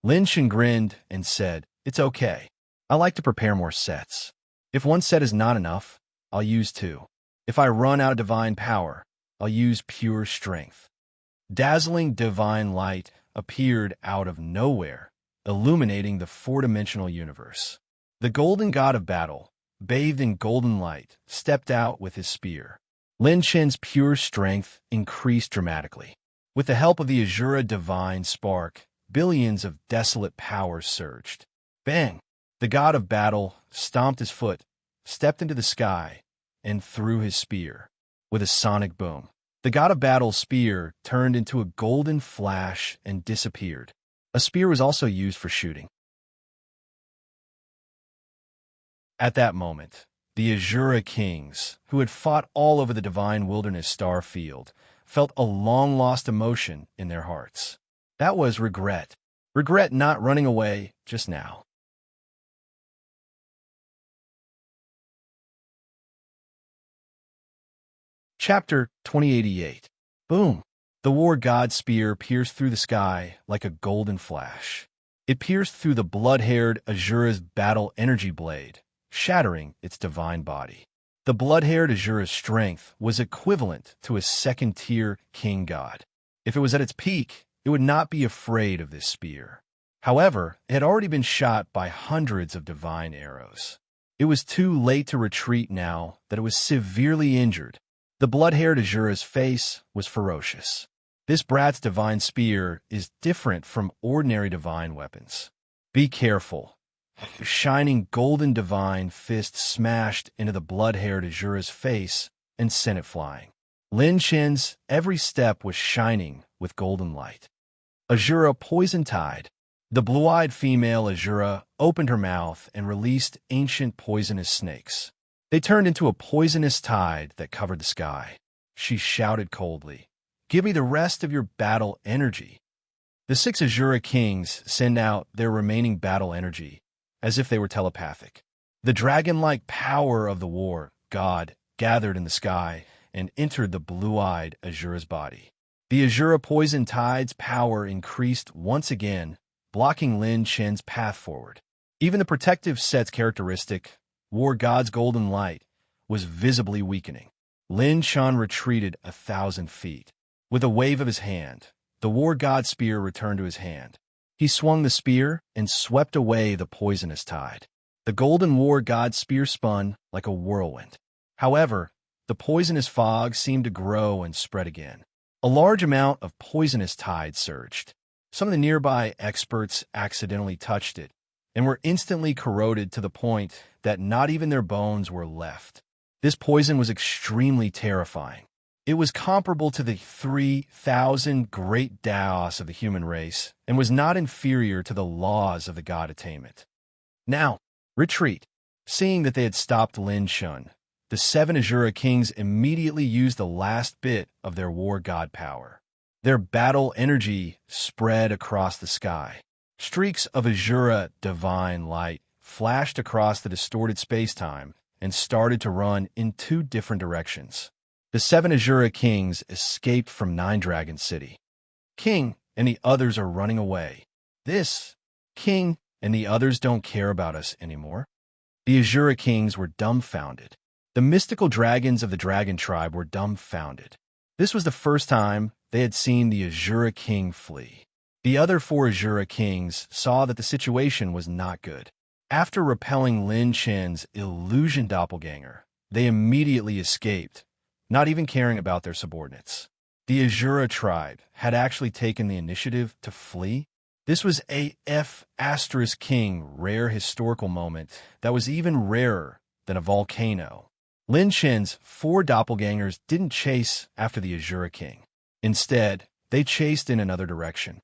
Lin Shan grinned and said, "It's okay. I like to prepare more sets. If one set is not enough, I'll use 2. If I run out of divine power, I'll use pure strength." Dazzling divine light appeared out of nowhere, illuminating the 4-dimensional universe. The golden god of battle, bathed in golden light, stepped out with his spear. Lin Chen's pure strength increased dramatically. With the help of the Azura divine spark, billions of desolate powers surged. Bang! The god of battle stomped his foot, stepped into the sky, and threw his spear. With a sonic boom, the god of battle's spear turned into a golden flash and disappeared. A spear was also used for shooting. At that moment, the Azura kings, who had fought all over the divine wilderness star field, felt a long-lost emotion in their hearts. That was regret. Regret not running away just now. Chapter 2088. Boom! The war god's spear pierced through the sky like a golden flash. It pierced through the blood-haired Azura's battle energy blade, shattering its divine body. The blood-haired Azura's strength was equivalent to a second-tier king god. If it was at its peak, it would not be afraid of this spear. However, it had already been shot by hundreds of divine arrows. It was too late to retreat now that it was severely injured. The blood-haired Azura's face was ferocious. This brat's divine spear is different from ordinary divine weapons. Be careful. The shining golden divine fist smashed into the blood-haired Azura's face and sent it flying. Lin Chen's every step was shining with golden light. Azura poison tide. The blue-eyed female Azura opened her mouth and released ancient poisonous snakes. They turned into a poisonous tide that covered the sky. She shouted coldly, "Give me the rest of your battle energy." The 6 Azura kings sent out their remaining battle energy, as if they were telepathic. The dragon-like power of the war god gathered in the sky and entered the blue-eyed Azura's body. The Azura poison tide's power increased once again, blocking Lin Chen's path forward. Even the protective set's characteristic, war god's golden light, was visibly weakening. Lin Chen retreated 1,000 feet. With a wave of his hand, the war god's spear returned to his hand. He swung the spear and swept away the poisonous tide. The golden war god's spear spun like a whirlwind. However, the poisonous fog seemed to grow and spread again. A large amount of poisonous tide surged. Some of the nearby experts accidentally touched it and were instantly corroded to the point that not even their bones were left. This poison was extremely terrifying. It was comparable to the 3,000 great Daos of the human race and was not inferior to the laws of the god attainment. Now, retreat. Seeing that they had stopped Lin Chen, the 7 Azura kings immediately used the last bit of their war god power. Their battle energy spread across the sky. Streaks of Azura divine light flashed across the distorted space-time and started to run in 2 different directions. The 7 Azura kings escaped from 9 Dragon City. King and the others are running away. This king and the others don't care about us anymore. The Azura kings were dumbfounded. The mystical dragons of the dragon tribe were dumbfounded. This was the first time they had seen the Azura king flee. The other 4 Azura kings saw that the situation was not good. After repelling Lin Chen's illusion doppelganger, they immediately escaped, not even caring about their subordinates. The Azura tribe had actually taken the initiative to flee. This was a F***king rare historical moment that was even rarer than a volcano. Lin Chen's 4 doppelgangers didn't chase after the Azura king. Instead, they chased in another direction.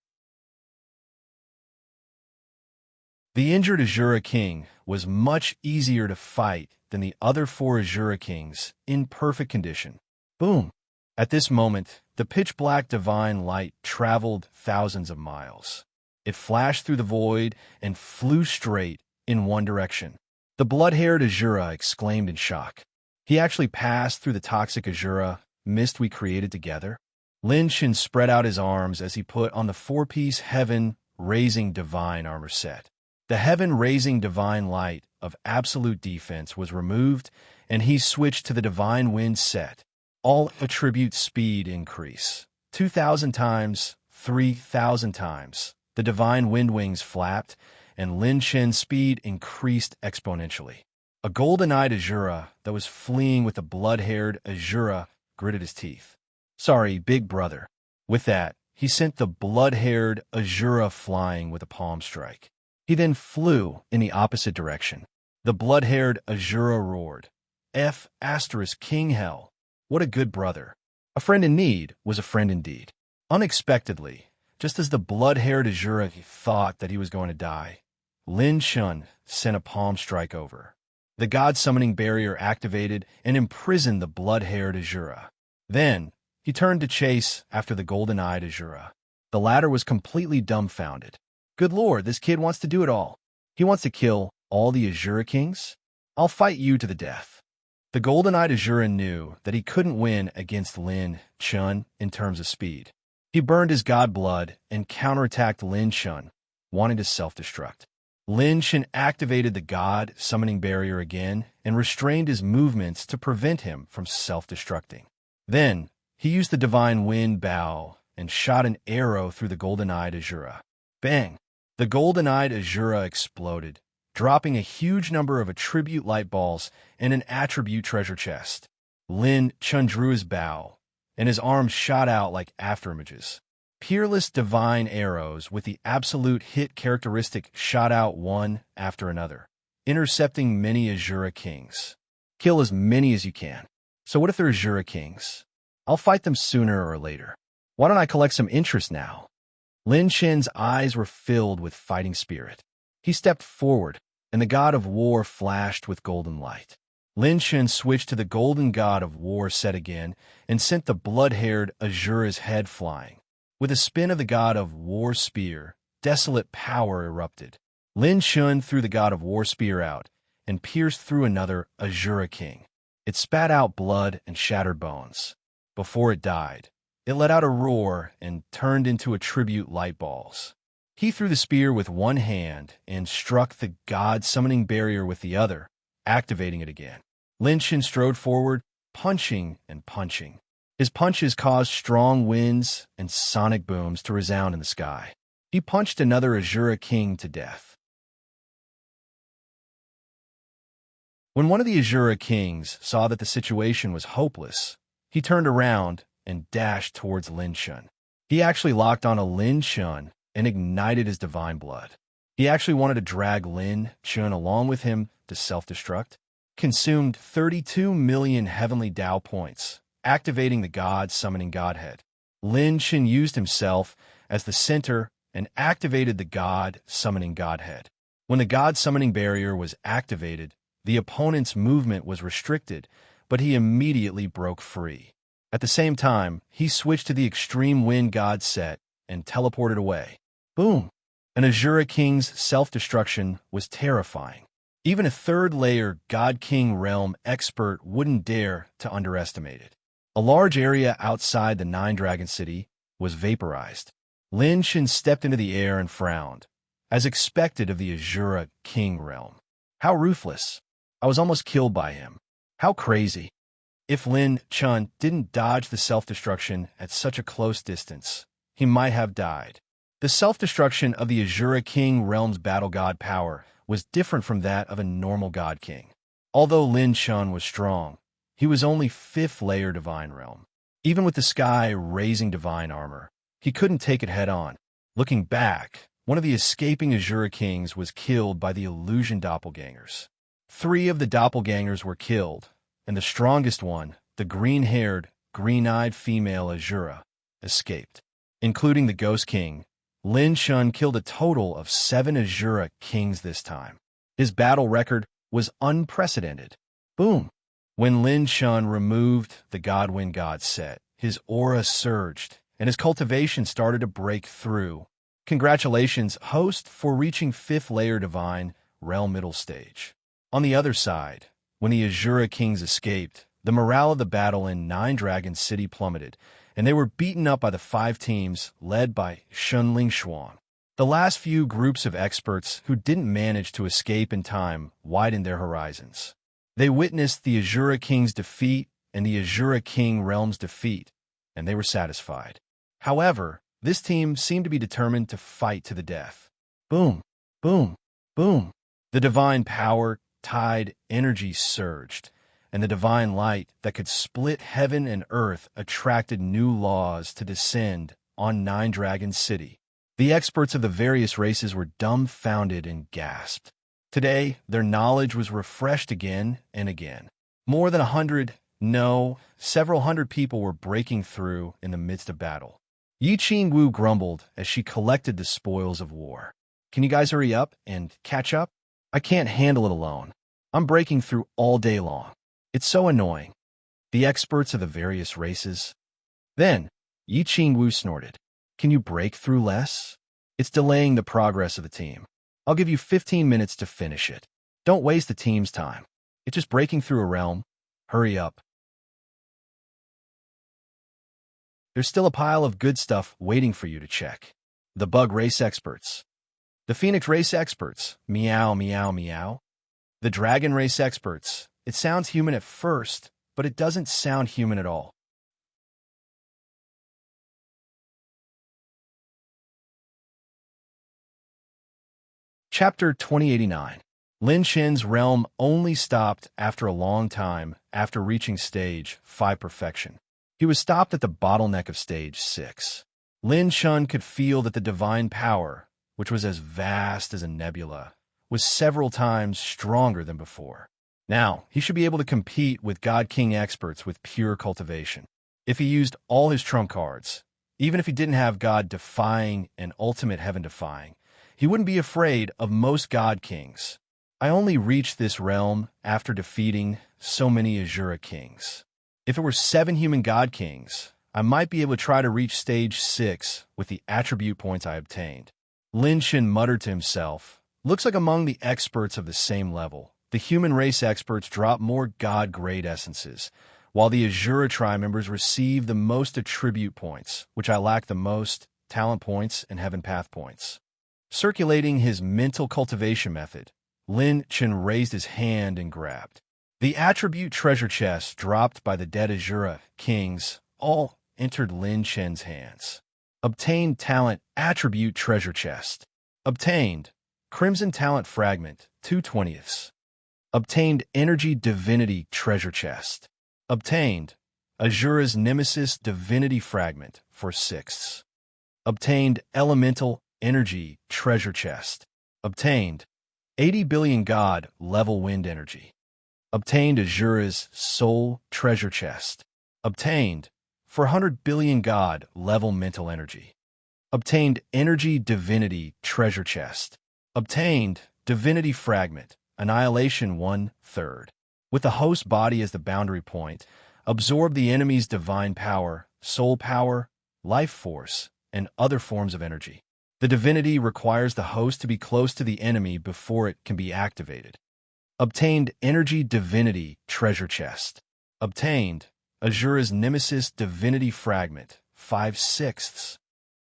The injured Azura king was much easier to fight than the other 4 Azura kings in perfect condition. Boom! At this moment, the pitch-black divine light traveled thousands of miles. It flashed through the void and flew straight in one direction. The blood-haired Azura exclaimed in shock. He actually passed through the toxic Azura mist we created together? Lin Shen spread out his arms as he put on the four-piece heaven-raising divine armor set. The heaven-raising divine light of absolute defense was removed, and he switched to the divine wind set. All attribute speed increase. 2,000 times, 3,000 times. The divine wind wings flapped, and Lin Shen's speed increased exponentially. A golden-eyed Azura that was fleeing with a blood-haired Azura gritted his teeth. Sorry, big brother. With that, he sent the blood-haired Azura flying with a palm strike. He then flew in the opposite direction. The blood-haired Azura roared, F*** King Hell. What a good brother. A friend in need was a friend indeed. Unexpectedly, just as the blood-haired Azura thought that he was going to die, Lin Shen sent a palm strike over. The god-summoning barrier activated and imprisoned the blood-haired Azura. Then, he turned to chase after the golden-eyed Azura. The latter was completely dumbfounded. Good lord, this kid wants to do it all. He wants to kill all the Azura kings? I'll fight you to the death. The golden-eyed Azura knew that he couldn't win against Lin Shen in terms of speed. He burned his god blood and counterattacked Lin Shen, wanting to self-destruct. Lin Shen activated the god summoning barrier again and restrained his movements to prevent him from self-destructing. Then, he used the divine wind bow and shot an arrow through the golden-eyed Azura. Bang! The golden-eyed Azura exploded, dropping a huge number of attribute light balls and an attribute treasure chest. Lin Shen drew his bow, and his arms shot out like afterimages. Peerless divine arrows with the absolute hit characteristic shot out one after another, intercepting many Azura kings. Kill as many as you can. So what if they're Azura kings? I'll fight them sooner or later. Why don't I collect some interest now? Lin Shen's eyes were filled with fighting spirit. He stepped forward, and the god of war flashed with golden light. Lin Shen switched to the golden god of war set again and sent the blood-haired Azura's head flying. With a spin of the god of war spear, desolate power erupted. Lin Shen threw the god of war spear out and pierced through another Azura king. It spat out blood and shattered bones. Before it died, it let out a roar and turned into attribute light balls. He threw the spear with one hand and struck the god-summoning barrier with the other, activating it again. Lin Shen strode forward, punching and punching. His punches caused strong winds and sonic booms to resound in the sky. He punched another Azura king to death. When one of the Azura kings saw that the situation was hopeless, he turned around and dashed towards Lin Shen. He actually locked onto Lin Shen and ignited his divine blood. He actually wanted to drag Lin Shen along with him to self-destruct. Consumed 32 million heavenly Tao points, activating the god-summoning godhead. Lin Shen used himself as the center and activated the god-summoning godhead. When the god-summoning barrier was activated, the opponent's movement was restricted, but he immediately broke free. At the same time, he switched to the extreme wind god set and teleported away. Boom! An Azura king's self-destruction was terrifying. Even a third-layer God King realm expert wouldn't dare to underestimate it. A large area outside the Nine-Dragon City was vaporized. Lin Shen stepped into the air and frowned, as expected of the Azura King realm. How ruthless. I was almost killed by him. How crazy. If Lin Shen didn't dodge the self-destruction at such a close distance, he might have died. The self-destruction of the Azura King realm's battle god power was different from that of a normal god king. Although Lin Shen was strong, he was only 5th layer divine realm. Even with the sky raising divine armor, he couldn't take it head-on. Looking back, one of the escaping Azura kings was killed by the illusion doppelgangers. 3 of the doppelgangers were killed, and the strongest one, the green-haired, green-eyed female Azura, escaped. Including the Ghost King, Lin Shen killed a total of 7 Azura kings this time. His battle record was unprecedented. Boom! When Lin Shen removed the Godwind God set, his aura surged, and his cultivation started to break through. Congratulations, host, for reaching 5th layer divine realm middle stage. On the other side, when the Azura Kings escaped, the morale of the battle in Nine Dragon City plummeted, and they were beaten up by the 5 teams led by Shunling Xuan. The last few groups of experts who didn't manage to escape in time widened their horizons. They witnessed the Azura King's defeat and the Azura King realm's defeat, and they were satisfied. However, this team seemed to be determined to fight to the death. Boom, boom, boom. The divine power, tide, energy surged, and the divine light that could split heaven and earth attracted new laws to descend on Nine Dragon City. The experts of the various races were dumbfounded and gasped. Today, their knowledge was refreshed again and again. More than 100, no, several hundred people were breaking through in the midst of battle. Yi Qingwu grumbled as she collected the spoils of war. Can you guys hurry up and catch up? I can't handle it alone. I'm breaking through all day long. It's so annoying. The experts of the various races. Then, Yi Qingwu snorted. Can you break through less? It's delaying the progress of the team. I'll give you 15 minutes to finish it. Don't waste the team's time. It's just breaking through a realm. Hurry up. There's still a pile of good stuff waiting for you to check. The bug race experts. The phoenix race experts. Meow, meow, meow. The dragon race experts. It sounds human at first, but it doesn't sound human at all. Chapter 2089. Lin Shen's realm only stopped after a long time after reaching stage 5 perfection. He was stopped at the bottleneck of stage 6. Lin Shen could feel that the divine power, which was as vast as a nebula, was several times stronger than before. Now, he should be able to compete with God King experts with pure cultivation. If he used all his trump cards, even if he didn't have God defying and ultimate heaven defying, he wouldn't be afraid of most God Kings. I only reached this realm after defeating so many Azura Kings. If it were 7 human God Kings, I might be able to try to reach stage 6 with the attribute points I obtained. Lin Shen muttered to himself. Looks like among the experts of the same level, the human race experts drop more God-grade essences, while the Azura tribe members receive the most attribute points, which I lack the most, talent points and heaven path points. Circulating his mental cultivation method, Lin Shen raised his hand and grabbed. The attribute treasure chests dropped by the dead Azura Kings all entered Lin Shen's hands. Obtained talent attribute treasure chest. Obtained Crimson Talent Fragment, 2/20. Obtained Energy Divinity Treasure Chest. Obtained Azura's Nemesis Divinity Fragment, 4/6. Obtained Elemental Energy Treasure Chest. Obtained 80 billion God Level Wind Energy. Obtained Azura's Soul Treasure Chest. Obtained 400 billion God Level Mental Energy. Obtained Energy Divinity Treasure Chest. Obtained Divinity Fragment, Annihilation 1/3. With the host body as the boundary point, absorb the enemy's divine power, soul power, life force, and other forms of energy. The divinity requires the host to be close to the enemy before it can be activated. Obtained Energy Divinity Treasure Chest. Obtained Azura's Nemesis Divinity Fragment, 5/6.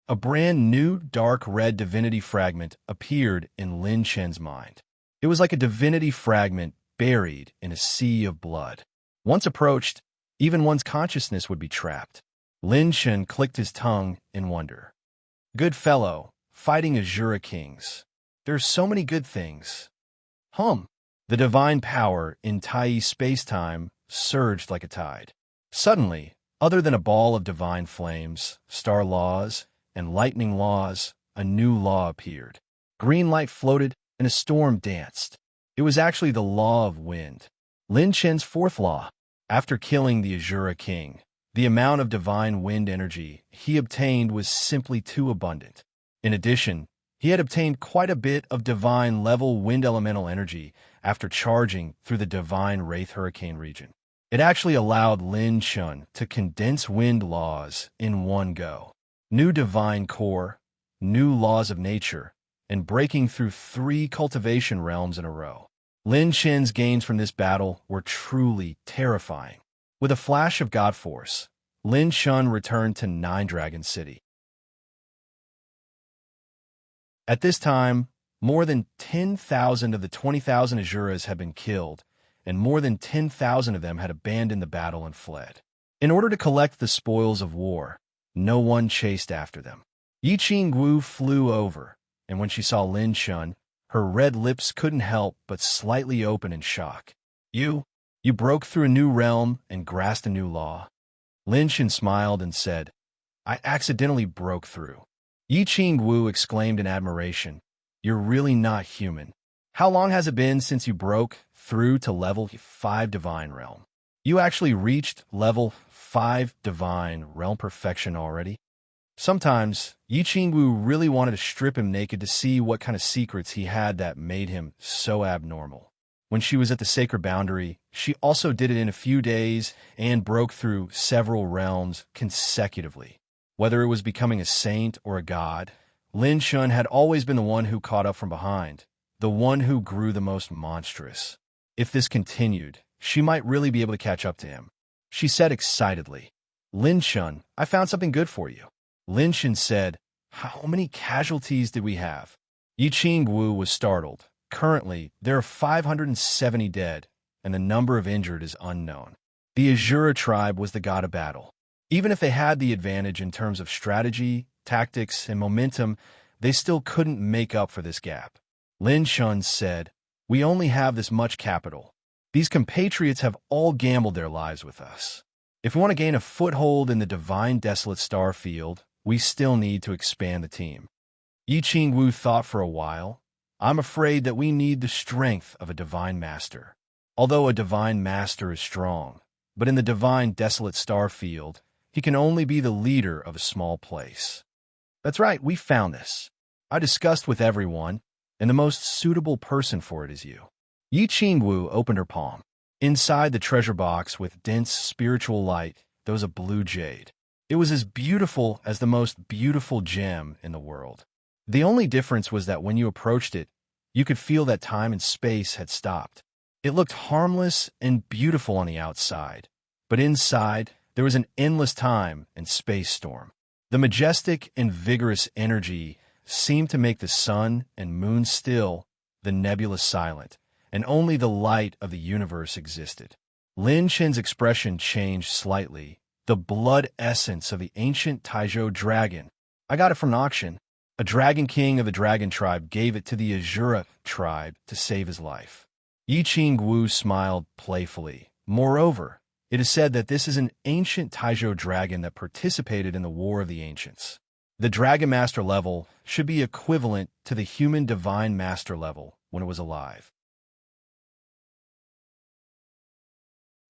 A brand new dark red divinity fragment appeared in Lin Shen's mind. It was like a divinity fragment buried in a sea of blood. Once approached, even one's consciousness would be trapped. Lin Shen clicked his tongue in wonder. Good fellow, fighting Azura Kings. There's so many good things. The divine power in Tai space-time surged like a tide. Suddenly, other than a ball of divine flames, star laws, and lightning laws, a new law appeared. Green light floated, and a storm danced. It was actually the law of wind. Lin Shen's 4th law. After killing the Azura King, the amount of divine wind energy he obtained was simply too abundant. In addition, he had obtained quite a bit of divine level wind elemental energy after charging through the divine Wraith Hurricane region. It actually allowed Lin Shen to condense wind laws in one go. New divine core, new laws of nature, and breaking through 3 cultivation realms in a row. Lin Chen's gains from this battle were truly terrifying. With a flash of god force, Lin Chen returned to Nine Dragon City. At this time, more than 10,000 of the 20,000 Azuras had been killed, and more than 10,000 of them had abandoned the battle and fled. In order to collect the spoils of war, no one chased after them. Yi Qingwu flew over, and when she saw Lin Chen, her red lips couldn't help but slightly open in shock. You broke through a new realm and grasped a new law. Lin Chen smiled and said, I accidentally broke through. Yi Qingwu exclaimed in admiration, You're really not human. How long has it been since you broke through to level 5 Divine Realm? You actually reached level 5 Divine Realm perfection already? Sometimes, Yi Qingwu really wanted to strip him naked to see what kind of secrets he had that made him so abnormal. When she was at the Sacred Boundary, she also did it in a few days and broke through several realms consecutively. Whether it was becoming a saint or a god, Lin Chen had always been the one who caught up from behind, the one who grew the most monstrous. If this continued, she might really be able to catch up to him. She said excitedly, Lin Chen, I found something good for you. Lin Chen said, How many casualties did we have? Yi Qingwu was startled. Currently, there are 570 dead, and the number of injured is unknown. The Azura tribe was the god of battle. Even if they had the advantage in terms of strategy, tactics, and momentum, they still couldn't make up for this gap. Lin Chen said, We only have this much capital. These compatriots have all gambled their lives with us. If we want to gain a foothold in the divine desolate star field, we still need to expand the team. Yi Qingwu thought for a while. I'm afraid that we need the strength of a divine master. Although a divine master is strong, but in the divine desolate star field, he can only be the leader of a small place. That's right, we found this. I discussed with everyone, and the most suitable person for it is you. Yi Qingwu opened her palm. Inside the treasure box with dense spiritual light, there was a blue jade. It was as beautiful as the most beautiful gem in the world. The only difference was that when you approached it, you could feel that time and space had stopped. It looked harmless and beautiful on the outside, but inside, there was an endless time and space storm. The majestic and vigorous energy seemed to make the sun and moon still, the nebula silent, and only the light of the universe existed. Lin Chen's expression changed slightly. The blood essence of the ancient Taizhou dragon. I got it from an auction. A dragon king of the dragon tribe gave it to the Azura tribe to save his life. Yi Qingwu smiled playfully. Moreover, it is said that this is an ancient Taizhou dragon that participated in the War of the Ancients. The Dragon Master level should be equivalent to the human Divine Master level when it was alive.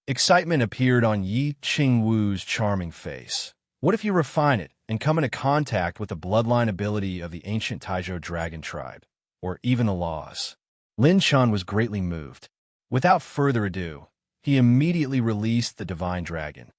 Excitement appeared on Yi Qingwu's charming face. What if you refine it and come into contact with the bloodline ability of the ancient Taizhou dragon tribe, or even the laws? Lin Chen was greatly moved. Without further ado, he immediately released the divine dragon.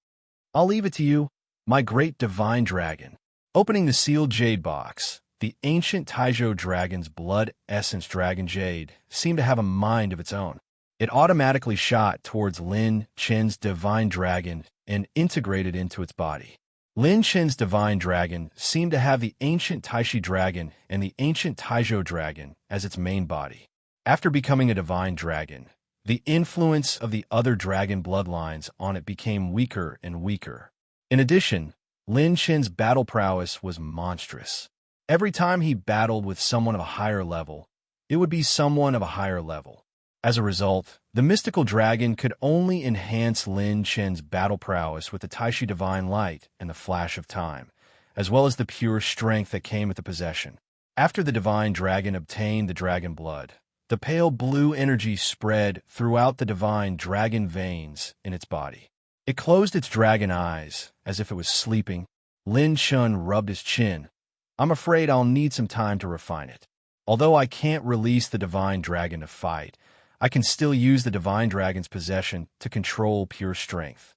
I'll leave it to you, my great divine dragon. Opening the sealed jade box, the ancient Taizhou dragon's blood essence dragon jade seemed to have a mind of its own. It automatically shot towards Lin Chen's divine dragon and integrated into its body. Lin Chen's divine dragon seemed to have the ancient Taishi dragon and the ancient Taizhou dragon as its main body. After becoming a divine dragon, the influence of the other dragon bloodlines on it became weaker and weaker. In addition, Lin Chen's battle prowess was monstrous. Every time he battled with someone of a higher level, it would be someone of a higher level. As a result, the mystical dragon could only enhance Lin Chen's battle prowess with the Taishi divine light and the flash of time, as well as the pure strength that came with the possession. After the divine dragon obtained the dragon blood, the pale blue energy spread throughout the divine dragon veins in its body. It closed its dragon eyes as if it was sleeping. Lin Chen rubbed his chin. I'm afraid I'll need some time to refine it. Although I can't release the divine dragon to fight, I can still use the divine dragon's possession to control pure strength.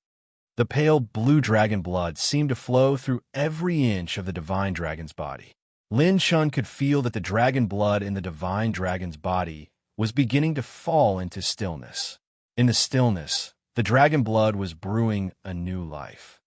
The pale blue dragon blood seemed to flow through every inch of the divine dragon's body. Lin Shun could feel that the dragon blood in the divine dragon's body was beginning to fall into stillness. In the stillness, the dragon blood was brewing a new life.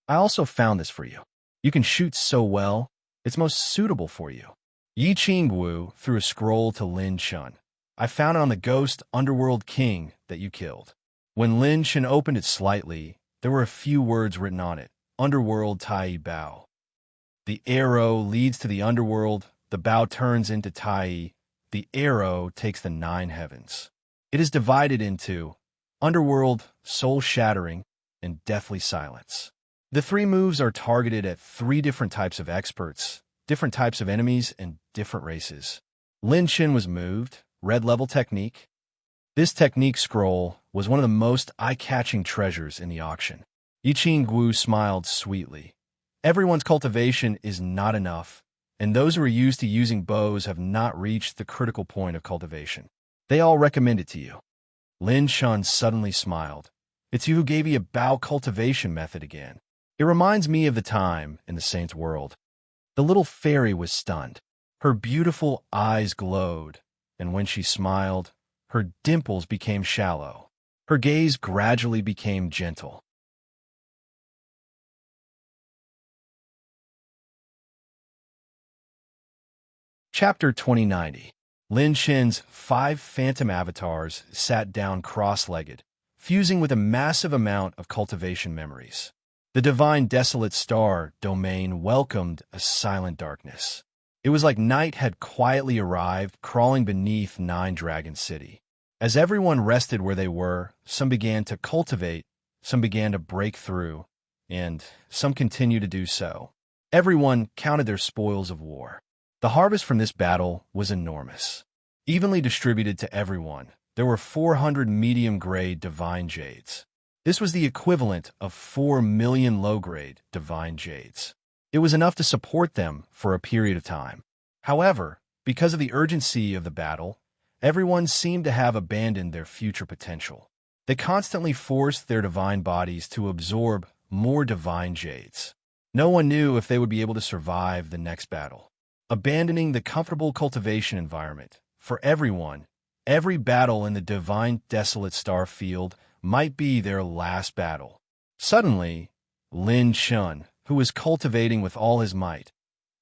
I also found this for you. You can shoot so well, it's most suitable for you. Yi Qingwu threw a scroll to Lin Shun. I found it on the ghost underworld king that you killed. When Lin Shun opened it slightly, there were a few words written on it. Underworld Tai Bao. The arrow leads to the underworld, the bow turns into Tai, the arrow takes the 9 heavens. It is divided into underworld, soul-shattering, and deathly silence. The 3 moves are targeted at 3 different types of experts, different types of enemies, and different races. Lin Shun was moved, red level technique. This technique scroll was one of the most eye-catching treasures in the auction. Yi Qingwu smiled sweetly. Everyone's cultivation is not enough, and those who are used to using bows have not reached the critical point of cultivation. They all recommend it to you. Lin Shun suddenly smiled. It's you who gave me a bow cultivation method again. It reminds me of the time in the saint's world. The little fairy was stunned. Her beautiful eyes glowed, and when she smiled, her dimples became shallow. Her gaze gradually became gentle. Chapter 2090. Lin Shin's 5 phantom avatars sat down cross-legged, fusing with a massive amount of cultivation memories. The divine desolate star domain welcomed a silent darkness. It was like night had quietly arrived, crawling beneath 9 Dragon City. As everyone rested where they were, some began to cultivate, some began to break through, and some continued to do so. Everyone counted their spoils of war. The harvest from this battle was enormous. Evenly distributed to everyone, there were 400 medium-grade divine jades. This was the equivalent of 4 million low-grade divine jades. It was enough to support them for a period of time. However, because of the urgency of the battle, everyone seemed to have abandoned their future potential. They constantly forced their divine bodies to absorb more divine jades. No one knew if they would be able to survive the next battle. Abandoning the comfortable cultivation environment, for everyone, every battle in the divine desolate star field might be their last battle. Suddenly, Lin Shun, who was cultivating with all his might,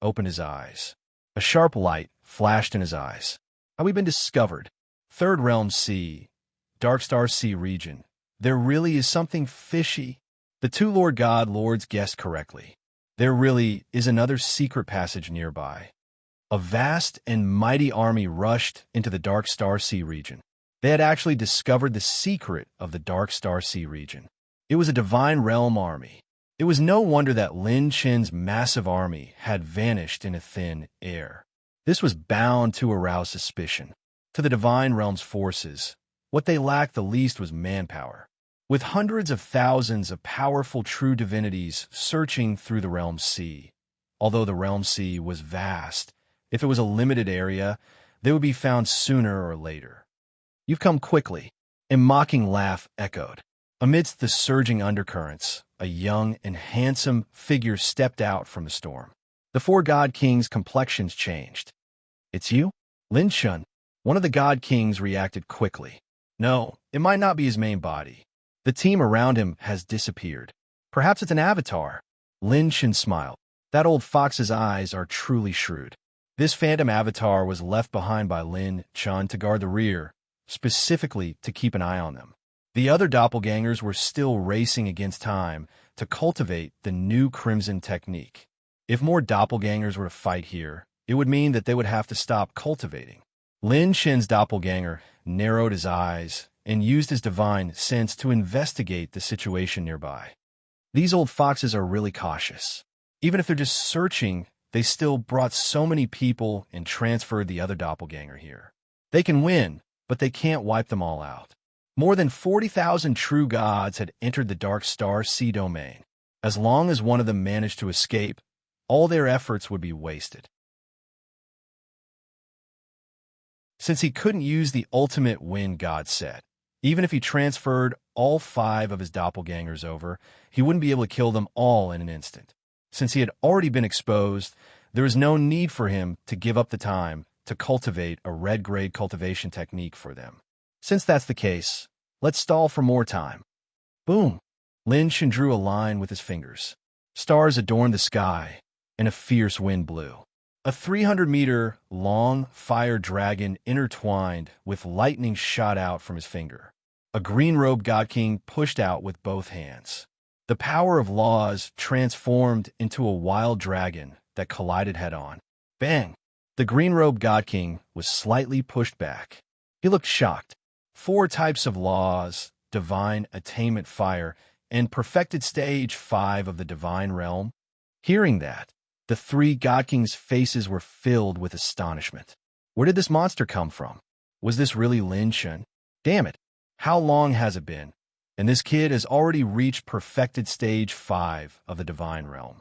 opened his eyes. A sharp light flashed in his eyes. Have we been discovered? Third Realm Sea, Dark Star Sea region. There really is something fishy. The 2 Lord God Lords guessed correctly. There really is another secret passage nearby. A vast and mighty army rushed into the Dark Star Sea region. They had actually discovered the secret of the Dark Star Sea region. It was a divine realm army. It was no wonder that Lin Chin's massive army had vanished into thin air. This was bound to arouse suspicion. To the divine realm's forces, what they lacked the least was manpower. With hundreds of thousands of powerful true divinities searching through the realm sea, although the realm sea was vast, if it was a limited area, they would be found sooner or later. You've come quickly. A mocking laugh echoed. Amidst the surging undercurrents, a young and handsome figure stepped out from the storm. The 4 God Kings' complexions changed. It's you? Lin Shun. One of the God Kings reacted quickly. No, it might not be his main body. The team around him has disappeared. Perhaps it's an avatar. Lin Shun smiled. That old fox's eyes are truly shrewd. This phantom avatar was left behind by Lin Shun to guard the rear, specifically to keep an eye on them. The other doppelgangers were still racing against time to cultivate the new Crimson technique. If more doppelgangers were to fight here, it would mean that they would have to stop cultivating. Lin Shin's doppelganger narrowed his eyes and used his divine sense to investigate the situation nearby. These old foxes are really cautious. Even if they're just searching, they still brought so many people and transferred the other doppelganger here. They can win, but they can't wipe them all out. More than 40,000 true gods had entered the Dark Star Sea domain. As long as one of them managed to escape, all their efforts would be wasted. Since he couldn't use the ultimate win God said, even if he transferred all 5 of his doppelgangers over, he wouldn't be able to kill them all in an instant. Since he had already been exposed,
There was no need for him to give up the time to cultivate a red-grade cultivation technique for them. Since that's the case, let's stall for more time. Boom! Lin Shan drew a line with his fingers. Stars adorned the sky, and a fierce wind blew. A 300-meter-long fire dragon intertwined with lightning shot out from his finger. A green-robed god king pushed out with both hands. The power of laws transformed into a wild dragon that collided head-on. Bang! The green-robed god king was slightly pushed back. He looked shocked. 4 types of laws: divine attainment fire, and perfected stage 5 of the divine realm. Hearing that, the 3 god kings' faces were filled with astonishment. Where did this monster come from? Was this really Lin Shan? Damn it, how long has it been? And this kid has already reached perfected stage 5 of the divine realm.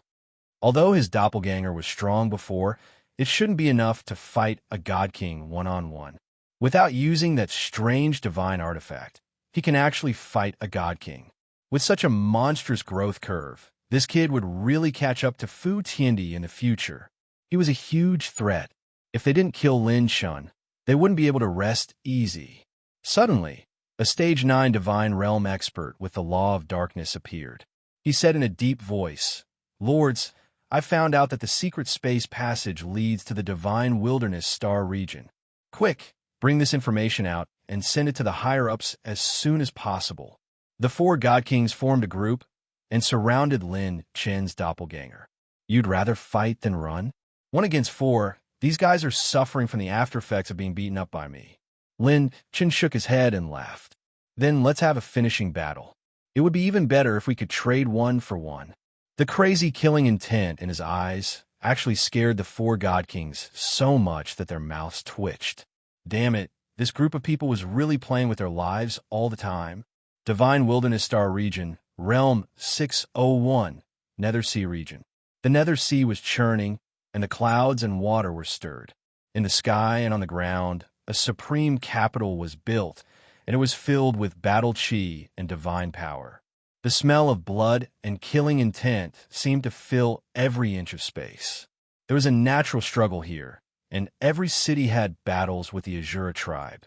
Although his doppelganger was strong before, it shouldn't be enough to fight a god king one-on-one. Without using that strange divine artifact, he can actually fight a god king. With such a monstrous growth curve, this kid would really catch up to Fu Tiandi in the future. He was a huge threat. If they didn't kill Lin Shan, they wouldn't be able to rest easy. Suddenly, a stage 9 divine realm expert with the law of darkness appeared. He said in a deep voice, "Lords, I found out that the secret space passage leads to the divine wilderness star region. Quick, bring this information out and send it to the higher-ups as soon as possible." The 4 god kings formed a group and surrounded Lin Shan's doppelganger. You'd rather fight than run? 1 against 4, these guys are suffering from the after-effects of being beaten up by me. Lin Shan shook his head and laughed. Then let's have a finishing battle. It would be even better if we could trade 1 for 1. The crazy killing intent in his eyes actually scared the 4 god kings so much that their mouths twitched. Damn it, this group of people was really playing with their lives all the time. Divine Wilderness Star Region, Realm 601, Nether Sea Region. The Nether Sea was churning, and the clouds and water were stirred. In the sky and on the ground, a supreme capital was built, and it was filled with battle chi and divine power. The smell of blood and killing intent seemed to fill every inch of space. There was a natural struggle here, and every city had battles with the Azura tribe.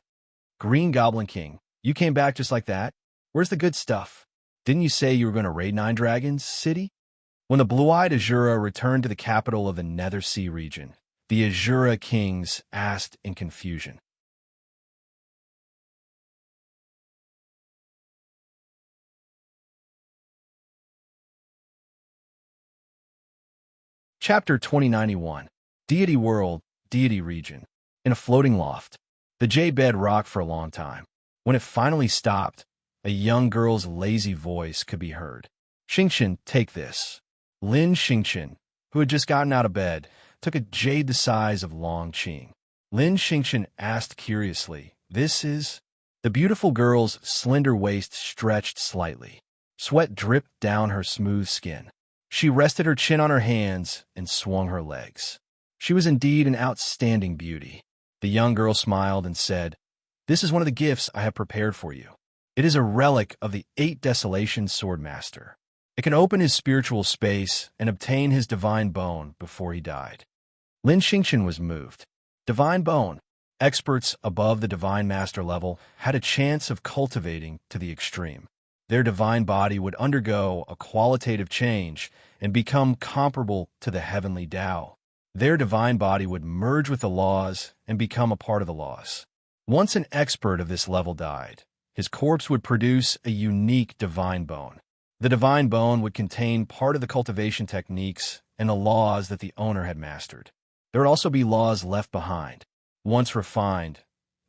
Green Goblin King, you came back just like that? Where's the good stuff? Didn't you say you were going to raid 9 Dragons City? When the blue-eyed Azura returned to the capital of the Nether Sea region, the Azura kings asked in confusion. Chapter 2091, Deity World, Deity Region. In a floating loft, the J-bed rocked for a long time. When it finally stopped, a young girl's lazy voice could be heard. "Xingqian, take this." Lin Xingqian, who had just gotten out of bed, took a jade the size of Long Qing. Lin Xingqian asked curiously, "This is?" The beautiful girl's slender waist stretched slightly. Sweat dripped down her smooth skin. She rested her chin on her hands and swung her legs. She was indeed an outstanding beauty. The young girl smiled and said, "This is one of the gifts I have prepared for you. It is a relic of the 8 Desolation Swordmaster. It can open his spiritual space and obtain his divine bone before he died." Lin Xingqian was moved. Divine bone. Experts above the divine master level had a chance of cultivating to the extreme. Their divine body would undergo a qualitative change and become comparable to the heavenly Tao. Their divine body would merge with the laws and become a part of the laws. Once an expert of this level died, his corpse would produce a unique divine bone. The divine bone would contain part of the cultivation techniques and the laws that the owner had mastered. There would also be laws left behind. Once refined,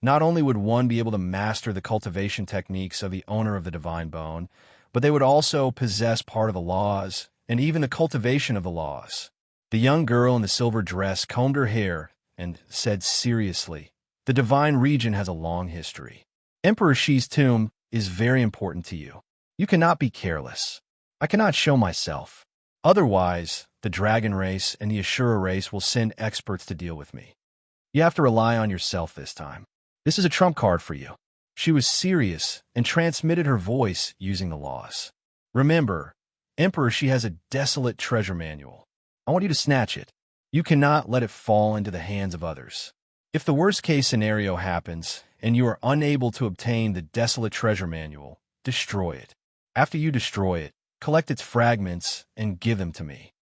not only would one be able to master the cultivation techniques of the owner of the divine bone, but they would also possess part of the laws and even the cultivation of the laws. The young girl in the silver dress combed her hair and said seriously, "The divine region has a long history. Emperor Shi's tomb is very important to you. You cannot be careless. I cannot show myself. Otherwise, the dragon race and the Ashura race will send experts to deal with me. You have to rely on yourself this time. This is a trump card for you." She was serious and transmitted her voice using the laws. "Remember, Emperor Shi has a desolate treasure manual. I want you to snatch it.
You cannot let it fall into the hands of others. If the worst-case scenario happens, and you are unable to obtain the desolate treasure manual, destroy it. After you destroy it, collect its fragments and give them to me."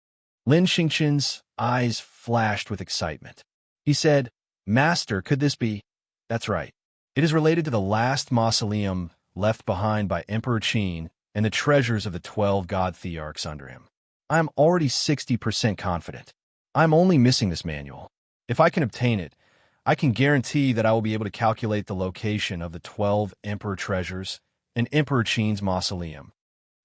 Lin Xingqian's eyes flashed with excitement. He said, "Master, could this be—" "That's right. It is related to the last mausoleum left behind by Emperor Qin and the treasures of the 12 god thearchs under him. I am already 60% confident. I am only missing this manual. If I can obtain it, I can guarantee that I will be able to calculate the location of the 12 emperor treasures and Emperor Qin's mausoleum."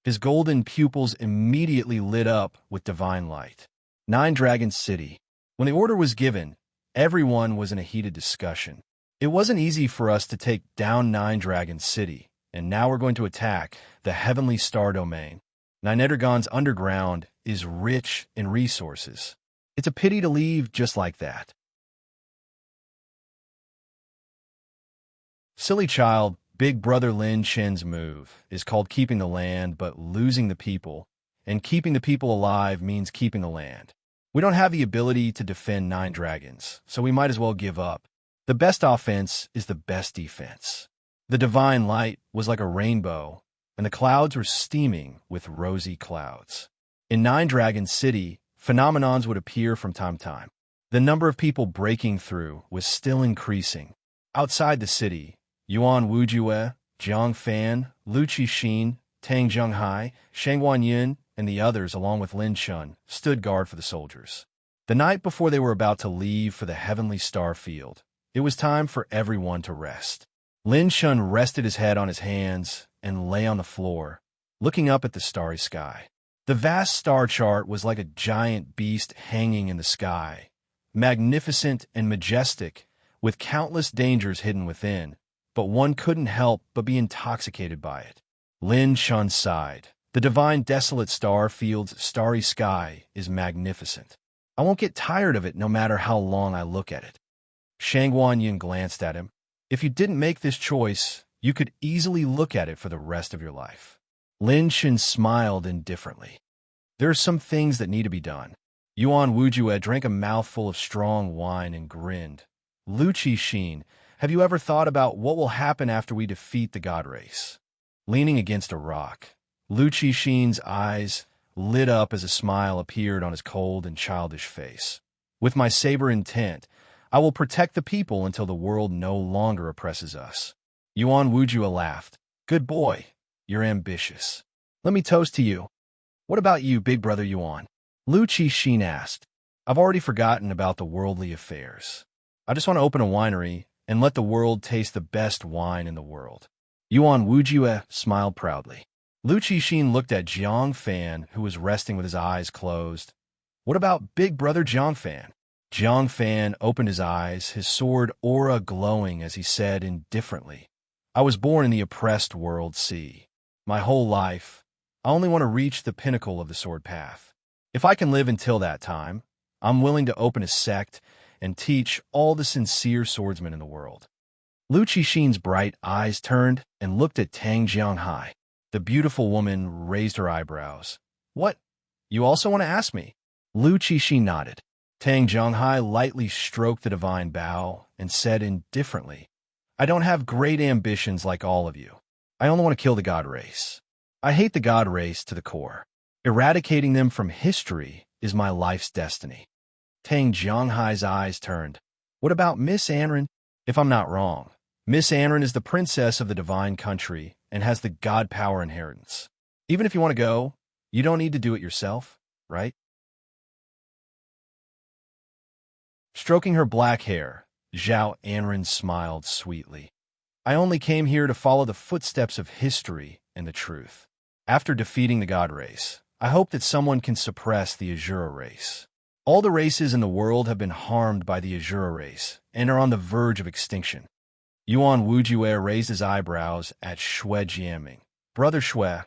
His golden pupils immediately lit up with divine light. 9 Dragon City. When the order was given, everyone was in a heated discussion. It wasn't easy for us to take down 9 Dragon City, and now we're going to attack the Heavenly Star Domain. Ninedragon's underground is rich in resources. It's a pity to leave just like that. Silly child, Big Brother Lin Chen's move is called keeping the land but losing the people, and keeping the people alive means keeping the land. We don't have the ability to defend 9 dragons, so we might as well give up. The best offense is the best defense. The divine light was like a rainbow, and the clouds were steaming with rosy clouds. In 9 Dragon City, phenomenons would appear from time to time. The number of people breaking through was still increasing. Outside the city, Yuan Wujue, Jiang Fan, Lu Qixin, Tang Zhenghai, Shang Wanyin, and the others, along with Lin Shun, stood guard for the soldiers. The night before they were about to leave for the Heavenly Star Field, it was time for everyone to rest. Lin Shun rested his head on his hands and lay on the floor, looking up at the starry sky. The vast star chart was like a giant beast hanging in the sky, magnificent and majestic, with countless dangers hidden within, but one couldn't help but be intoxicated by it. Lin Shun sighed. The divine desolate star field's starry sky is magnificent. I won't get tired of it no matter how long I look at it. Shang Wanyin glanced at him. If you didn't make this choice, you could easily look at it for the rest of your life. Lin Shin smiled indifferently. There are some things that need to be done. Yuan Wujue drank a mouthful of strong wine and grinned. Lu Qixin, have you ever thought about what will happen after we defeat the god race? Leaning against a rock, Lu Qixin's eyes lit up as a smile appeared on his cold and childish face. With my saber intent, I will protect the people until the world no longer oppresses us. Yuan Wujue laughed. Good boy, you're ambitious. Let me toast to you. What about you, big brother Yuan? Lu Qixin asked. I've already forgotten about the worldly affairs. I just want to open a winery and let the world taste the best wine in the world. Yuan Wujue smiled proudly. Lu Qixin looked at Jiang Fan, who was resting with his eyes closed. What about big brother Jiang Fan? Jiang Fan opened his eyes, his sword aura glowing as he said indifferently, I was born in the oppressed world sea. My whole life, I only want to reach the pinnacle of the sword path. If I can live until that time, I'm willing to open a sect and teach all the sincere swordsmen in the world. Lu Qixin's bright eyes turned and looked at Tang Zhenghai. The beautiful woman raised her eyebrows. What? You also want to ask me? Lu Qixin nodded. Tang Zhenghai lightly stroked the divine bow and said indifferently, I don't have great ambitions like all of you. I only want to kill the god race. I hate the god race to the core. Eradicating them from history is my life's destiny. Tang Zhenghai's eyes turned. What about Miss Anren? If I'm not wrong, Miss Anren is the princess of the divine country and has the god power inheritance. Even if you want to go, you don't need to do it yourself, right? Stroking her black hair, Zhao Anren smiled sweetly. I only came here to follow the footsteps of history and the truth. After defeating the god race, I hope that someone can suppress the Azura race. All the races in the world have been harmed by the Azura race and are on the verge of extinction. Yuan Wujue raised his eyebrows at Shui Jiaming. Brother Shui,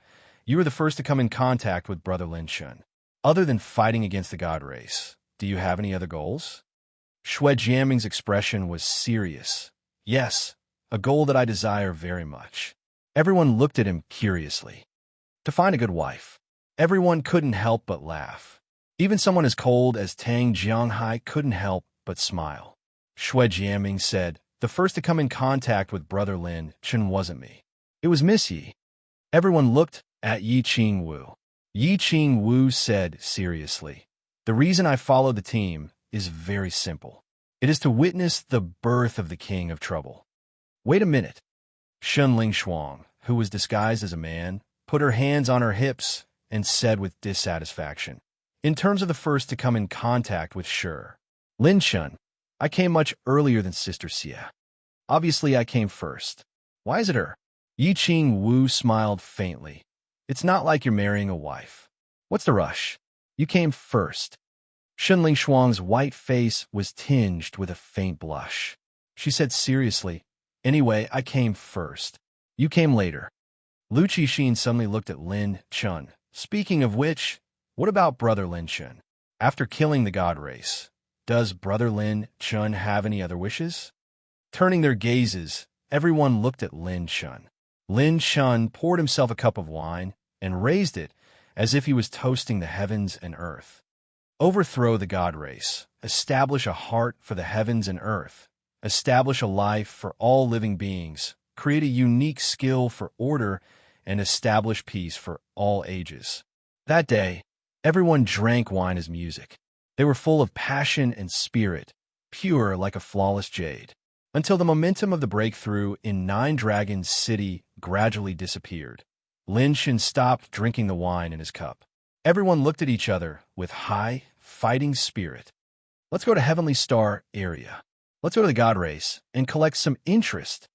you were the first to come in contact with Brother Lin Shun. Other than fighting against the god race, do you have any other goals? Shui Jiaming's expression was serious. Yes, a goal that I desire very much. Everyone looked at him curiously. To find a good wife. Everyone couldn't help but laugh. Even someone as cold as Tang Jianghai couldn't help but smile. Shui Jianming said, "The first to come in contact with Brother Lin Chen wasn't me. It was Miss Yi." Everyone looked at Yi Qing Wu. Yi Qing Wu said seriously, "The reason I followed the team is very simple. It is to witness the birth of the King of Trouble." "Wait a minute." Shun Ling Shuang, who was disguised as a man, put her hands on her hips and said with dissatisfaction, "In terms of the first to come in contact with Shi, Lin Shun, I came much earlier than Sister Xia. Obviously, I came first. Why is it her?" Yi Qing Wu smiled faintly. "It's not like you're marrying a wife. What's the rush? You came first." Shunling Shuang's white face was tinged with a faint blush. She said seriously, "Anyway, I came first. You came later." Lu Qixin suddenly looked at Lin Chun. "Speaking of which, what about Brother Lin Chun? After killing the god race, does Brother Lin Chun have any other wishes?" Turning their gazes, everyone looked at Lin Chun. Lin Chun poured himself a cup of wine and raised it as if he was toasting the heavens and earth. "Overthrow the god race, establish a heart for the heavens and earth, establish a life for all living beings, create a unique skill for order, and establish peace for all ages." That day, everyone drank wine as music. They were full of passion and spirit, pure like a flawless jade, until the momentum of the breakthrough in Nine Dragons City gradually disappeared. Lin Shin stopped drinking the wine in his cup. Everyone looked at each other with high, fighting spirit. "Let's go to Heavenly Star area. Let's go to the God Race and collect some interest."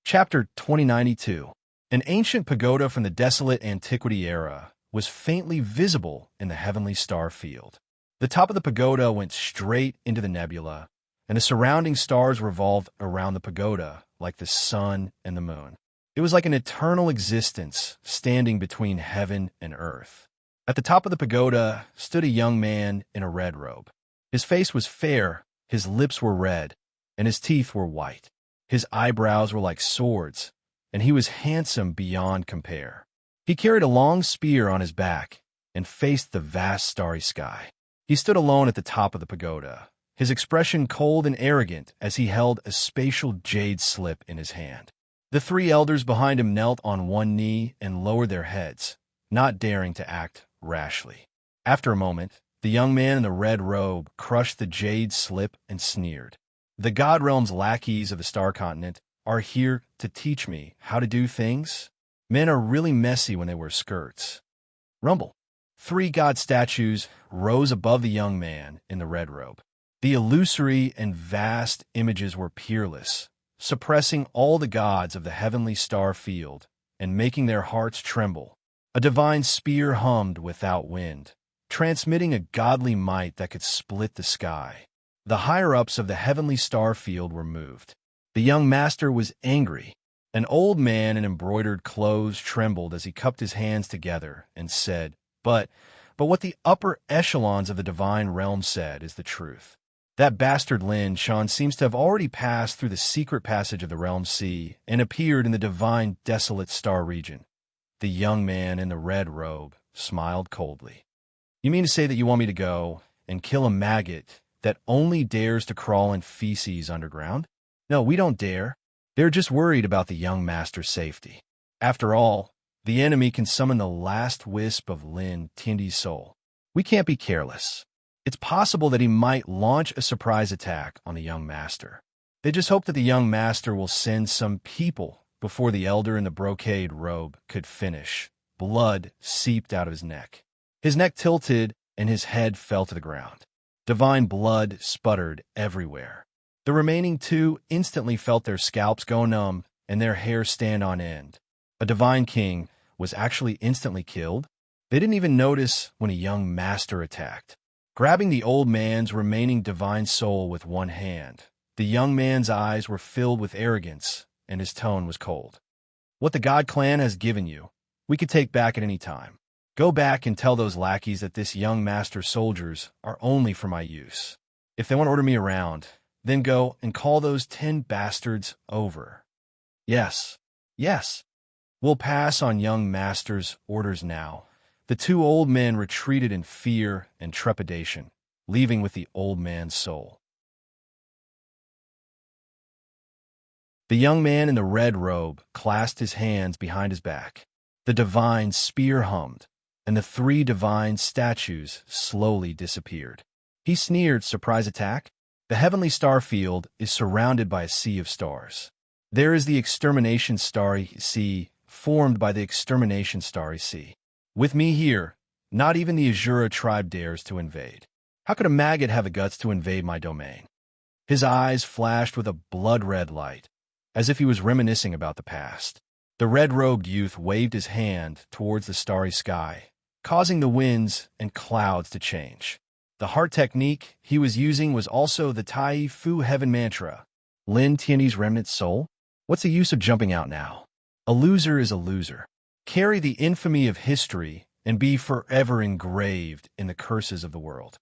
Chapter 2092. An ancient pagoda from the desolate antiquity era was faintly visible in the Heavenly Star field. The top of the pagoda went straight into the nebula, and the surrounding stars revolved around the pagoda like the sun and the moon. It was like an eternal existence standing between heaven and earth. At the top of the pagoda stood a young man in a red robe. His face was fair, his lips were red, and his teeth were white. His eyebrows were like swords, and he was handsome beyond compare. He carried a long spear on his back and faced the vast starry sky. He stood alone at the top of the pagoda, his expression cold and arrogant as he held a spatial jade slip in his hand. The three elders behind him knelt on one knee and lowered their heads, not daring to act rashly. After a moment, the young man in the red robe crushed the jade slip and sneered. "The God Realm's lackeys of the Star Continent are here to teach me how to do things? Men are really messy when they wear skirts." Rumble. Three god statues rose above the young man in the red robe. The illusory and vast images were peerless, suppressing all the gods of the heavenly star field and making their hearts tremble. A divine spear hummed without wind, transmitting a godly might that could split the sky. The higher-ups of the heavenly star field were moved. The young master was angry. An old man in embroidered clothes trembled as he cupped his hands together and said, But what the upper echelons of the divine realm said is the truth. That bastard Lin Shan seems to have already passed through the secret passage of the realm sea and appeared in the divine desolate star region." The young man in the red robe smiled coldly. "You mean to say that you want me to go and kill a maggot that only dares to crawl in feces underground? No, we don't dare. They're just worried about the young master's safety. After all, the enemy can summon the last wisp of Lin Tindy's soul. We can't be careless. It's possible that he might launch a surprise attack on the young master. They just hope that the young master will send some people before the elder in the brocade robe could finish." Blood seeped out of his neck. His neck tilted and his head fell to the ground. Divine blood sputtered everywhere. The remaining two instantly felt their scalps go numb and their hair stand on end. A divine king was actually instantly killed? They didn't even notice when a young master attacked. Grabbing the old man's remaining divine soul with one hand, the young man's eyes were filled with arrogance, and his tone was cold. "What the God Clan has given you, we could take back at any time. Go back and tell those lackeys that this young master's soldiers are only for my use. If they want to order me around, then go and call those 10 bastards over." "Yes." Yes, we'll pass on young master's orders now. The two old men retreated in fear and trepidation, leaving with the old man's soul. The young man in the red robe clasped his hands behind his back. The divine spear hummed, and the three divine statues slowly disappeared. He sneered, "Surprise attack? The heavenly star field is surrounded by a sea of stars. There is the extermination starry sea, formed by the extermination starry sea. With me here, not even the Azura tribe dares to invade. How could a maggot have the guts to invade my domain?" His eyes flashed with a blood-red light, as if he was reminiscing about the past. The red-robed youth waved his hand towards the starry sky, causing the winds and clouds to change. The heart technique he was using was also the Tai Fu Heaven Mantra. Lin Tianyi's remnant soul? What's the use of jumping out now? A loser is a loser. Carry the infamy of history and be forever engraved in the curses of the world.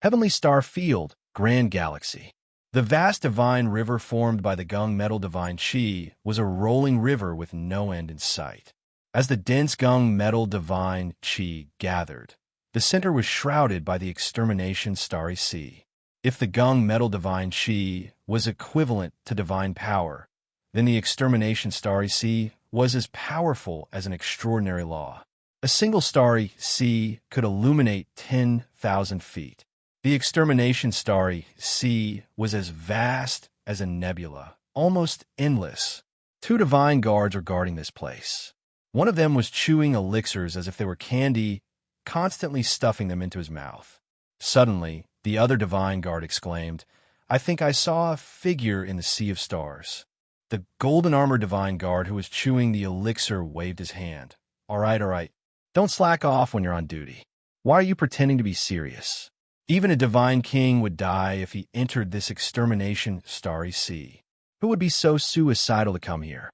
Heavenly Star Field, Grand Galaxy. The vast divine river formed by the Gung metal divine Qi was a rolling river with no end in sight. As the dense Gung metal divine Qi gathered, the center was shrouded by the extermination starry sea. If the Gung metal divine Qi was equivalent to divine power, then the extermination starry sea was as powerful as an extraordinary law. A single starry sea could illuminate 10,000 feet. The extermination starry sea was as vast as a nebula, almost endless. Two divine guards were guarding this place. One of them was chewing elixirs as if they were candy, constantly stuffing them into his mouth. Suddenly, the other divine guard exclaimed, "I think I saw a figure in the sea of stars." The golden armor divine guard who was chewing the elixir waved his hand. All right. Don't slack off when you're on duty. Why are you pretending to be serious? Even a divine king would die if he entered this extermination starry sea. Who would be so suicidal to come here?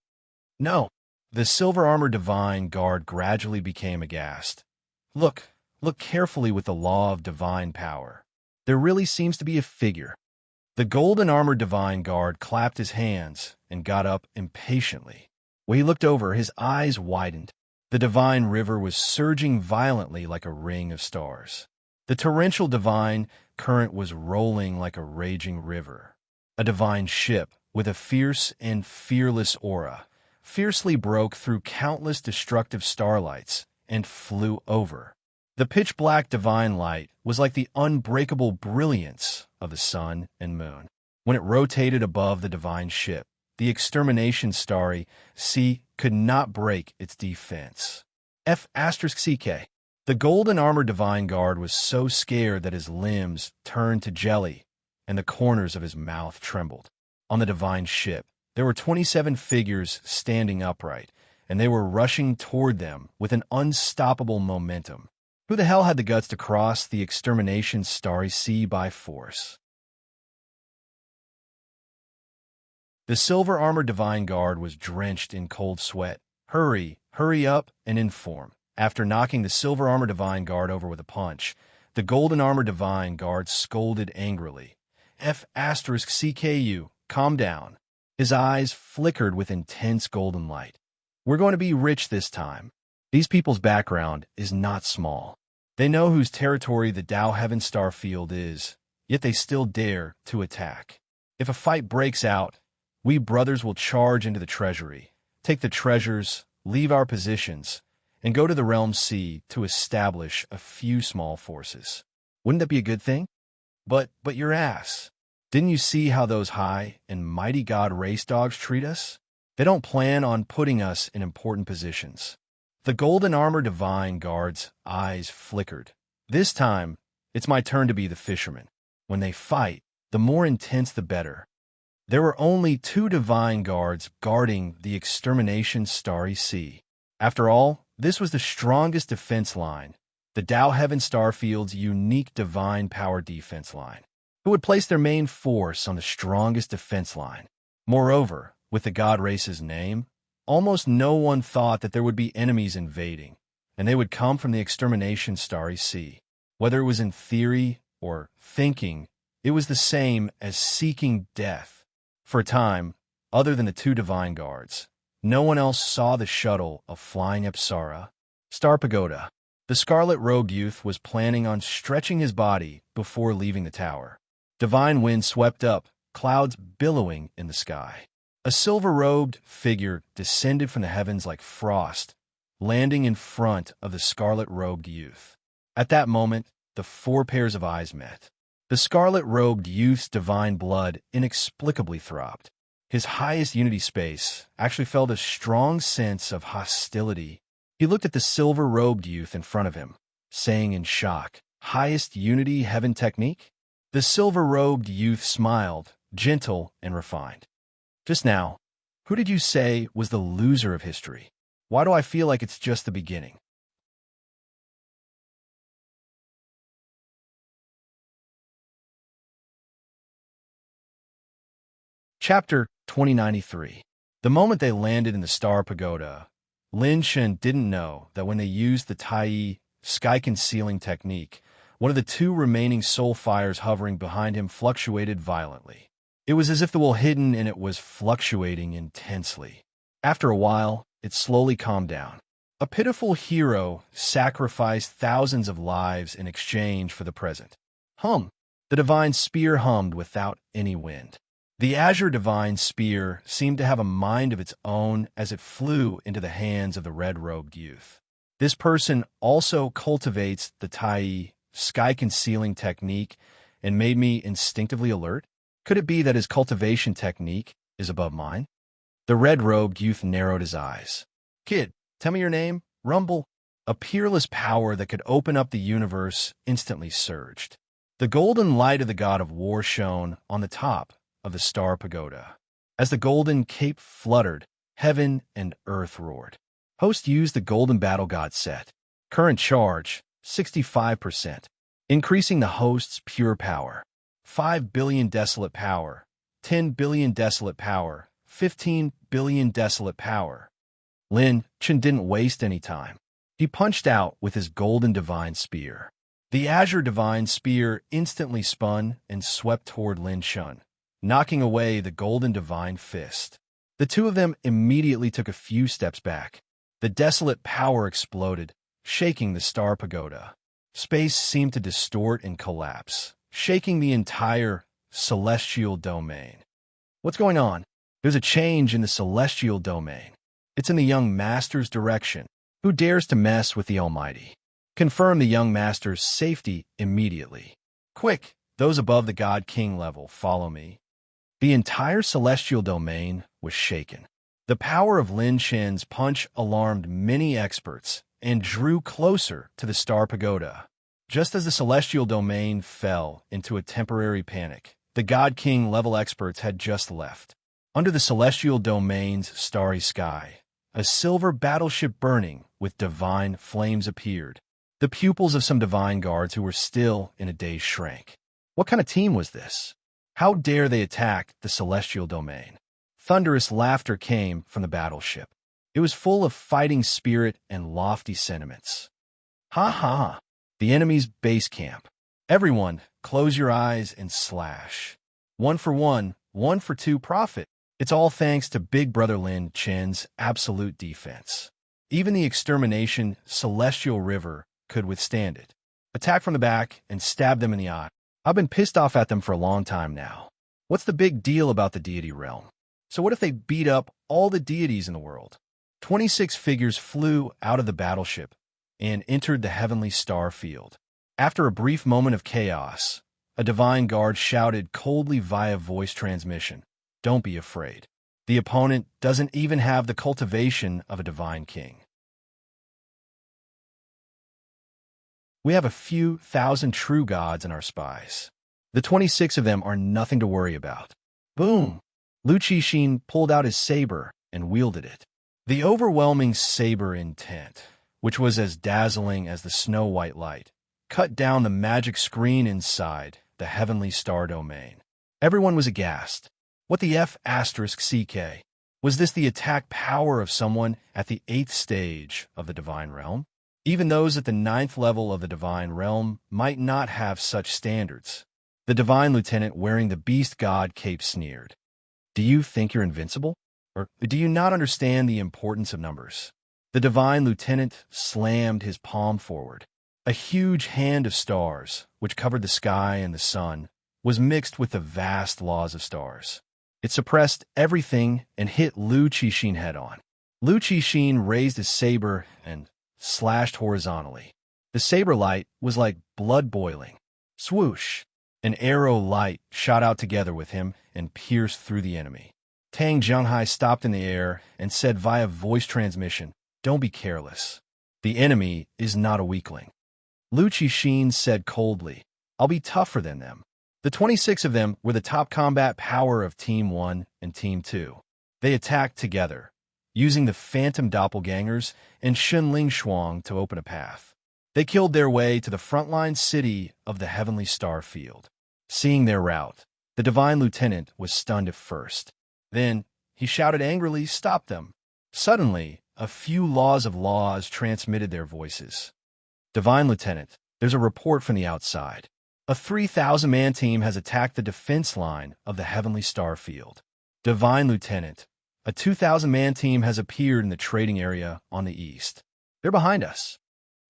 No. The silver armor divine guard gradually became aghast. Look carefully with the law of divine power. There really seems to be a figure. The golden armor divine guard clapped his hands and got up impatiently. When he looked over, his eyes widened. The divine river was surging violently like a ring of stars. The torrential divine current was rolling like a raging river. A divine ship, with a fierce and fearless aura, fiercely broke through countless destructive starlights and flew over. The pitch-black divine light was like the unbreakable brilliance of the sun and moon. When it rotated above the divine ship, the extermination starry sea could not break its defense. F***CK. The golden armor divine guard was so scared that his limbs turned to jelly and the corners of his mouth trembled. On the divine ship, there were 27 figures standing upright, and they were rushing toward them with an unstoppable momentum. Who the hell had the guts to cross the extermination starry sea by force? The silver armor divine guard was drenched in cold sweat. Hurry up and inform. After knocking the silver armor divine guard over with a punch, the golden armor divine guard scolded angrily. F***CKU, calm down. His eyes flickered with intense golden light. We're going to be rich this time. These people's background is not small. They know whose territory the Tao Heaven Star Field is, yet they still dare to attack. If a fight breaks out, we brothers will charge into the treasury, take the treasures, leave our positions, and go to the Realm Sea to establish a few small forces. Wouldn't that be a good thing? But your ass. Didn't you see how those high and mighty god race dogs treat us? They don't plan on putting us in important positions. The golden armor divine guard's eyes flickered. This time, it's my turn to be the fisherman. When they fight, the more intense the better. There were only 2 divine guards guarding the extermination starry sea. After all, this was the strongest defense line, the Tao Heaven Starfield's unique divine power defense line, who would place their main force on the strongest defense line. Moreover, with the god race's name, almost no one thought that there would be enemies invading, and they would come from the extermination starry sea. Whether it was in theory or thinking, it was the same as seeking death. For a time, other than the 2 divine guards, No one else saw the shuttle of flying Apsara. Star Pagoda. The scarlet-robed youth was planning on stretching his body before leaving the tower. Divine wind swept up, clouds billowing in the sky. A silver-robed figure descended from the heavens like frost, landing in front of the scarlet-robed youth. At that moment, the four pairs of eyes met. The scarlet-robed youth's divine blood inexplicably throbbed. His highest unity space actually felt a strong sense of hostility. He looked at the silver-robed youth in front of him, saying in shock, "Highest unity heaven technique?" The silver-robed youth smiled, gentle and refined. "Just now, who did you say was the loser of history? Why do I feel like it's just the beginning?" Chapter 2093. The moment they landed in the Star Pagoda, Lin Shen didn't know that when they used the Tai sky-concealing technique, one of the two remaining soul fires hovering behind him fluctuated violently. It was as if the will hidden in it was fluctuating intensely. After a while, it slowly calmed down. A pitiful hero sacrificed thousands of lives in exchange for the present. Hum! The divine spear hummed without any wind. The azure divine spear seemed to have a mind of its own as it flew into the hands of the red-robed youth. This person also cultivates the Tai sky-concealing technique and made me instinctively alert. Could it be that his cultivation technique is above mine? The red-robed youth narrowed his eyes. "Kid, tell me your name." Rumble. A peerless power that could open up the universe instantly surged. The golden light of the god of war shone on the top of the Star Pagoda. As the golden cape fluttered, heaven and earth roared. Host used the golden battle god set. Current charge, 65%. Increasing the host's pure power. 5 billion desolate power. 10 billion desolate power. 15 billion desolate power. Lin Chen didn't waste any time. He punched out with his golden divine spear. The azure divine spear instantly spun and swept toward Lin Chen, knocking away the golden divine fist. The two of them immediately took a few steps back. The desolate power exploded, shaking the Star Pagoda. Space seemed to distort and collapse, shaking the entire celestial domain. What's going on? There's a change in the celestial domain. It's in the young master's direction. Who dares to mess with the Almighty? Confirm the young master's safety immediately. Quick, those above the God King level, follow me. The entire celestial domain was shaken. The power of Lin Shen's punch alarmed many experts and drew closer to the Star Pagoda. Just as the celestial domain fell into a temporary panic, the God King level experts had just left. Under the celestial domain's starry sky, a silver battleship burning with divine flames appeared. The pupils of some divine guards who were still in a daze shrank. What kind of team was this? How dare they attack the celestial domain? Thunderous laughter came from the battleship. It was full of fighting spirit and lofty sentiments. Ha ha! The enemy's base camp. Everyone, close your eyes and slash. 1 for 1, 1 for 2 profit. It's all thanks to Big Brother Lin Chen's absolute defense. Even the extermination celestial river could withstand it. Attack from the back and stab them in the eye. I've been pissed off at them for a long time now. What's the big deal about the deity realm? So what if they beat up all the deities in the world? 26 figures flew out of the battleship and entered the heavenly star field. After a brief moment of chaos, a divine guard shouted coldly via voice transmission, "Don't be afraid. The opponent doesn't even have the cultivation of a divine king." We have a few thousand true gods in our spies. The 26 of them are nothing to worry about. Boom! Lu Qixin pulled out his saber and wielded it. The overwhelming saber intent, which was as dazzling as the snow-white light, cut down the magic screen inside the heavenly star domain. Everyone was aghast. What the F***CK? Was this the attack power of someone at the 8th stage of the divine realm? Even those at the 9th level of the divine realm might not have such standards. The divine lieutenant wearing the beast god cape sneered. "Do you think you're invincible? Or do you not understand the importance of numbers? The divine lieutenant slammed his palm forward. A huge hand of stars, which covered the sky and the sun, was mixed with the vast laws of stars. It suppressed everything and hit Lu Qixin head-on. Lu Qixin raised his saber and slashed horizontally. The saber light was like blood boiling. Swoosh! An arrow light shot out together with him and pierced through the enemy. Tang Zhenghai stopped in the air and said via voice transmission, "Don't be careless. The enemy is not a weakling." Lu Qixin said coldly, "I'll be tougher than them." The 26 of them were the top combat power of Team 1 and Team 2. They attacked together, using the phantom doppelgangers and Shenling Shuang to open a path. They killed their way to the frontline city of the Heavenly Star Field. Seeing their rout, the Divine Lieutenant was stunned at first. Then, he shouted angrily, "Stop them!" Suddenly, a few laws transmitted their voices. "Divine Lieutenant, there's a report from the outside. A 3,000-man team has attacked the defense line of the Heavenly Star Field. Divine Lieutenant, a 2,000-man team has appeared in the trading area on the east. They're behind us.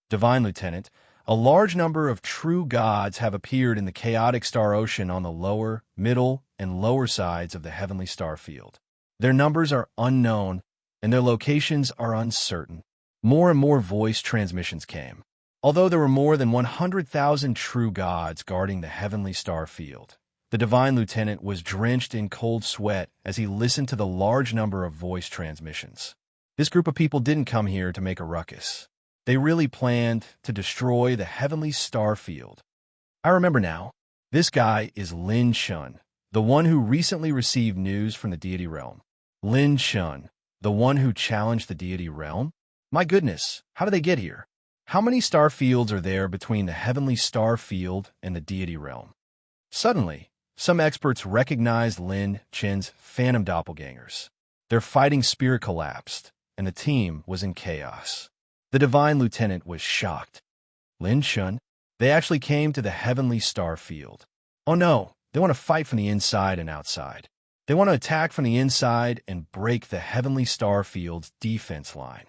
Divine Lieutenant, a large number of true gods have appeared in the chaotic star ocean on the lower, middle, and lower sides of the Heavenly Star Field. Their numbers are unknown, and their locations are uncertain." More and more voice transmissions came. Although there were more than 100,000 true gods guarding the Heavenly Star Field, the Divine Lieutenant was drenched in cold sweat as he listened to the large number of voice transmissions. This group of people didn't come here to make a ruckus. They really planned to destroy the Heavenly Star Field. I remember now. This guy is Lin Shun, the one who recently received news from the deity realm. Lin Shun, the one who challenged the deity realm? My goodness, how did they get here? How many star fields are there between the Heavenly Star Field and the deity realm? Suddenly, some experts recognized Lin Chen's phantom doppelgangers. Their fighting spirit collapsed, and the team was in chaos. The Divine Lieutenant was shocked. Lin Shun, they actually came to the Heavenly Star Field. Oh no, they want to fight from the inside and outside. They want to attack from the inside and break the Heavenly Star Field's defense line.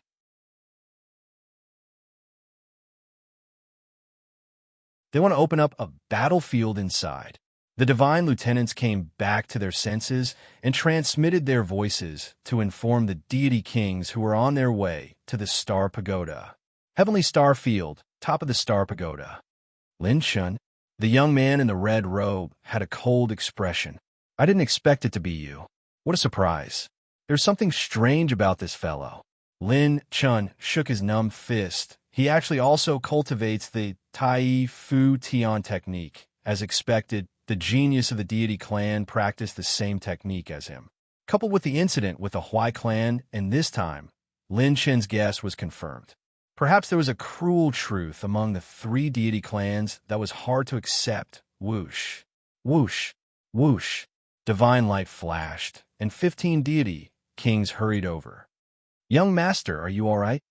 They want to open up a battlefield inside. The Divine Lieutenants came back to their senses and transmitted their voices to inform the deity kings who were on their way to the Star Pagoda. Heavenly Star Field, top of the Star Pagoda. Lin Shun, the young man in the red robe, had a cold expression. "I didn't expect it to be you. What a surprise. There's something strange about this fellow." Lin Chun shook his numb fist. He actually also cultivates the Tai Fu Tian technique. As expected, the genius of the deity clan practiced the same technique as him. Coupled with the incident with the Huai clan, and this time, Lin Chen's guess was confirmed. Perhaps there was a cruel truth among the three deity clans that was hard to accept. Whoosh, whoosh, whoosh. Divine light flashed, and 15 deity kings hurried over. "Young master, are you all right?"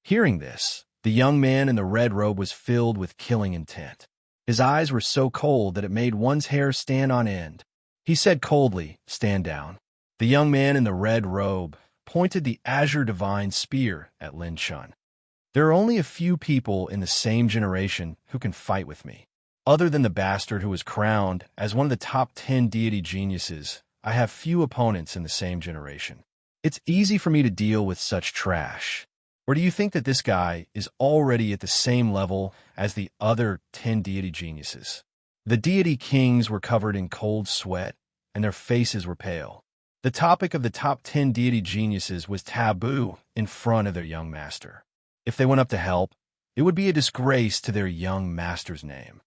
Hearing this, the young man in the red robe was filled with killing intent. His eyes were so cold that it made one's hair stand on end. He said coldly, "Stand down." The young man in the red robe pointed the azure divine spear at Lin Shun. "There are only a few people in the same generation who can fight with me. Other than the bastard who was crowned as one of the top 10 deity geniuses, I have few opponents in the same generation. It's easy for me to deal with such trash. Or do you think that this guy is already at the same level as the other 10 deity geniuses?" The deity kings were covered in cold sweat, and their faces were pale. The topic of the top 10 deity geniuses was taboo in front of their young master. If they went up to help, it would be a disgrace to their young master's name.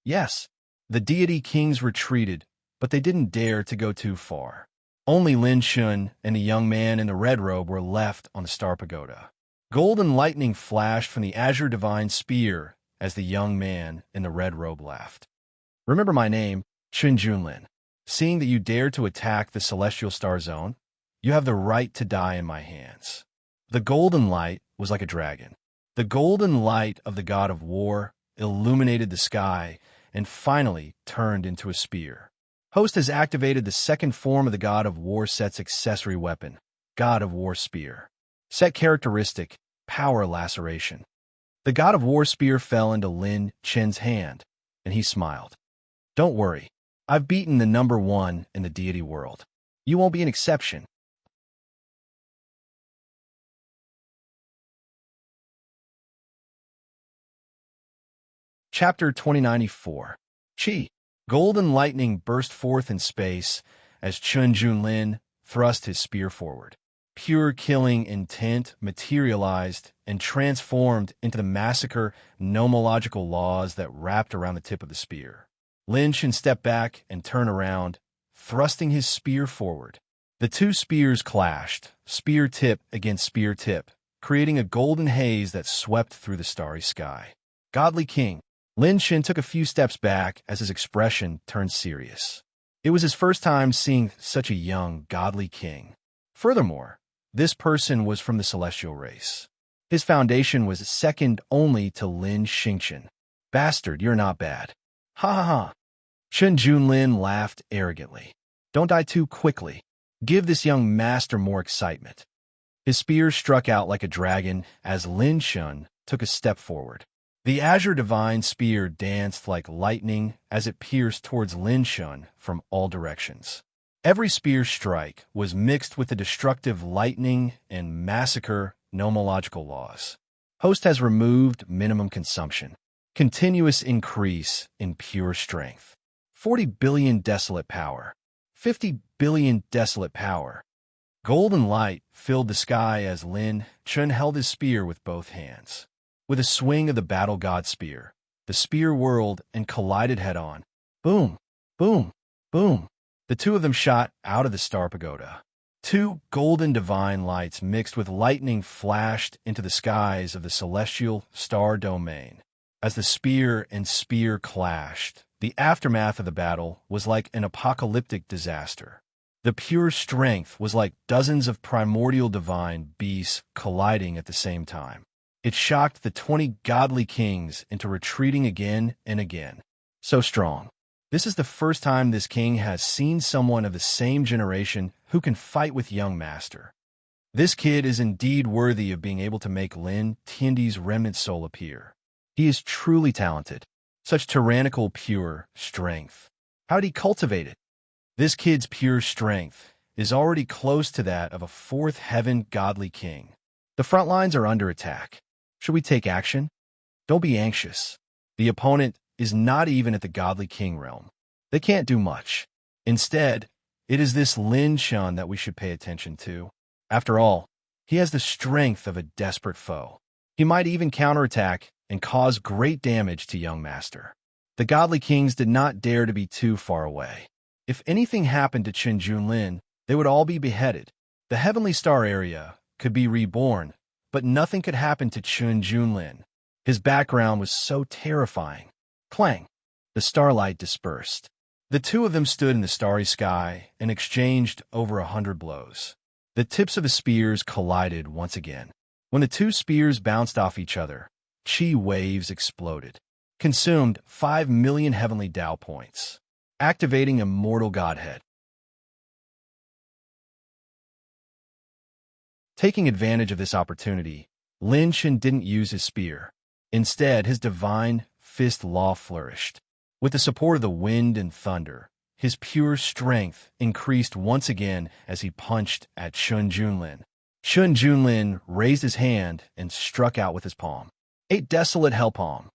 Yes, the deity kings retreated, but they didn't dare to go too far. Only Lin Shun and the young man in the red robe were left on the Star Pagoda. Golden lightning flashed from the azure divine spear as the young man in the red robe laughed. "Remember my name, Chen Junlin. Seeing that you dared to attack the celestial star zone, you have the right to die in my hands." The golden light was like a dragon. The golden light of the god of war illuminated the sky and finally turned into a spear. Host has activated the second form of the god of war set's accessory weapon, God of War Spear. Set characteristic, power laceration. The God of War Spear fell into Lin Chen's hand, and he smiled. Don't worry, I've beaten the number one in the deity world. You won't be an exception. Chapter 2094. Qi. Golden lightning burst forth in space as Chun Junlin thrust his spear forward. Pure killing intent materialized and transformed into the massacre nomological laws that wrapped around the tip of the spear. Lin Chen stepped back and turned around, thrusting his spear forward. The two spears clashed, spear tip against spear tip, creating a golden haze that swept through the starry sky. Godly King. Lin Chen took a few steps back as his expression turned serious. It was his first time seeing such a young, godly king. Furthermore, this person was from the celestial race. His foundation was second only to Lin Xingchen. Bastard, you're not bad. Ha ha ha. Chun Junlin laughed arrogantly. Don't die too quickly. Give this young master more excitement. His spear struck out like a dragon as Lin Shun took a step forward. The azure divine spear danced like lightning as it pierced towards Lin Shun from all directions. Every spear strike was mixed with the destructive lightning and massacre nomological laws. Host has removed minimum consumption. Continuous increase in pure strength. 40 billion desolate power. 50 billion desolate power. Golden light filled the sky as Lin Chun held his spear with both hands. With a swing of the battle god spear, the spear whirled and collided head-on. Boom, boom, boom. The two of them shot out of the star pagoda. Two golden divine lights mixed with lightning flashed into the skies of the celestial star domain. As the spear and spear clashed, the aftermath of the battle was like an apocalyptic disaster. The pure strength was like dozens of primordial divine beasts colliding at the same time. It shocked the 20 godly kings into retreating again and again. So strong. This is the first time this king has seen someone of the same generation who can fight with young master. This kid is indeed worthy of being able to make Lin Tiandi's remnant soul appear. He is truly talented. Such tyrannical pure strength. How did he cultivate it? This kid's pure strength is already close to that of a fourth heaven godly king. The front lines are under attack. Should we take action? Don't be anxious. The opponent is not even at the godly king realm. They can't do much. Instead, it is this Lin Shun that we should pay attention to. After all, he has the strength of a desperate foe. He might even counterattack and cause great damage to young master. The godly kings did not dare to be too far away. If anything happened to Qin Junlin, they would all be beheaded. The heavenly star area could be reborn, but nothing could happen to Chun Junlin. His background was so terrifying. Clang! The starlight dispersed. The two of them stood in the starry sky and exchanged over 100 blows. The tips of the spears collided once again. When the two spears bounced off each other, chi waves exploded. Consumed 5 million heavenly Tao points. Activating immortal godhead. Taking advantage of this opportunity, Lin Chen didn't use his spear. Instead, his divine fist law flourished. With the support of the wind and thunder, his pure strength increased once again as he punched at Chun Junlin. Chun Junlin raised his hand and struck out with his palm. 8 desolate hell palm.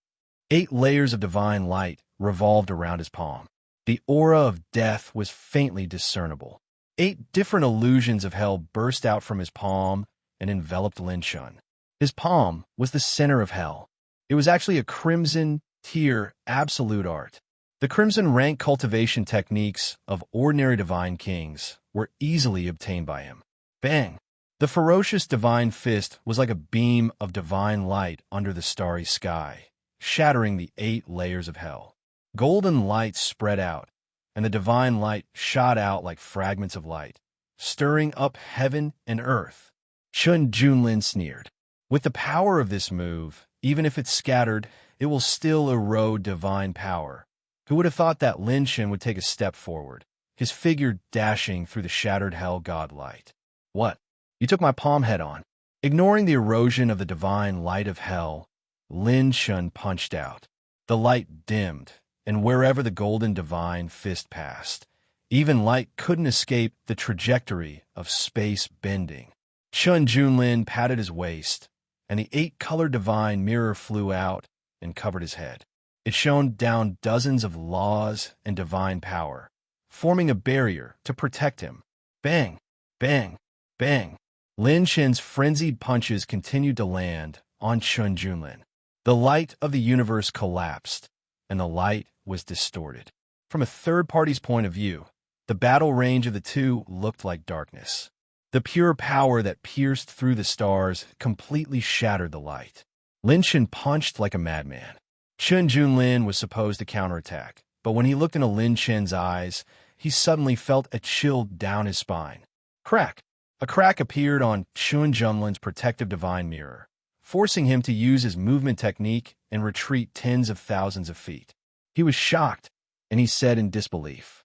8 layers of divine light revolved around his palm. The aura of death was faintly discernible. 8 different illusions of hell burst out from his palm and enveloped Lin Shun. His palm was the center of hell. It was actually a crimson tier absolute art. The crimson rank cultivation techniques of ordinary divine kings were easily obtained by him. Bang! The ferocious divine fist was like a beam of divine light under the starry sky, shattering the 8 layers of hell. Golden light spread out, and the divine light shot out like fragments of light, stirring up heaven and earth. Chun Junlin sneered. With the power of this move, even if it's scattered, it will still erode divine power. Who would have thought that Lin Chen would take a step forward, his figure dashing through the shattered hell god light? What?
You took my palm head-on. Ignoring the erosion of the divine light of hell, Lin Shun punched out. The light dimmed, and wherever the golden divine fist passed, even light couldn't escape the trajectory of space bending. Chun Junlin patted his waist, and the 8-colored divine mirror flew out and covered his head. It shone down dozens of laws and divine power, forming a barrier to protect him. Bang! Bang! Bang! Lin Shen's frenzied punches continued to land on Chun Junlin. The light of the universe collapsed, and the light was distorted. From a third party's point of view, the battle range of the two looked like darkness. The pure power that pierced through the stars completely shattered the light. Lin Shen punched like a madman. Chun Junlin was supposed to counterattack, but when he looked into Lin Shen's eyes, he suddenly felt a chill down his spine. Crack! A crack appeared on Chun Junlin's protective divine mirror, forcing him to use his movement technique and retreat tens of thousands of feet. He was shocked, and he said in disbelief,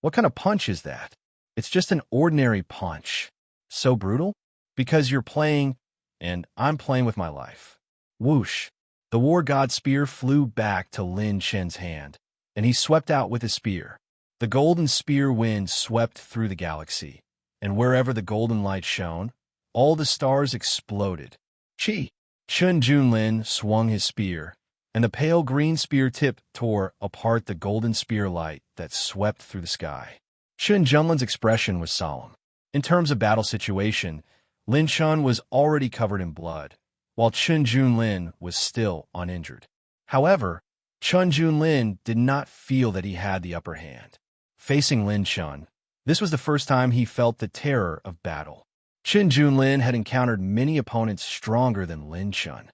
"What kind of punch is that? It's just an ordinary punch. So brutal? Because you're playing, and I'm playing with my life." Whoosh! The war god spear flew back to Lin Shen's hand, and he swept out with his spear. The golden spear wind swept through the galaxy, and wherever the golden light shone, all the stars exploded. Chi! Chun Junlin swung his spear, and the pale green spear tip tore apart the golden spear light that swept through the sky. Chun Junlin's expression was solemn. In terms of battle situation, Lin Shun was already covered in blood, while Chun Junlin was still uninjured. However, Chun Junlin did not feel that he had the upper hand. Facing Lin Shun, this was the first time he felt the terror of battle. Chun Junlin had encountered many opponents stronger than Lin Shun.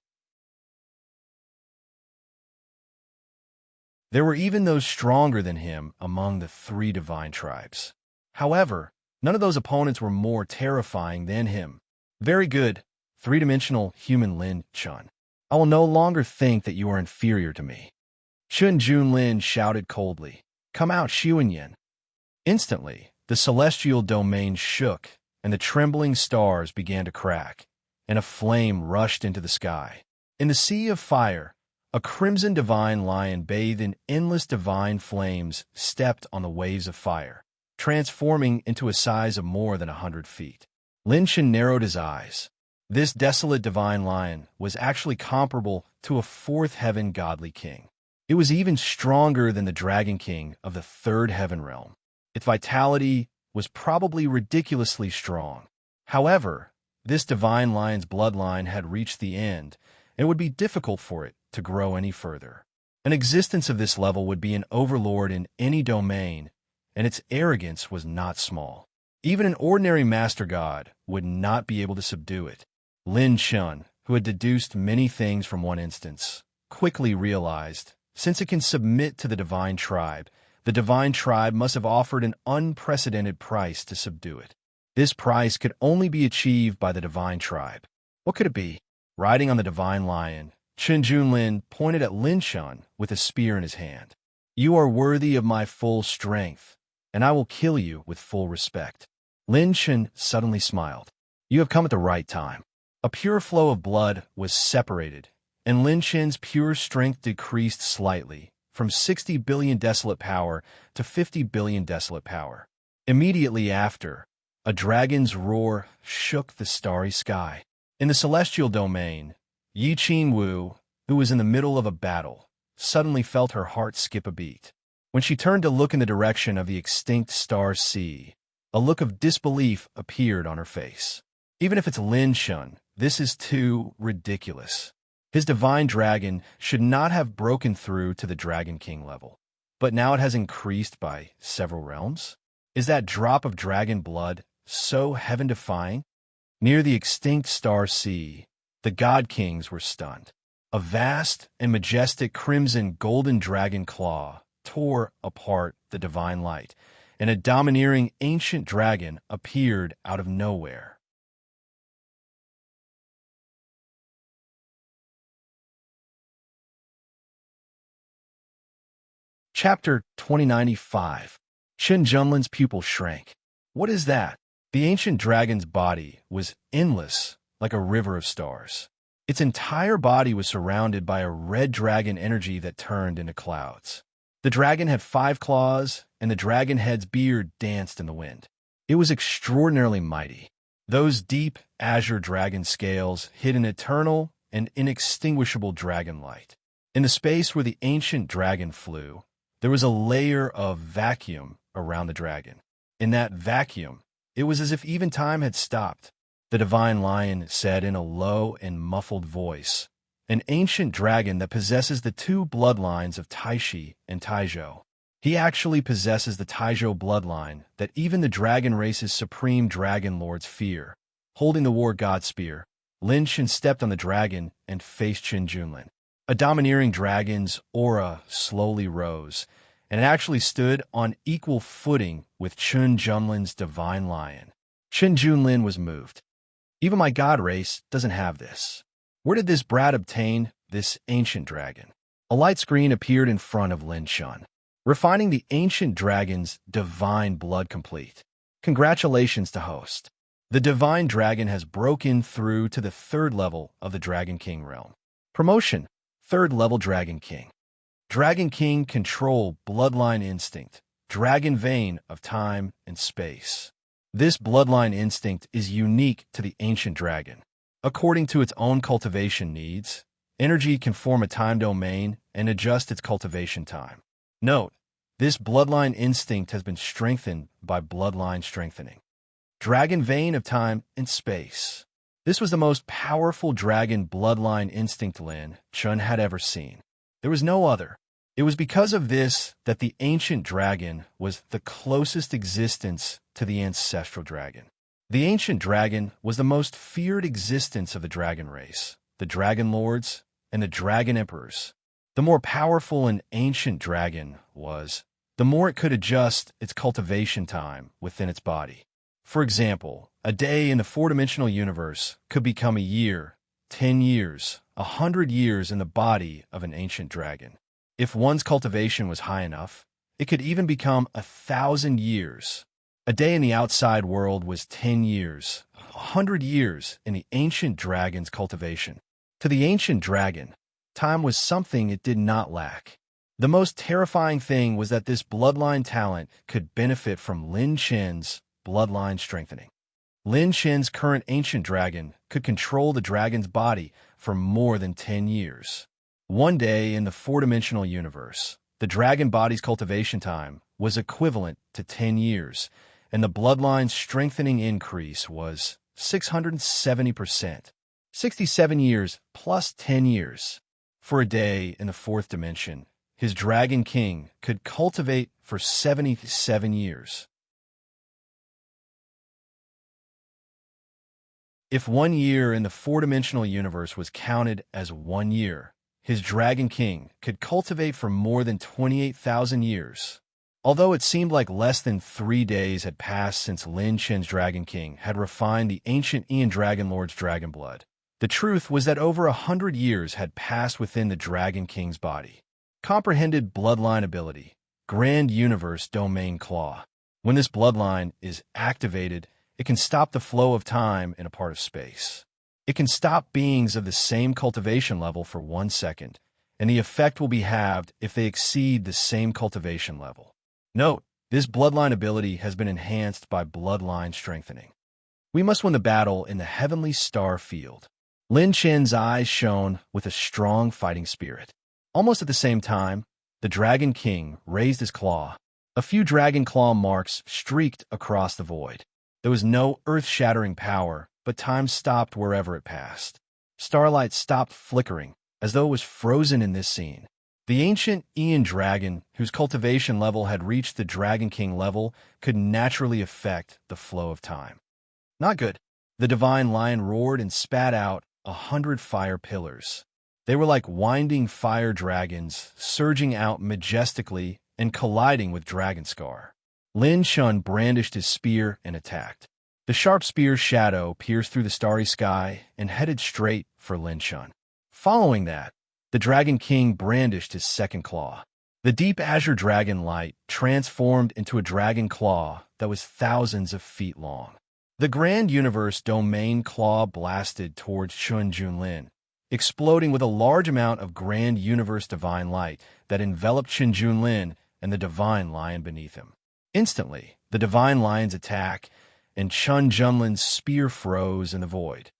There were even those stronger than him among the 3 divine tribes. However, none of those opponents were more terrifying than him. Very good, 3-dimensional human Lin Shun. I will no longer think that you are inferior to me. Chun Junlin shouted coldly, "Come out, Xuanyan." Instantly, the celestial domain shook, and the trembling stars began to crack, and a flame rushed into the sky. In the sea of fire, a crimson divine lion bathed in endless divine flames stepped on the waves of fire, transforming into a size of more than 100 feet. Lin Shen narrowed his eyes. This desolate divine lion was actually comparable to a 4th heaven godly king. It was even stronger than the dragon king of the 3rd heaven realm. Its vitality was probably ridiculously strong. However, this divine lion's bloodline had reached the end, and it would be difficult for it to grow any further. An existence of this level would be an overlord in any domain, and its arrogance was not small. Even an ordinary master god would not be able to subdue it. Lin Shun, who had deduced many things from one instance, quickly realized, since it can submit to the divine tribe must have offered an unprecedented price to subdue it. This price could only be achieved by the divine tribe. What could it be? Riding on the divine lion, Chun Junlin pointed at Lin Shun with a spear in his hand. "You are worthy of my full strength, and I will kill you with full respect." Lin Shun suddenly smiled. "You have come at the right time." A pure flow of blood was separated, and Lin Shen's pure strength decreased slightly, from 60 billion desolate power to 50 billion desolate power. Immediately after, a dragon's roar shook the starry sky. In the celestial domain, Yi Qingwu, who was in the middle of a battle, suddenly felt her heart skip a beat. When she turned to look in the direction of the extinct star sea, a look of disbelief appeared on her face. Even if it's Lin Shun, this is too ridiculous. His divine dragon should not have broken through to the Dragon King level, but now it has increased by several realms? Is that drop of dragon blood so heaven-defying? Near the extinct star sea, the god kings were stunned. A vast and majestic crimson golden dragon claw tore apart the divine light, and a domineering ancient dragon appeared out of nowhere. Chapter 2095. Chun Junlin's pupil shrank. What is that?
The ancient dragon's body was endless, like a river of stars. Its entire body was surrounded by a red dragon energy that turned into clouds. The dragon had 5 claws, and the dragon head's beard danced in the wind. It was extraordinarily mighty. Those deep, azure dragon scales hid an eternal and inextinguishable dragon light. In the space where the ancient dragon flew, there was a layer of vacuum around the dragon. In that vacuum, it was as if even time had stopped. The divine lion said in a low and muffled voice, "An ancient dragon that possesses the 2 bloodlines of Taishi and Taizhou. He actually possesses the Taizhou bloodline that even the dragon race's supreme dragon lords fear." Holding the war god spear, Lin Shen stepped on the dragon and faced Qin Junlin. A domineering dragon's aura slowly rose, and it actually stood on equal footing with Qin Junlin's divine lion. Qin Junlin was moved. Even my god race doesn't have this. Where did this brat obtain this ancient dragon? A light screen appeared in front of Lin Shen, refining the ancient dragon's divine blood complete. Congratulations to host. The divine dragon has broken through to the 3rd level of the Dragon King realm. Promotion, 3rd level Dragon King. Dragon King control bloodline instinct, dragon vein of time and space. This bloodline instinct is unique to the ancient dragon. According to its own cultivation needs, energy can form a time domain and adjust its cultivation time. Note, this bloodline instinct has been strengthened by bloodline strengthening. Dragon vein of time and space. This was the most powerful dragon bloodline instinct Lin Shen had ever seen. There was no other. It was because of this that the ancient dragon was the closest existence to the ancestral dragon. The ancient dragon was the most feared existence of the dragon race, the dragon lords, and the dragon emperors. The more powerful an ancient dragon was, the more it could adjust its cultivation time within its body. For example, a day in the 4-dimensional universe could become a year, 10 years, 100 years in the body of an ancient dragon. If one's cultivation was high enough, it could even become 1,000 years. A day in the outside world was 10 years, 100 years in the ancient dragon's cultivation. To the ancient dragon, time was something it did not lack. The most terrifying thing was that this bloodline talent could benefit from Lin Shen's bloodline strengthening. Lin Shen's current ancient dragon could control the dragon's body for more than 10 years. One day in the 4-dimensional universe, the dragon body's cultivation time was equivalent to 10 years, and the bloodline's strengthening increase was 670%. 67 years plus 10 years. For a day in the 4th dimension, his Dragon King could cultivate for 77 years. If 1 year in the 4-dimensional universe was counted as 1 year, his Dragon King could cultivate for more than 28,000 years. Although it seemed like less than 3 days had passed since Lin Shen's Dragon King had refined the ancient Ian Dragon Lord's dragon blood, the truth was that over 100 years had passed within the Dragon King's body. Comprehended bloodline ability, Grand Universe Domain Claw. When this bloodline is activated, it can stop the flow of time in a part of space. It can stop beings of the same cultivation level for 1 second, and the effect will be halved if they exceed the same cultivation level. Note, this bloodline ability has been enhanced by bloodline strengthening. We must win the battle in the heavenly star field. Lin Shen's eyes shone with a strong fighting spirit. Almost at the same time, the Dragon King raised his claw. A few dragon claw marks streaked across the void. There was no earth-shattering power, but time stopped wherever it passed. Starlight stopped flickering, as though it was frozen in this scene. The ancient Ian Dragon, whose cultivation level had reached the Dragon King level, could naturally affect the flow of time. Not good. The divine lion roared and spat out 100 fire pillars. They were like winding fire dragons, surging out majestically and colliding with Dragonscar. Lin Shen brandished his spear and attacked. The sharp spear's shadow pierced through the starry sky and headed straight for Lin Shen. Following that, the Dragon King brandished his second claw. The deep azure dragon light transformed into a dragon claw that was thousands of feet long. The Grand Universe Domain Claw blasted towards Chun Junlin, exploding with a large amount of Grand Universe Divine Light that enveloped Chun Junlin and the Divine Lion beneath him. Instantly, the Divine Lion's attack and Chun Junlin's spear froze in the void.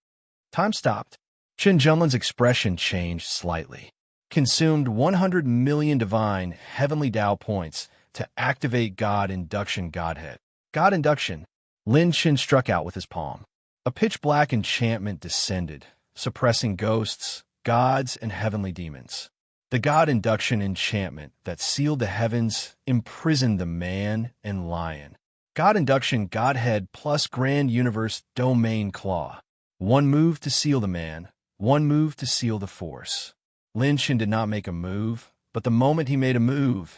Time stopped. Chun Junlin's expression changed slightly. Consumed 100 million divine heavenly Tao points to activate God Induction Godhead. God Induction. Lin Shin struck out with his palm. A pitch-black enchantment descended, suppressing ghosts, gods, and heavenly demons. The God Induction enchantment that sealed the heavens imprisoned the man and lion. God Induction Godhead plus Grand Universe Domain Claw. One move to seal the man, one move to seal the force. Lin Shin did not make a move, but the moment he made a move,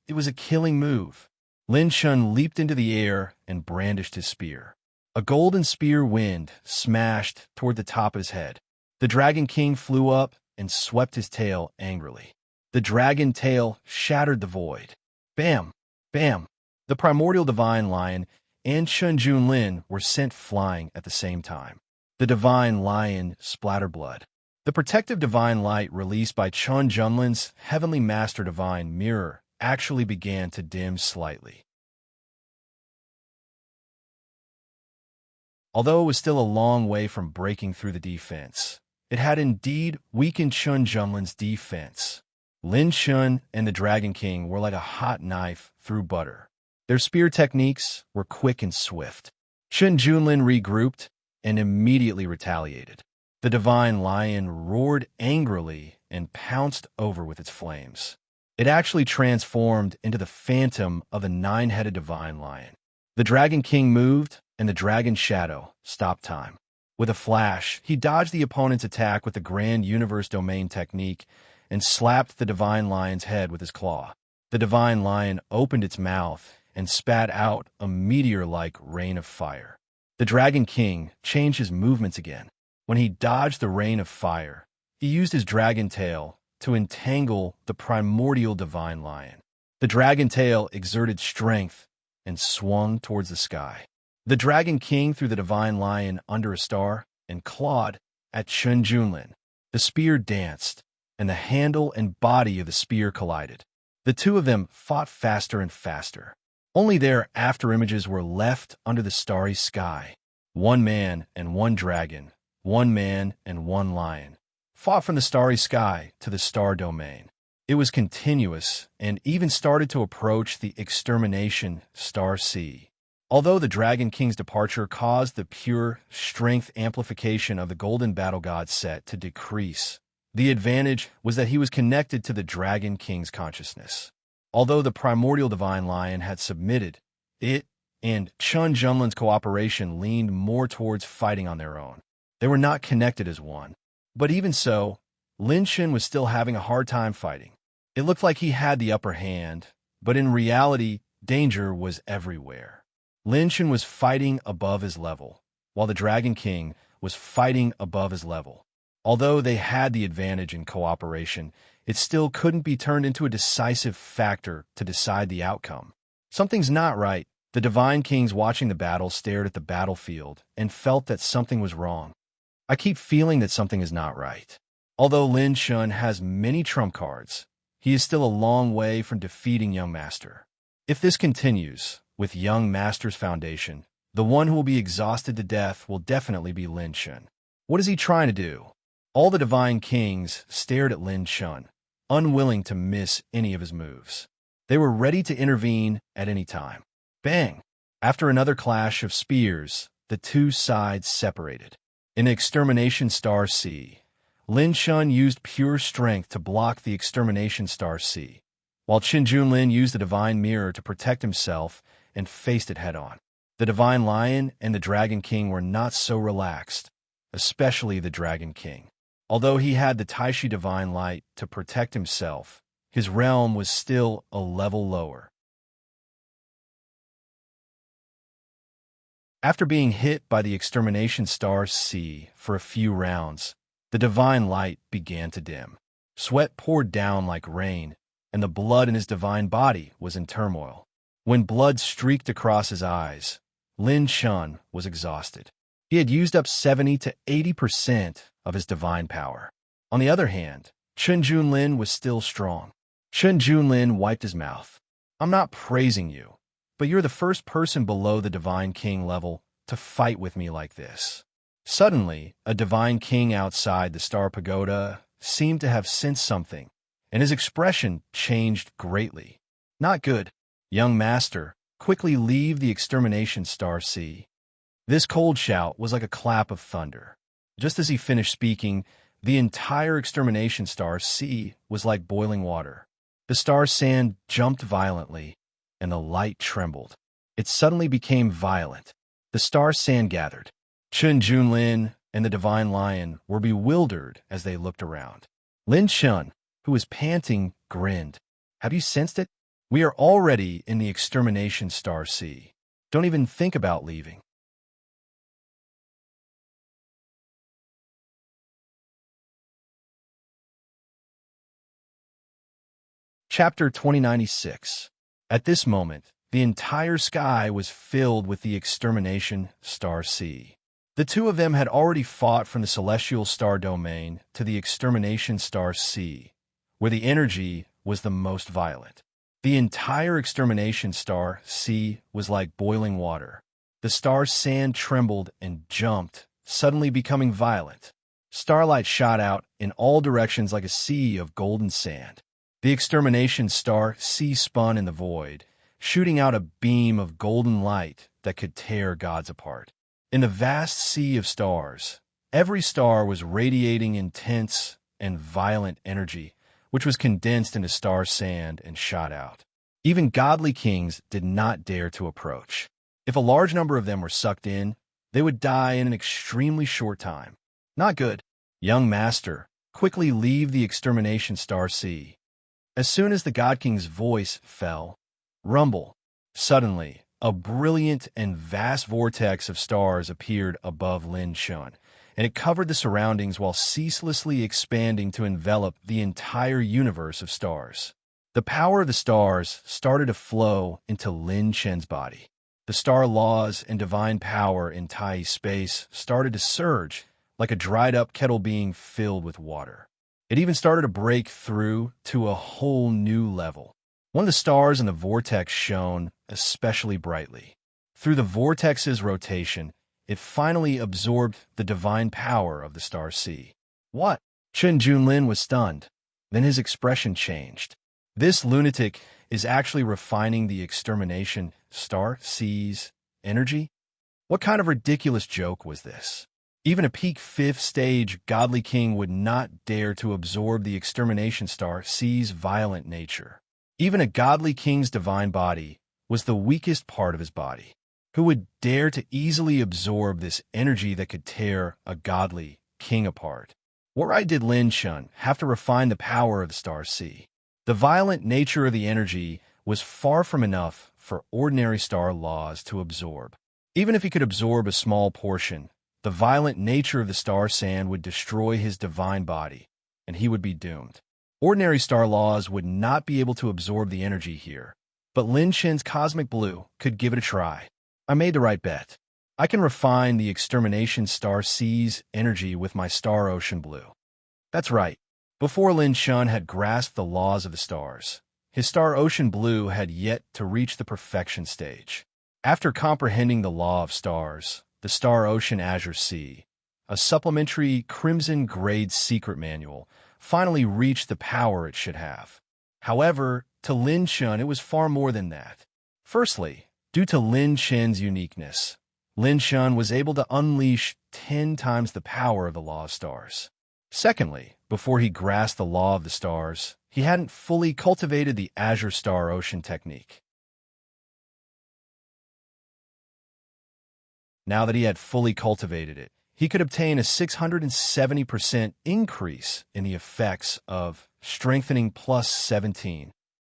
it was a killing move. Lin Shin leaped into the air and brandished his spear. A golden spear wind smashed toward the top of his head. The Dragon King flew up and swept his tail angrily. The dragon tail shattered the void. Bam! Bam! The primordial Divine Lion and Chun Junlin were sent flying at the same time. The Divine Lion splattered blood. The protective divine light released by Chun Junlin's Heavenly Master Divine Mirror actually began to dim slightly. Although it was still a long way from breaking through the defense, it had indeed weakened Chun Junlin's defense. Lin Shun and the Dragon King were like a hot knife through butter. Their spear techniques were quick and swift. Chun Junlin regrouped and immediately retaliated. The Divine Lion roared angrily and pounced over with its flames. It actually transformed into the phantom of a nine-headed Divine Lion. The Dragon King moved, and the Dragon Shadow stopped time. With a flash, he dodged the opponent's attack with the Grand Universe Domain technique and slapped the Divine Lion's head with his claw. The Divine Lion opened its mouth and spat out a meteor-like rain of fire. The Dragon King changed his movements again. When he dodged the rain of fire, he used his dragon tail to entangle the primordial Divine Lion. The dragon tail exerted strength and swung towards the sky. The Dragon King threw the Divine Lion under a star and clawed at Chun Junlin. The spear danced, and the handle and body of the spear collided. The two of them fought faster and faster. Only their afterimages were left under the starry sky. One man and one dragon, one man and one lion, fought from the starry sky to the star domain. It was continuous and even started to approach the extermination star sea. Although the Dragon King's departure caused the pure strength amplification of the Golden Battle God set to decrease, the advantage was that he was connected to the Dragon King's consciousness. Although the primordial Divine Lion had submitted, it and Chun Junlin's cooperation leaned more towards fighting on their own. They were not connected as one. But even so, Lin Shin was still having a hard time fighting. It looked like he had the upper hand, but in reality, danger was everywhere. Lin Shin was fighting above his level, while the Dragon King was fighting above his level. Although they had the advantage in cooperation, it still couldn't be turned into a decisive factor to decide the outcome. Something's not right. The Divine Kings watching the battle stared at the battlefield and felt that something was wrong. I keep feeling that something is not right. Although Lin Shun has many trump cards, he is still a long way from defeating Young Master. If this continues, with Young Master's foundation, the one who will be exhausted to death will definitely be Lin Shun. What is he trying to do? All the Divine Kings stared at Lin Shun, unwilling to miss any of his moves. They were ready to intervene at any time. Bang! After another clash of spears, the two sides separated. In the Extermination Star Sea, Lin Shun used pure strength to block the Extermination Star Sea, while Chun Junlin used the Divine Mirror to protect himself and faced it head-on. The Divine Lion and the Dragon King were not so relaxed, especially the Dragon King. Although he had the Taishi Divine Light to protect himself, his realm was still a level lower. After being hit by the Extermination Star Sea for a few rounds, the Divine Light began to dim. Sweat poured down like rain, and the blood in his divine body was in turmoil. When blood streaked across his eyes, Lin Shun was exhausted. He had used up 70 to 80% of his divine power. On the other hand, Chen Junlin was still strong. Chen Junlin wiped his mouth. I'm not praising you, but you're the first person below the Divine King level to fight with me like this. Suddenly, a Divine King outside the Star Pagoda seemed to have sensed something, and his expression changed greatly. Not good. Young master, quickly leave the extermination star sea. This cold shout was like a clap of thunder. Just as he finished speaking, the entire extermination star sea was like boiling water. The star sand jumped violently, and the light trembled. It suddenly became violent. The star sand gathered. Chen Junlin and the Divine Lion were bewildered as they looked around. Lin Shun, who was panting, grinned. Have you sensed it? We are already in the extermination star sea. Don't even think about leaving. Chapter 2096. At this moment, the entire sky was filled with the extermination star sea. The two of them had already fought from the celestial star domain to the extermination star sea, where the energy was the most violent. The entire extermination star sea was like boiling water. The star sand trembled and jumped, suddenly becoming violent. Starlight shot out in all directions like a sea of golden sand. The extermination star sea spun in the void, shooting out a beam of golden light that could tear gods apart. In the vast sea of stars, every star was radiating intense and violent energy, which was condensed into star sand and shot out. Even godly kings did not dare to approach. If a large number of them were sucked in, they would die in an extremely short time. Not good. Young master, quickly leave the extermination star sea. As soon as the God King's voice fell, rumble. Suddenly, a brilliant and vast vortex of stars appeared above Lin Shun, and it covered the surroundings while ceaselessly expanding to envelop the entire universe of stars. The power of the stars started to flow into Lin Shen's body. The star laws and divine power in Tai space started to surge, like a dried-up kettle being filled with water. It even started to break through to a whole new level. One of the stars in the vortex shone especially brightly. Through the vortex's rotation, it finally absorbed the divine power of the star sea. What? Chen Junlin was stunned. Then his expression changed. This lunatic is actually refining the extermination star sea's energy? What kind of ridiculous joke was this? Even a peak 5th stage godly king would not dare to absorb the extermination star sea's violent nature. Even a godly king's divine body was the weakest part of his body. Who would dare to easily absorb this energy that could tear a godly king apart? What right did Lin Shun have to refine the power of the star sea? The violent nature of the energy was far from enough for ordinary star laws to absorb. Even if he could absorb a small portion, the violent nature of the star sand would destroy his divine body, and he would be doomed. Ordinary star laws would not be able to absorb the energy here, but Lin Shen's cosmic blue could give it a try. I made the right bet. I can refine the extermination star sea's energy with my star ocean blue. That's right. Before Lin Shun had grasped the laws of the stars, his star ocean blue had yet to reach the perfection stage. After comprehending the law of stars, the Star Ocean Azure Sea, a supplementary crimson-grade secret manual, finally reached the power it should have. However, to Lin Shun, it was far more than that. Firstly, due to Lin Shen's uniqueness, Lin Shun was able to unleash 10 times the power of the law of stars. Secondly, before he grasped the law of the stars, he hadn't fully cultivated the Azure Star Ocean technique. Now that he had fully cultivated it, he could obtain a 670% increase in the effects of strengthening plus 17.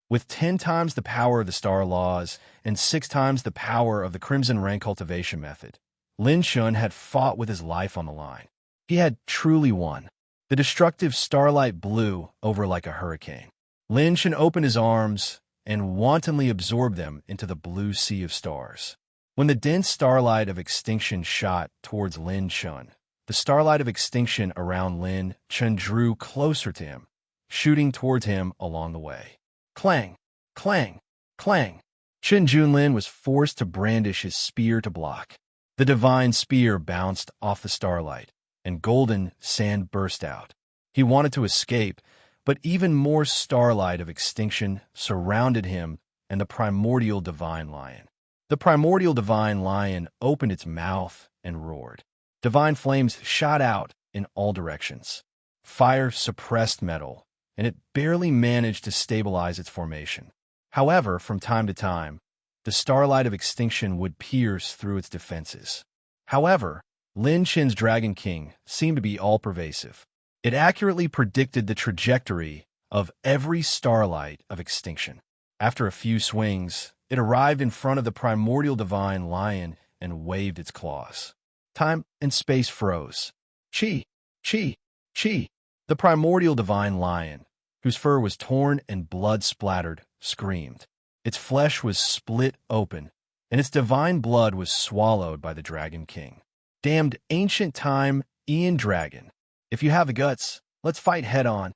With 10 times the power of the star laws and 6 times the power of the Crimson Rank cultivation method, Lin Shun had fought with his life on the line. He had truly won. The destructive starlight blew over like a hurricane. Lin Shun opened his arms and wantonly absorbed them into the blue sea of stars. When the dense starlight of extinction shot towards Lin Chun, the starlight of extinction around Lin Chun drew closer to him, shooting towards him along the way. Clang! Clang! Clang! Chen Junlin was forced to brandish his spear to block. The divine spear bounced off the starlight, and golden sand burst out. He wanted to escape, but even more starlight of extinction surrounded him and the primordial divine lion. The primordial divine lion opened its mouth and roared. Divine flames shot out in all directions. Fire suppressed metal, and it barely managed to stabilize its formation. However, from time to time, the starlight of extinction would pierce through its defenses. However, Lin Chen's Dragon King seemed to be all-pervasive. It accurately predicted the trajectory of every starlight of extinction. After a few swings, it arrived in front of the primordial divine lion and waved its claws. Time and space froze. Chi! Chi! Chi! The primordial divine lion, whose fur was torn and blood-splattered, screamed. Its flesh was split open, and its divine blood was swallowed by the Dragon King. Damned ancient time, Ian Dragon. If you have the guts, let's fight head-on.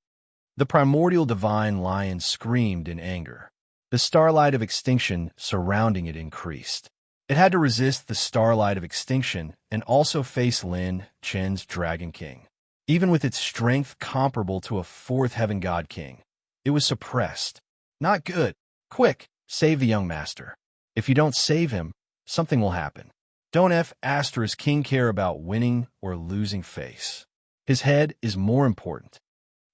The primordial divine lion screamed in anger. The starlight of extinction surrounding it increased. It had to resist the starlight of extinction and also face Lin Chen's Dragon King. Even with its strength comparable to a fourth heaven god king, it was suppressed. Not good. Quick, save the young master. If you don't save him, something will happen. Don't King care about winning or losing face. His head is more important.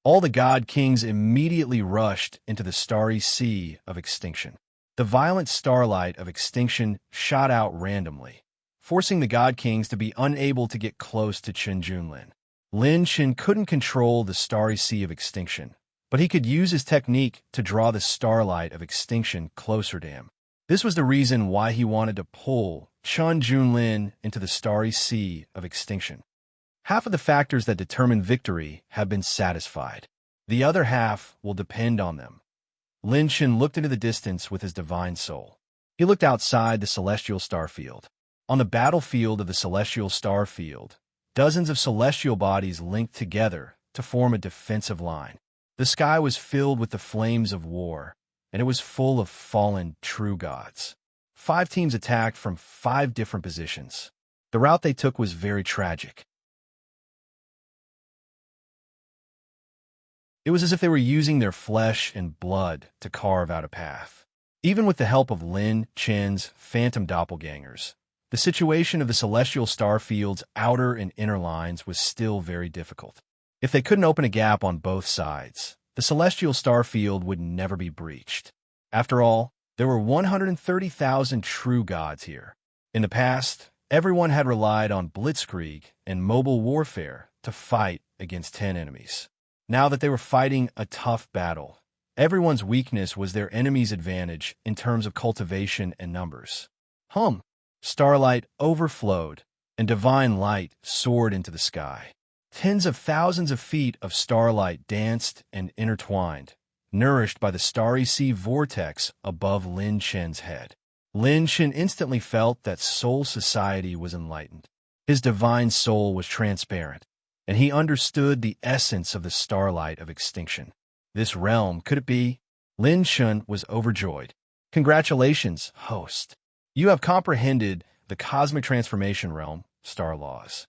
All the god kings immediately rushed into the starry sea of extinction. The violent starlight of extinction shot out randomly, forcing the god kings to be unable to get close to Chen Junlin. Lin Chen couldn't control the starry sea of extinction, but he could use his technique to draw the starlight of extinction closer to him. This was the reason why he wanted to pull Chen Junlin into the starry sea of extinction. Half of the factors that determine victory have been satisfied. The other half will depend on them. Lin Chen looked into the distance with his divine soul. He looked outside the celestial star field. On the battlefield of the celestial star field, dozens of celestial bodies linked together to form a defensive line. The sky was filled with the flames of war, and it was full of fallen true gods. 5 teams attacked from 5 different positions. The route they took was very tragic. It was as if they were using their flesh and blood to carve out a path. Even with the help of Lin Chen's phantom doppelgangers, the situation of the celestial star field's outer and inner lines was still very difficult. If they couldn't open a gap on both sides, the celestial star field would never be breached. After all, there were 130,000 true gods here. In the past, everyone had relied on blitzkrieg and mobile warfare to fight against 10 enemies. Now that they were fighting a tough battle, everyone's weakness was their enemy's advantage in terms of cultivation and numbers. Starlight overflowed, and divine light soared into the sky. Tens of thousands of feet of starlight danced and intertwined, nourished by the starry sea vortex above Lin Chen's head. Lin Chen instantly felt that soul society was enlightened. His divine soul was transparent, and he understood the essence of the starlight of extinction. This realm, could it be? Lin Chen was overjoyed. Congratulations, host. You have comprehended the cosmic transformation realm, star laws.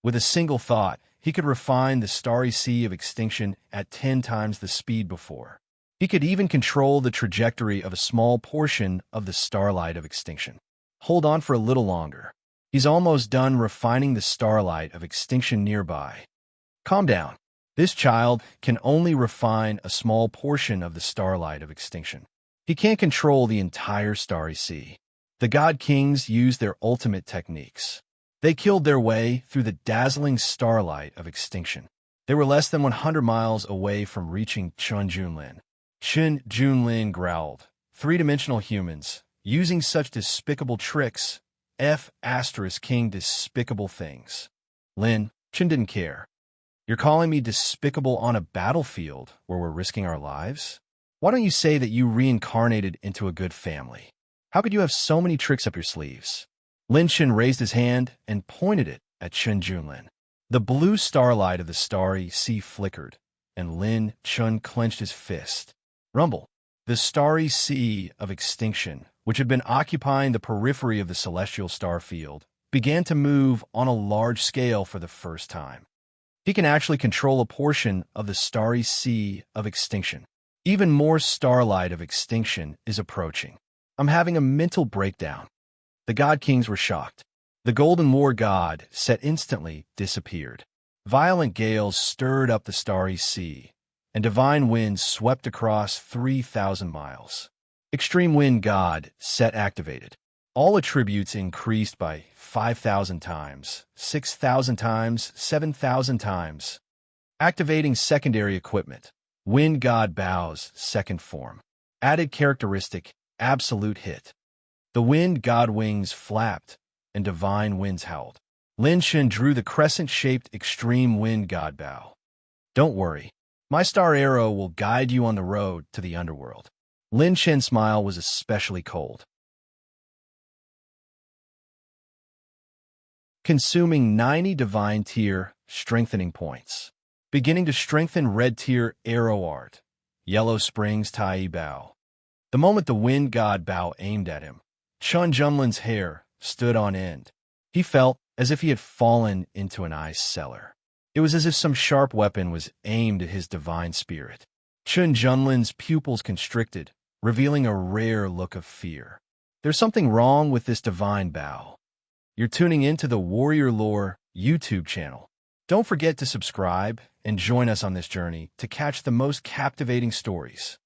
With a single thought, he could refine the starry sea of extinction at 10 times the speed before. He could even control the trajectory of a small portion of the starlight of extinction. Hold on for a little longer. He's almost done refining the starlight of extinction nearby. Calm down. This child can only refine a small portion of the starlight of extinction. He can't control the entire starry sea. The god kings used their ultimate techniques. They killed their way through the dazzling starlight of extinction. They were less than 100 miles away from reaching Chen Junlin. Chen Junlin growled. 3-dimensional humans, using such despicable tricks, King despicable things. Lin Chen didn't care. You're calling me despicable on a battlefield where we're risking our lives? Why don't you say that you reincarnated into a good family? How could you have so many tricks up your sleeves? Lin Chen raised his hand and pointed it at Chen Junlin. The blue starlight of the starry sea flickered, and Lin Chen clenched his fist. Rumble. The starry sea of extinction, which had been occupying the periphery of the celestial star field, began to move on a large scale for the first time. He can actually control a portion of the starry sea of extinction. Even more starlight of extinction is approaching. I'm having a mental breakdown. The God Kings were shocked. The Golden War God set instantly disappeared. Violent gales stirred up the starry sea, and divine winds swept across 3,000 miles. Extreme Wind God set activated. All attributes increased by 5,000 times, 6,000 times, 7,000 times. Activating secondary equipment. Wind God Bow's second form. Added characteristic, absolute hit. The Wind God wings flapped, and divine winds howled. Lin Chen drew the crescent-shaped Extreme Wind God Bow. Don't worry. My star arrow will guide you on the road to the underworld. Lin Chen's smile was especially cold. Consuming 90 divine tier strengthening points. Beginning to strengthen red tier arrow art. Yellow Springs Tai Bao. The moment the Wind God Bao aimed at him, Chen Junlin's hair stood on end. He felt as if he had fallen into an ice cellar. It was as if some sharp weapon was aimed at his divine spirit. Chen Junlin's pupils constricted, revealing a rare look of fear. There's something wrong with this divine Bao. You're tuning into the Warrior Lore YouTube channel. Don't forget to subscribe and join us on this journey to catch the most captivating stories.